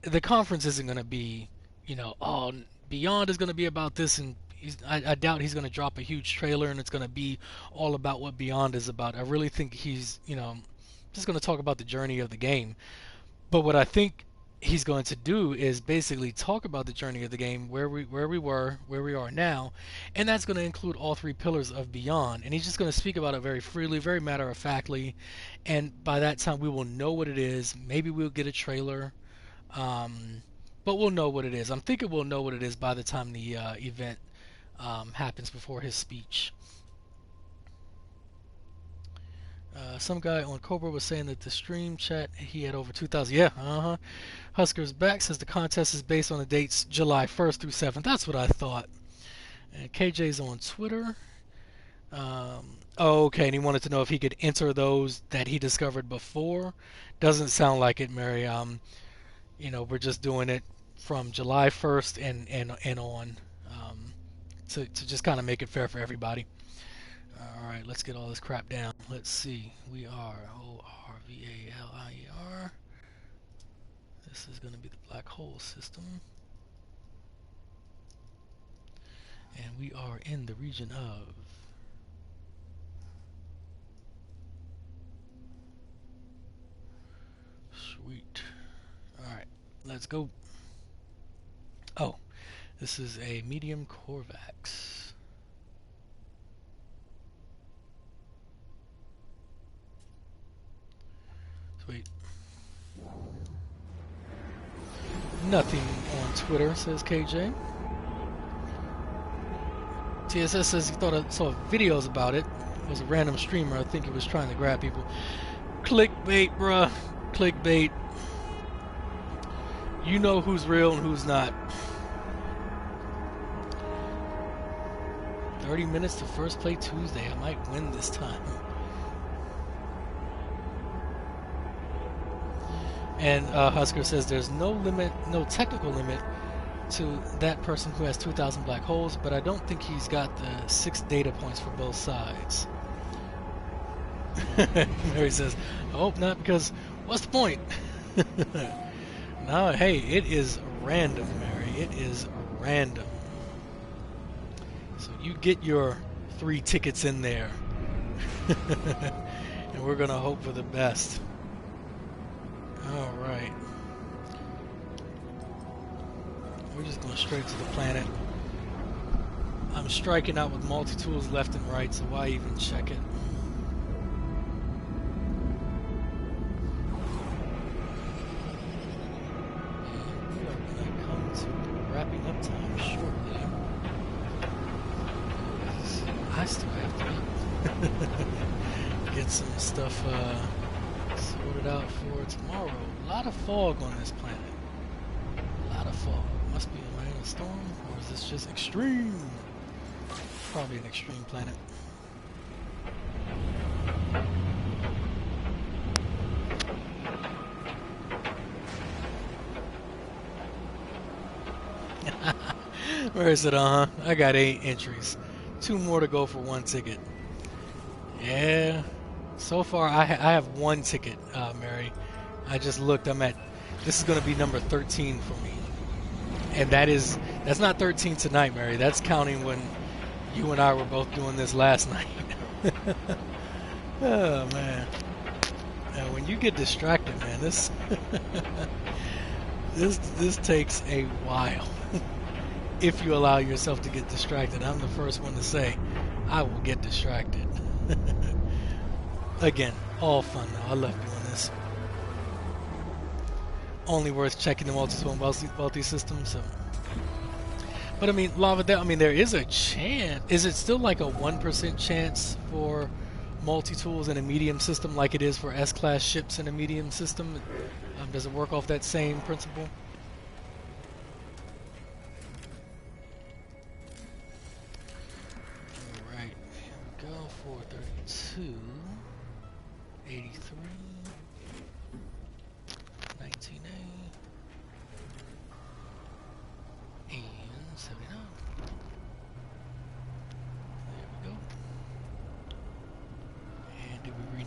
the conference isn't going to be, oh, Beyond is going to be about this, and I doubt he's going to drop a huge trailer and it's going to be all about what Beyond is about. I really think he's, just going to talk about the journey of the game. But what I think he's going to do is basically talk about the journey of the game, where we were, where we are now, and that's going to include all three pillars of Beyond. And he's just going to speak about it very freely, very matter of factly. And by that time, we will know what it is. Maybe we'll get a trailer, but we'll know what it is. I'm thinking we'll know what it is by the time the event happens before his speech. Some guy on Cobra was saying that the stream chat he had over 2,000. Yeah, Husker's back says the contest is based on the dates July 1st through 7th. That's what I thought. And KJ's on Twitter. Okay, and he wanted to know if he could enter those that he discovered before. Doesn't sound like it, Mary. We're just doing it from July 1st and on, to just kind of make it fair for everybody. Alright, let's get all this crap down. Let's see. We are ORVALIER. This is going to be the black hole system. And we are in the region of sweet. Alright, let's go. Oh, this is a medium Corvax. Sweet. Nothing on Twitter, says KJ. TSS says he thought I saw videos about it. It was a random streamer. I think he was trying to grab people. Clickbait, bruh. Clickbait. You know who's real and who's not. 30 minutes to first play Tuesday. I might win this time. And Husker says there's no limit, no technical limit to that person who has 2,000 black holes, but I don't think he's got the 6 data points for both sides. Mary says, I hope not, because what's the point? No, hey, it is random, Mary. It is random. So you get your 3 tickets in there. And we're going to hope for the best. All right. We're just going straight to the planet. I'm striking out with multi-tools left and right, so why even check it? And we are going to come to wrapping up time shortly. I still have to get some stuff sorted out for tomorrow. A lot of fog on this planet. A lot of fog. Must be a rain or storm, or is this just extreme? Probably an extreme planet. Where is it? I got 8 entries. 2 more to go for 1 ticket. Yeah. So far, I have 1 ticket, Mary. I just looked. This is going to be number 13 for me. And that's not 13 tonight, Mary. That's counting when you and I were both doing this last night. Oh, man. Now, when you get distracted, man, this this takes a while. If you allow yourself to get distracted, I'm the first one to say, I will get distracted. Again, all fun though. I love doing this. Only worth checking the multi-tool and multi-system. So, but I mean, Lava, there is a chance. Is it still like a 1% chance for multi-tools in a medium system, like it is for S-class ships in a medium system? Does it work off that same principle?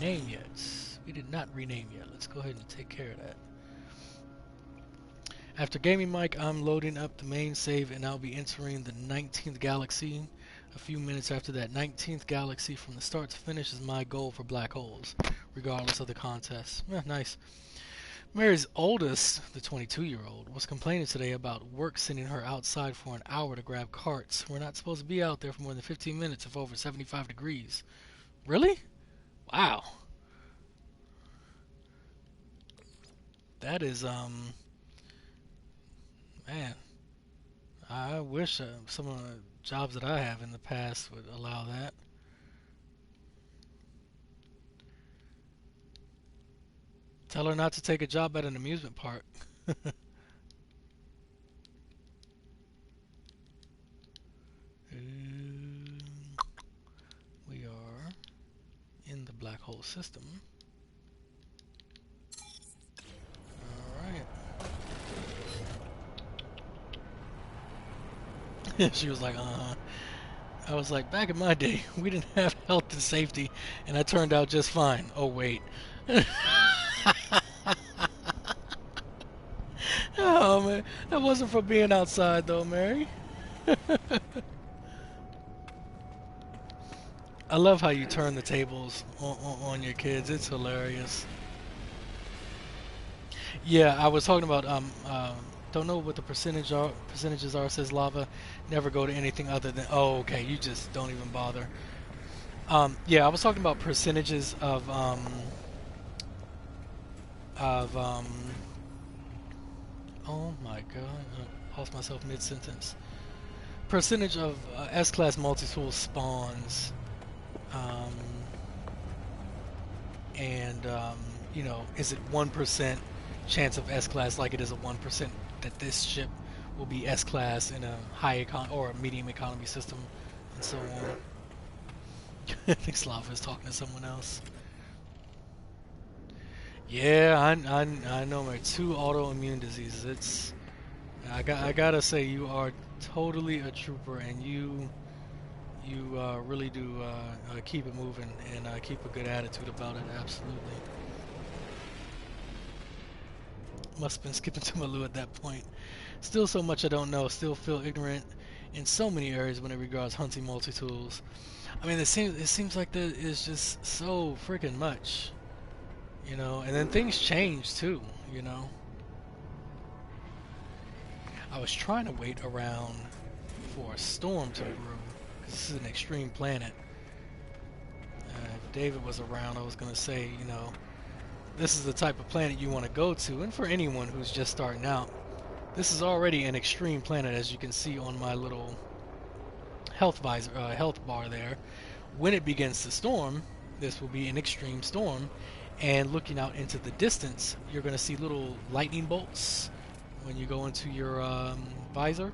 rename yet. We did not rename yet. Let's go ahead and take care of that. After gaming mic, I'm loading up the main save and I'll be entering the 19th galaxy. A few minutes after that 19th galaxy from the start to finish is my goal for black holes, regardless of the contest. Nice. Mary's oldest, the 22-year-old, was complaining today about work sending her outside for an hour to grab carts. We're not supposed to be out there for more than 15 minutes if over 75 degrees. Really? Wow. That is, man, I wish some of the jobs that I have in the past would allow that. Tell her not to take a job at an amusement park. We are in the black hole system. Alright. She was like, I was like, back in my day, we didn't have health and safety, and I turned out just fine. Oh, wait. Oh, man. That wasn't for being outside, though, Mary. I love how you turn the tables on your kids. It's hilarious. Yeah, I was talking about don't know what the percentages are, says Lava. Never go to anything other than, oh, okay, you just don't even bother. Yeah, I was talking about percentages of oh my god, I lost myself mid-sentence. Percentage of S-class multi-tool spawns, and you know, is it 1% chance of S-class, like it is a 1% that this ship will be S-class in a high or a medium economy system, and so on. I think Slava is talking to someone else. Yeah, I know my 2 autoimmune diseases. It's I gotta say, you are totally a trooper, and you really do keep it moving and keep a good attitude about it. Absolutely. Must have been skipping to Malou at that point. Still so much I don't know. Still feel ignorant in so many areas when it regards hunting multi-tools. I mean, it seems like there is just so freaking much, you know. And then things change too, you know. I was trying to wait around for a storm to brew, because this is an extreme planet. If David was around, I was gonna say, you know, this is the type of planet you want to go to, and for anyone who's just starting out, this is already an extreme planet, as you can see on my little health bar there. When it begins to storm, this will be an extreme storm, and looking out into the distance, you're going to see little lightning bolts when you go into your visor,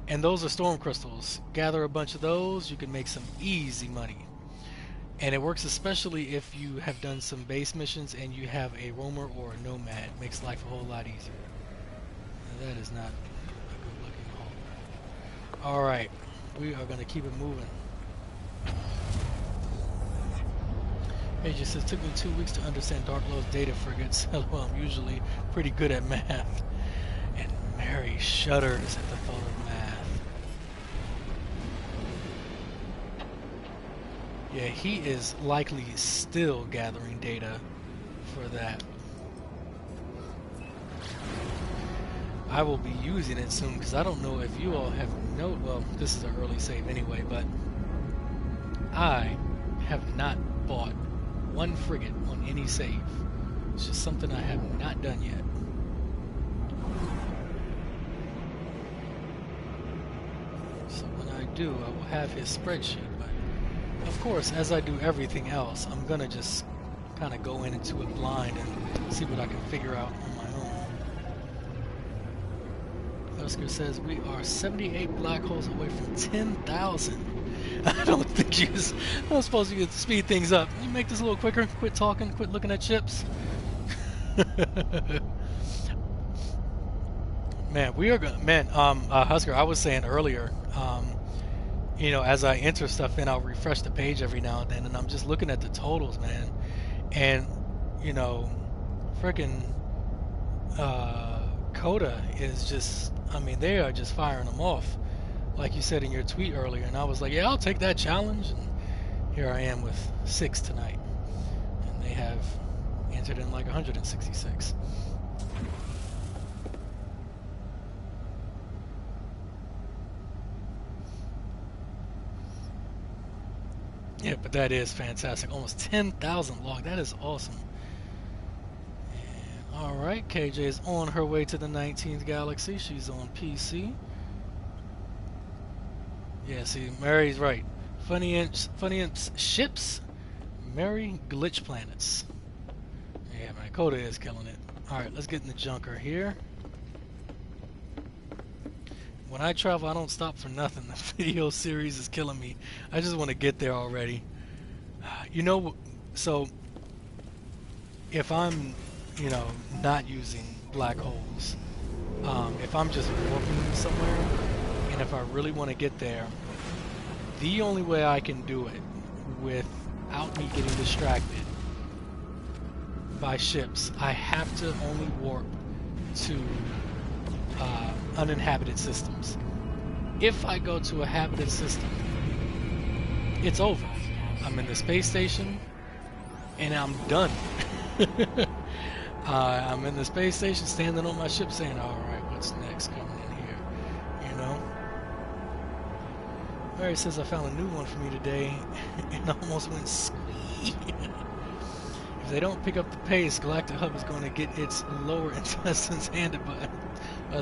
and those are storm crystals. Gather a bunch of those, you can make some easy money. And it works especially if you have done some base missions and you have a roamer or a nomad. It makes life a whole lot easier. Now, that is not a good looking hole. Alright, we are going to keep it moving. It just says, took me 2 weeks to understand Darklow's data frigates. Well, I'm usually pretty good at math. And Mary shudders at the thought of math. Yeah, he is likely still gathering data for that. I will be using it soon, because I don't know if you all have well, this is an early save anyway, but I have not bought one frigate on any save. It's just something I have not done yet. So when I do, I will have his spreadsheet. Of course, as I do everything else, I'm gonna just kind of go into it blind and see what I can figure out on my own. Oscar says we are 78 black holes away from 10,000. I don't think I don't suppose you could speed things up. Can you make this a little quicker? Quit talking. Quit looking at chips. Man, we are gonna. Man, Husker, I was saying earlier. You know, as I enter stuff in, I'll refresh the page every now and then, and I'm just looking at the totals, man. And, you know, freaking Coda is just, I mean, they are just firing them off, like you said in your tweet earlier. And I was like, yeah, I'll take that challenge. And here I am with 6 tonight. And they have entered in like 166. Yeah, but that is fantastic. Almost 10,000 log. That is awesome. All right, KJ is on her way to the 19th galaxy. She's on PC. Yeah, see, Mary's right. Funny Imps ships, Mary glitch planets. Yeah, man, Coda is killing it. All right, let's get in the junker here. When I travel, I don't stop for nothing. The video series is killing me. I just want to get there already. You know, so if I'm, you know, not using black holes, if I'm just warping somewhere, and if I really want to get there, the only way I can do it without me getting distracted by ships, I have to only warp to uninhabited systems. If I go to a habited system, it's over. I'm in the space station, and I'm done. I'm in the space station, standing on my ship, saying, "All right, what's next coming in here?" You know. Mary says, "I found a new one for me today, and almost went squee." If they don't pick up the pace, Galactic Hub is going to get its lower intestines handed by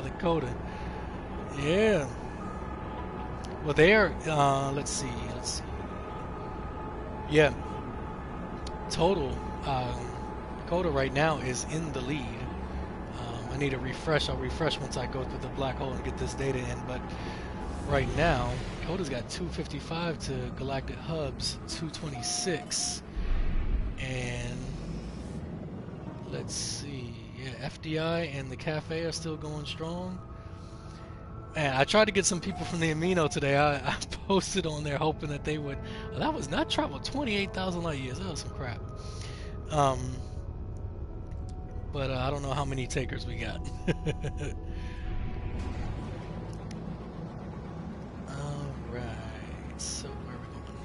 the Coda. Yeah. Well, they're, let's see. Yeah. Total, Coda right now is in the lead. I need a refresh. I'll refresh once I go through the black hole and get this data in. But right now, Coda's got 255 to Galactic Hub's 226. And let's see. Yeah, FDI and the cafe are still going strong. And I tried to get some people from the Amino today. I posted on there hoping that they would. Well, that was not travel 28,000 light years. That was some crap. But I don't know how many takers we got. All right. So where are we going?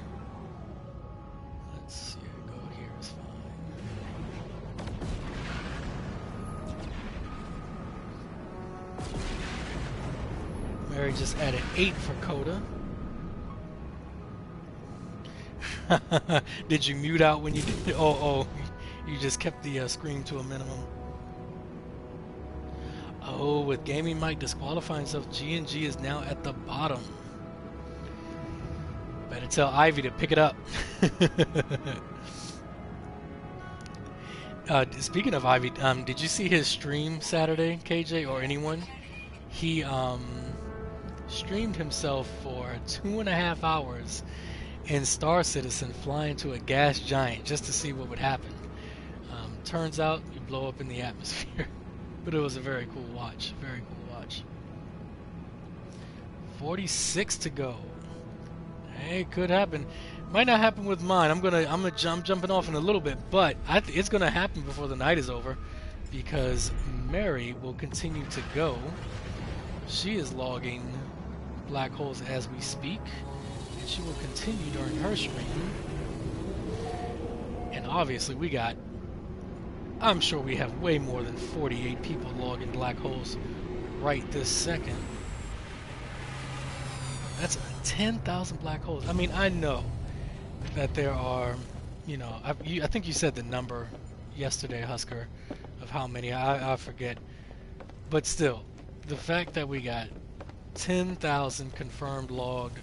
Let's see. Go here is fine. Mary just added 8 for Coda. Did you mute out when you did? Oh, you just kept the screen to a minimum. Oh, with Gaming Mike disqualifying himself, G&G is now at the bottom. Better tell Ivy to pick it up. Speaking of Ivy, did you see his stream Saturday, KJ, or anyone? He streamed himself for 2.5 hours in Star Citizen flying to a gas giant just to see what would happen. Turns out you blow up in the atmosphere. But it was a very cool watch. Very cool watch. 46 to go. Hey, it could happen. Might not happen with mine. I'm jumping off in a little bit, but it's gonna happen before the night is over, because Mary will continue to go. She is logging black holes as we speak, and she will continue during her stream. And obviously I'm sure we have way more than 48 people logging black holes right this second. That's 10,000 black holes. I mean, I know that there are, you know, I think you said the number yesterday, Husker, of how many. I forget. But still, the fact that we got 10,000 confirmed logged,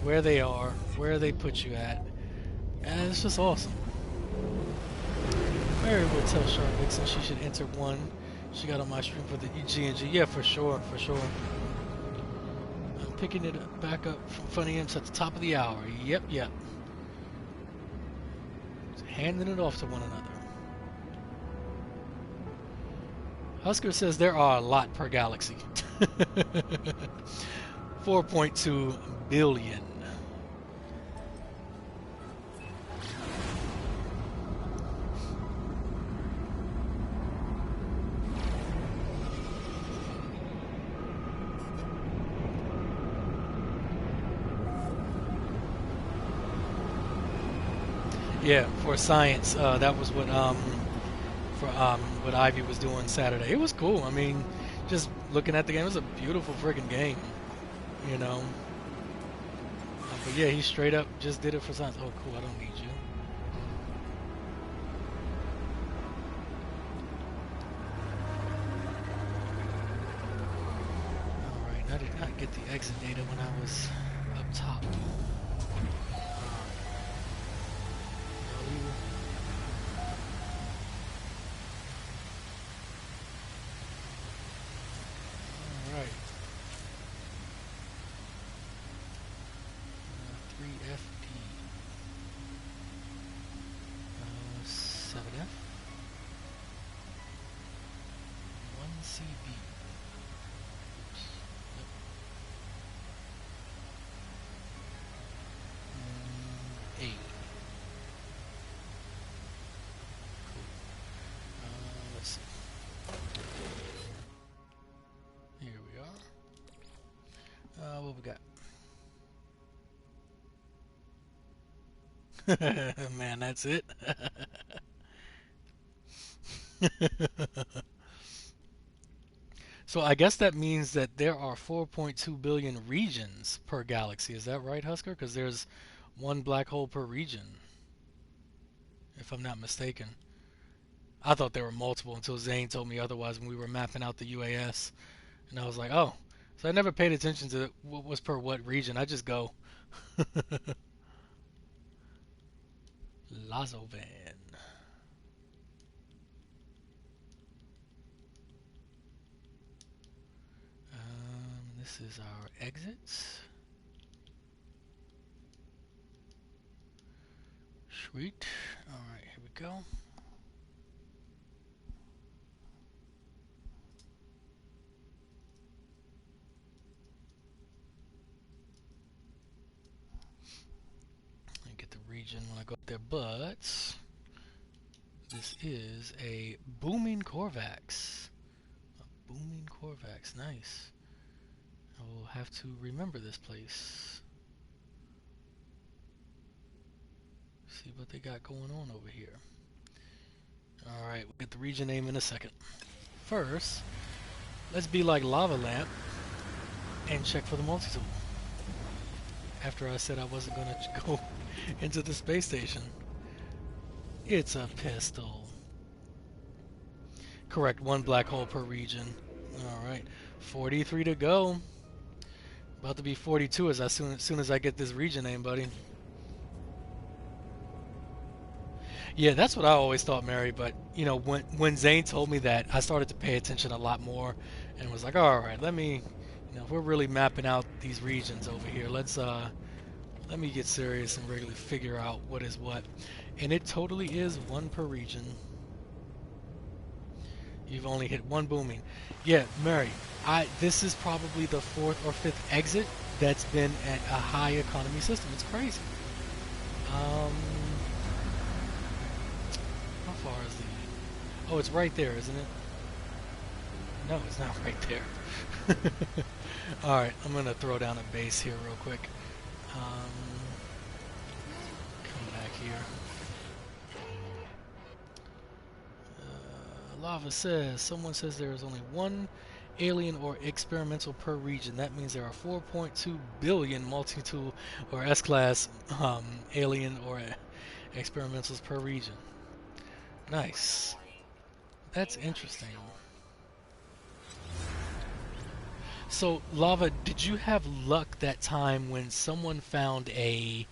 where they are, where they put you at, and it's just awesome. Mary will tell Sharp Vixen she should enter one. She got on my stream for the G&G. Yeah, for sure. I'm picking it back up from Funny Imps at the top of the hour. Yep. Just handing it off to one another. Husker says there are a lot per galaxy. 4.2 billion. Yeah, for science, that was what Ivy was doing Saturday. It was cool. I mean, just looking at the game, it was a beautiful freaking game, you know. But yeah, he straight up just did it for science. Oh, cool. I don't need you. All right, I did not get the exit data when I was up top. All right. 3FD. 7F. 1CB. A. Cool. Let's see. Here we are. What we got? Man, that's it. So I guess that means that there are 4.2 billion regions per galaxy. Is that right, Husker? Because there's one black hole per region, if I'm not mistaken. I thought there were multiple until Zane told me otherwise when we were mapping out the UAS. And I was like, oh. So I never paid attention to what was per what region. I just go. Lazovan. This is our exits. Sweet. Alright, here we go. I get the region when I go up there, but this is a booming Corvax. A booming Corvax, nice. I will have to remember this place. See what they got going on over here. Alright, we'll get the region name in a second. First, let's be like Lava Lamp and check for the multi-tool. After I said I wasn't going to go into the space station. It's a pistol. Correct, one black hole per region. Alright, 43 to go. About to be 42 as soon as I get this region name, buddy. Yeah, that's what I always thought, Mary. But you know, when Zane told me that, I started to pay attention a lot more, and was like, all right, let me, if we're really mapping out these regions over here, let me get serious and really figure out what is what. And it totally is one per region. You've only hit one booming. Yeah, Mary, this is probably the 4th or 5th exit that's been at a high economy system. It's crazy. How far is the... Oh, it's right there, isn't it? No, it's not right there. Alright, I'm going to throw down a base here real quick. Come back here. Lava says, someone says there is only one alien or experimental per region. That means there are 4.2 billion multi-tool or S-class alien or experimentals per region. Nice. That's interesting. So, Lava, did you have luck that time when someone found a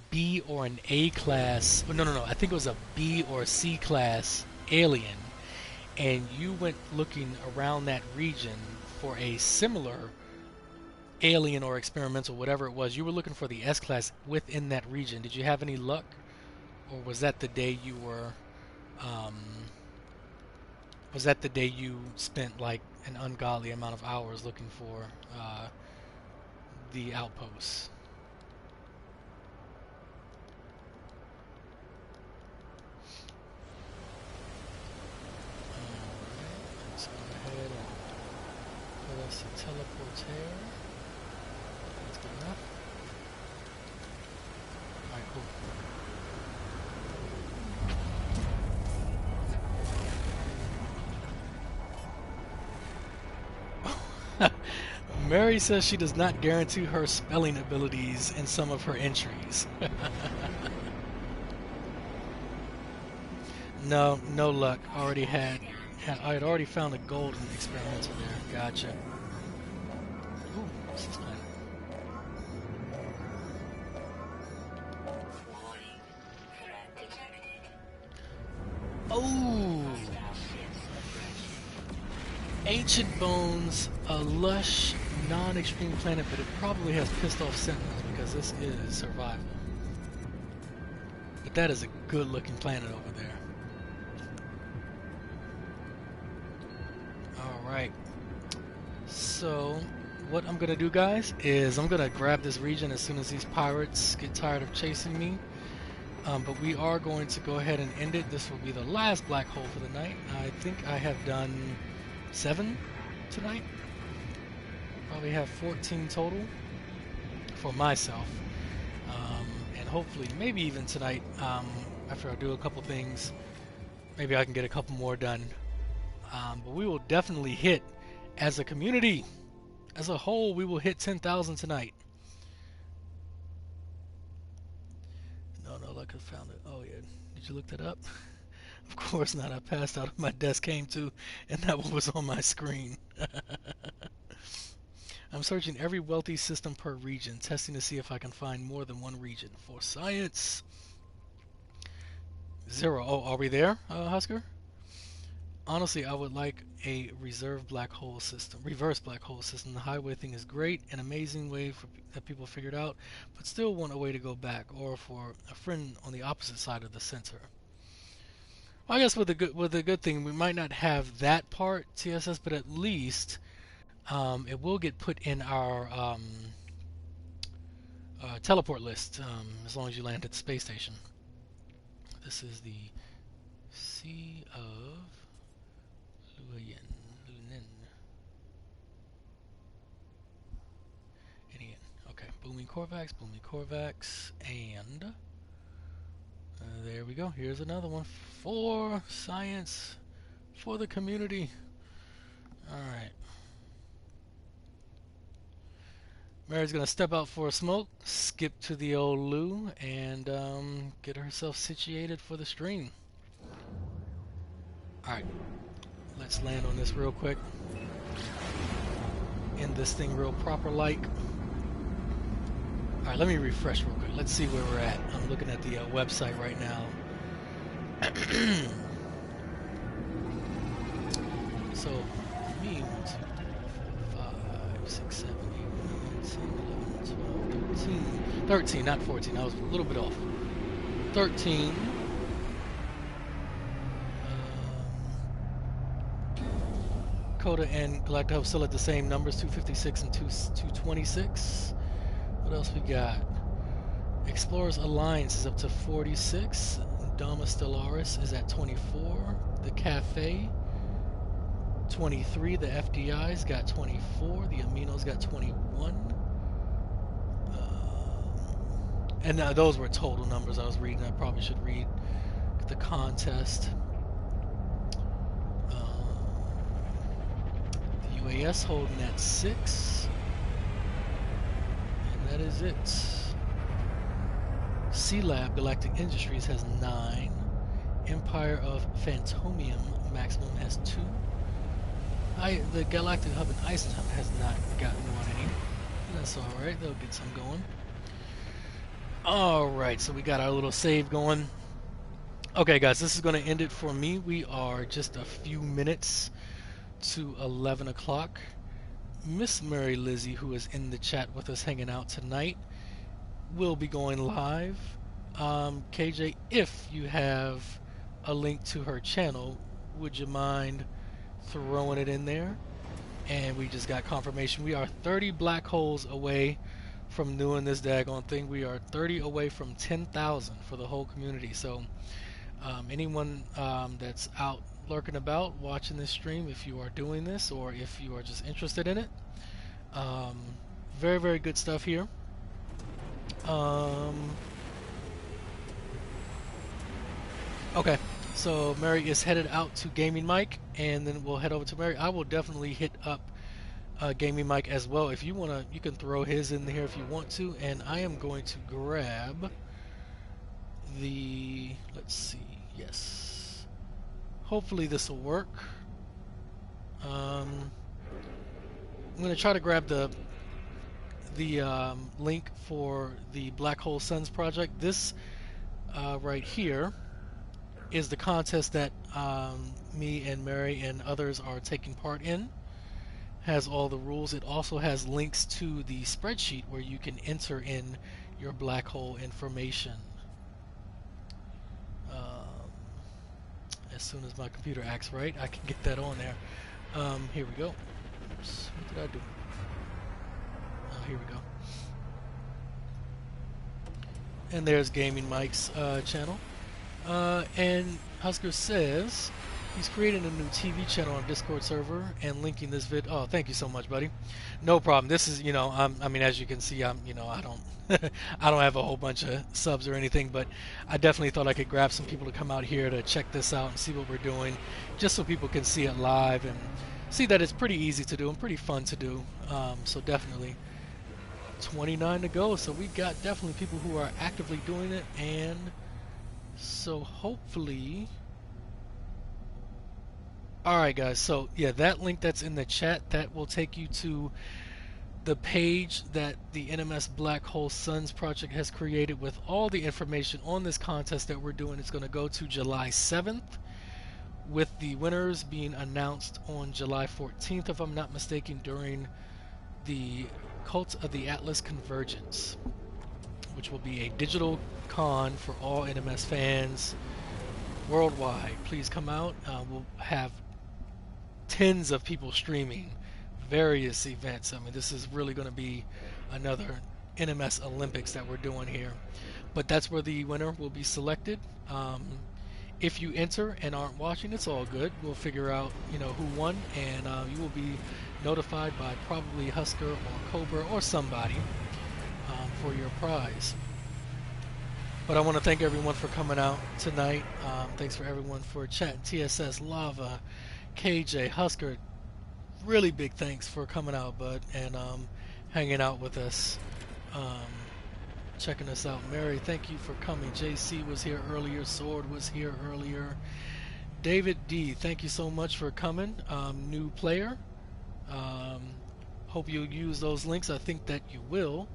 B or an A class? Oh, no. I think it was a B or C class alien, and you went looking around that region for a similar alien or experimental, whatever it was. You were looking for the S class within that region. Did you have any luck, or was that the day you were? Was that the day you spent like an ungodly amount of hours looking for the outposts? Alright, let's go ahead and put us a teleporter. That's good enough. Alright, cool. Mary says she does not guarantee her spelling abilities in some of her entries. No, no luck. I had already found a golden experimental there. Gotcha. Ooh, what's this planet? Oh! Ancient Bones, a lush, non-extreme planet, but it probably has pissed off sentinels because this is survival. But that is a good-looking planet over there. Alright. So, what I'm going to do, guys, is I'm going to grab this region as soon as these pirates get tired of chasing me. But we are going to go ahead and end it. This will be the last black hole for the night. I think I have done 7 tonight. Probably have 14 total for myself. And hopefully, maybe even tonight, after I do a couple things, maybe I can get a couple more done. But we will definitely hit, as a community, as a whole, we will hit 10,000 tonight. No, look, I found it. Oh, yeah. Did you look that up? Of course not. I passed out of my desk, came to, and that one was on my screen. I'm searching every wealthy system per region, testing to see if I can find more than one region. For science. 0. Oh, are we there, Husker? Honestly, I would like a reverse black hole system. The highway thing is great, an amazing way that people figured out, but still want a way to go back, or for a friend on the opposite side of the center. Well, I guess with the good thing, we might not have that part TSS, but at least it will get put in our teleport list as long as you land at the space station. This is the Sea of Lunin. Okay, booming Corvax, and there we go. Here's another one for science, for the community. Alright. Mary's gonna step out for a smoke, skip to the old loo, and get herself situated for the stream. Alright. Let's land on this real quick. End this thing real proper like. Alright, let me refresh real quick. Let's see where we're at. I'm looking at the website right now. So, me, 1, 2, 3, 4, 5, 6, 7, 8, 9, 10, 11, 12, 13. 13, not 14. I was a little bit off. 13. Coda and Galacta still at the same numbers, 256 and 226. What else we got? Explorers Alliance is up to 46. Dama Stellaris is at 24. The Cafe, 23. The FDI's got 24. The Aminos got 21. And those were total numbers I was reading. I probably should read the contest. The UAS holding at 6. And that is it. C-Lab Galactic Industries has 9. Empire of Phantomium Maximum has 2. The Galactic Hub in Iceland has not gotten one any. That's alright, they'll get some going. Alright, so we got our little save going. Okay guys, this is going to end it for me. We are just a few minutes to 11 o'clock. Miss Mary Lizzie, who is in the chat with us hanging out tonight, will be going live. KJ, if you have a link to her channel, would you mind throwing it in there? And we just got confirmation. We are 30 black holes away from doing this daggone thing. We are 30 away from 10,000 for the whole community. So anyone that's out lurking about watching this stream, if you are doing this or if you are just interested in it, very, very good stuff here. Okay, so Mary is headed out to Gaming Mike, and then we'll head over to Mary. I will definitely hit up gaming mic as well. If you wanna, you can throw his in here if you want to. And I am going to grab the. Let's see. Yes. Hopefully this will work. I'm gonna try to grab the link for the Black Hole Suns project. This right here is the contest that me and Mary and others are taking part in. Has all the rules. It also has links to the spreadsheet where you can enter in your black hole information. Um, as soon as my computer acts right, I can get that on there. Here we go. Oops, what did I do? Oh, here we go. And there's Gaming Mike's channel. And Husker says he's creating a new TV channel on Discord server and linking this vid. Oh, thank you so much, buddy. No problem. This is, I mean, as you can see, I don't, I don't have a whole bunch of subs or anything, but I definitely thought I could grab some people to come out here to check this out and see what we're doing, just so people can see it live and see that it's pretty easy to do and pretty fun to do. So definitely. 29 to go, so we got definitely people who are actively doing it, and so hopefully. Alright guys, so yeah, that link that's in the chat, that will take you to the page that the NMS Black Hole Suns project has created with all the information on this contest that we're doing. It's going to go to July 7th, with the winners being announced on July 14th, if I'm not mistaken, during the Cult of the Atlas Convergence, which will be a digital con for all NMS fans worldwide. Please come out. We'll have tens of people streaming various events. I mean, this is really going to be another NMS Olympics that we're doing here. But that's where the winner will be selected. If you enter and aren't watching, it's all good. We'll figure out, who won, and you will be notified by probably Husker or Cobra or somebody for your prize. But I want to thank everyone for coming out tonight. Thanks for everyone for chatting. TSS, Lava, KJ, Husker. Really big thanks for coming out, bud, and hanging out with us. Checking us out. Mary, thank you for coming. JC was here earlier. Sword was here earlier. David D, thank you so much for coming. New player. Hope you'll use those links. I think that you will.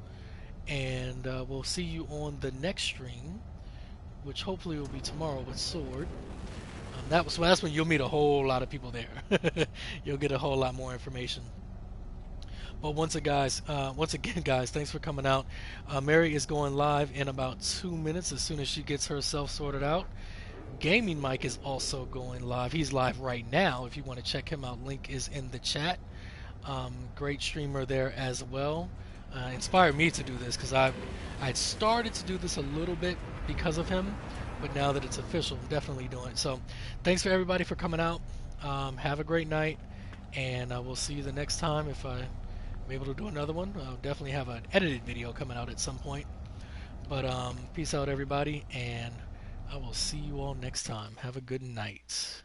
And we'll see you on the next stream, which hopefully will be tomorrow with Sword. That's when you'll meet a whole lot of people there. You'll get a whole lot more information. But once again, guys, thanks for coming out. Mary is going live in about 2 minutes as soon as she gets herself sorted out. Gaming Mike is also going live. He's live right now. If you want to check him out, link is in the chat. Great streamer there as well. Inspired me to do this because I'd started to do this a little bit because of him, but now that it's official, I'm definitely doing it. So thanks for everybody for coming out. Have a great night, and we'll see you the next time. If I'm able to do another one, I'll definitely have an edited video coming out at some point. But peace out, everybody, and I will see you all next time. Have a good night.